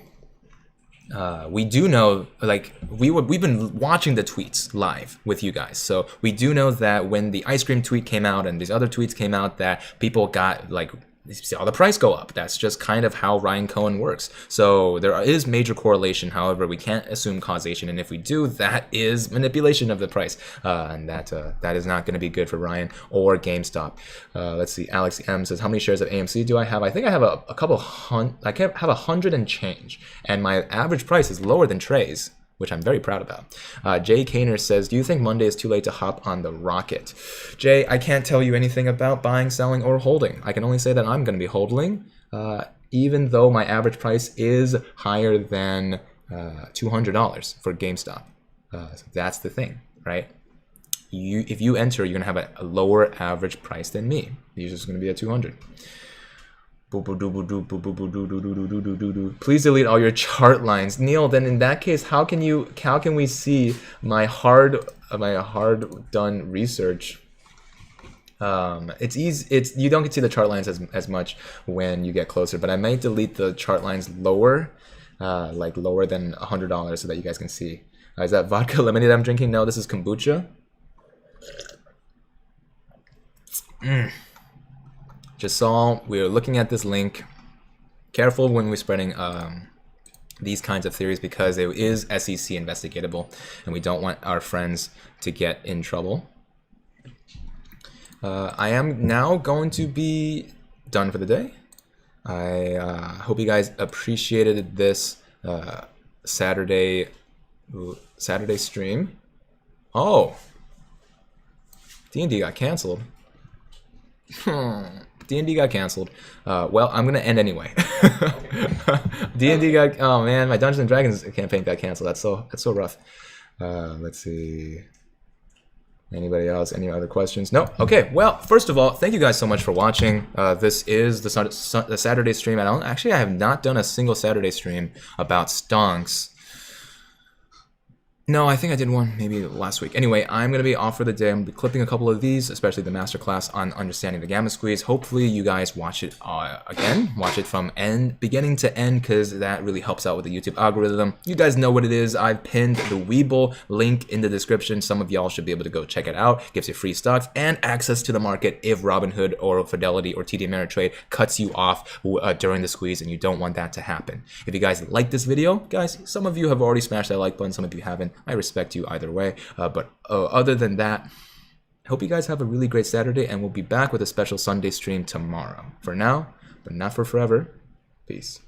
we do know, like, we've been watching the tweets live with you guys, so we do know that when the ice cream tweet came out and these other tweets came out, that people got, like, saw the price go up. That's just kind of how Ryan Cohen works. So there is major correlation. However, we can't assume causation, and if we do, that is manipulation of the price, and that is not going to be good for Ryan or GameStop. Let's see. Alex M says, how many shares of AMC do I have? I think I have a couple hundred. I have 100 and change, and my average price is lower than Trey's. which I'm very proud about. Jay Kaner says, do you think Monday is too late to hop on the rocket? Jay, I can't tell you anything about buying, selling, or holding. I can only say that I'm going to be holding, even though my average price is higher than $200 for GameStop. So that's the thing, right? If you enter, you're going to have a lower average price than me. You're just going to be at 200. Please delete all your chart lines, Neil. Then in that case, how can we see my hard done research? It's easy. You don't get to see the chart lines as much when you get closer. But I might delete the chart lines lower, like lower than $100, so that you guys can see. Is that vodka lemonade I'm drinking? No, this is kombucha. Just saw we're looking at this link. Careful when we're spreading these kinds of theories, because it is SEC investigatable and we don't want our friends to get in trouble. I am now going to be done for the day. I hope you guys appreciated this Saturday stream. Oh, D&D got canceled. D&D got canceled. Well, I'm gonna end anyway. D&D got, oh man, my Dungeons and Dragons campaign got canceled. That's so rough. Let's see. Anybody else? Any other questions? No? Okay, well, first of all, thank you guys so much for watching. This is the Saturday stream. I have not done a single Saturday stream about stonks. No, I think I did one maybe last week. Anyway, I'm going to be off for the day. I'm going to be clipping a couple of these, especially the masterclass on understanding the gamma squeeze. Hopefully you guys watch it again. Watch it from beginning to end, because that really helps out with the YouTube algorithm. You guys know what it is. I've pinned the WeBull link in the description. Some of y'all should be able to go check it out. Gives you free stocks and access to the market if Robinhood or Fidelity or TD Ameritrade cuts you off during the squeeze, and you don't want that to happen. If you guys like this video, guys, some of you have already smashed that like button, some of you haven't. I respect you either way. But other than that, I hope you guys have a really great Saturday, and we'll be back with a special Sunday stream tomorrow. For now, but not for forever, peace.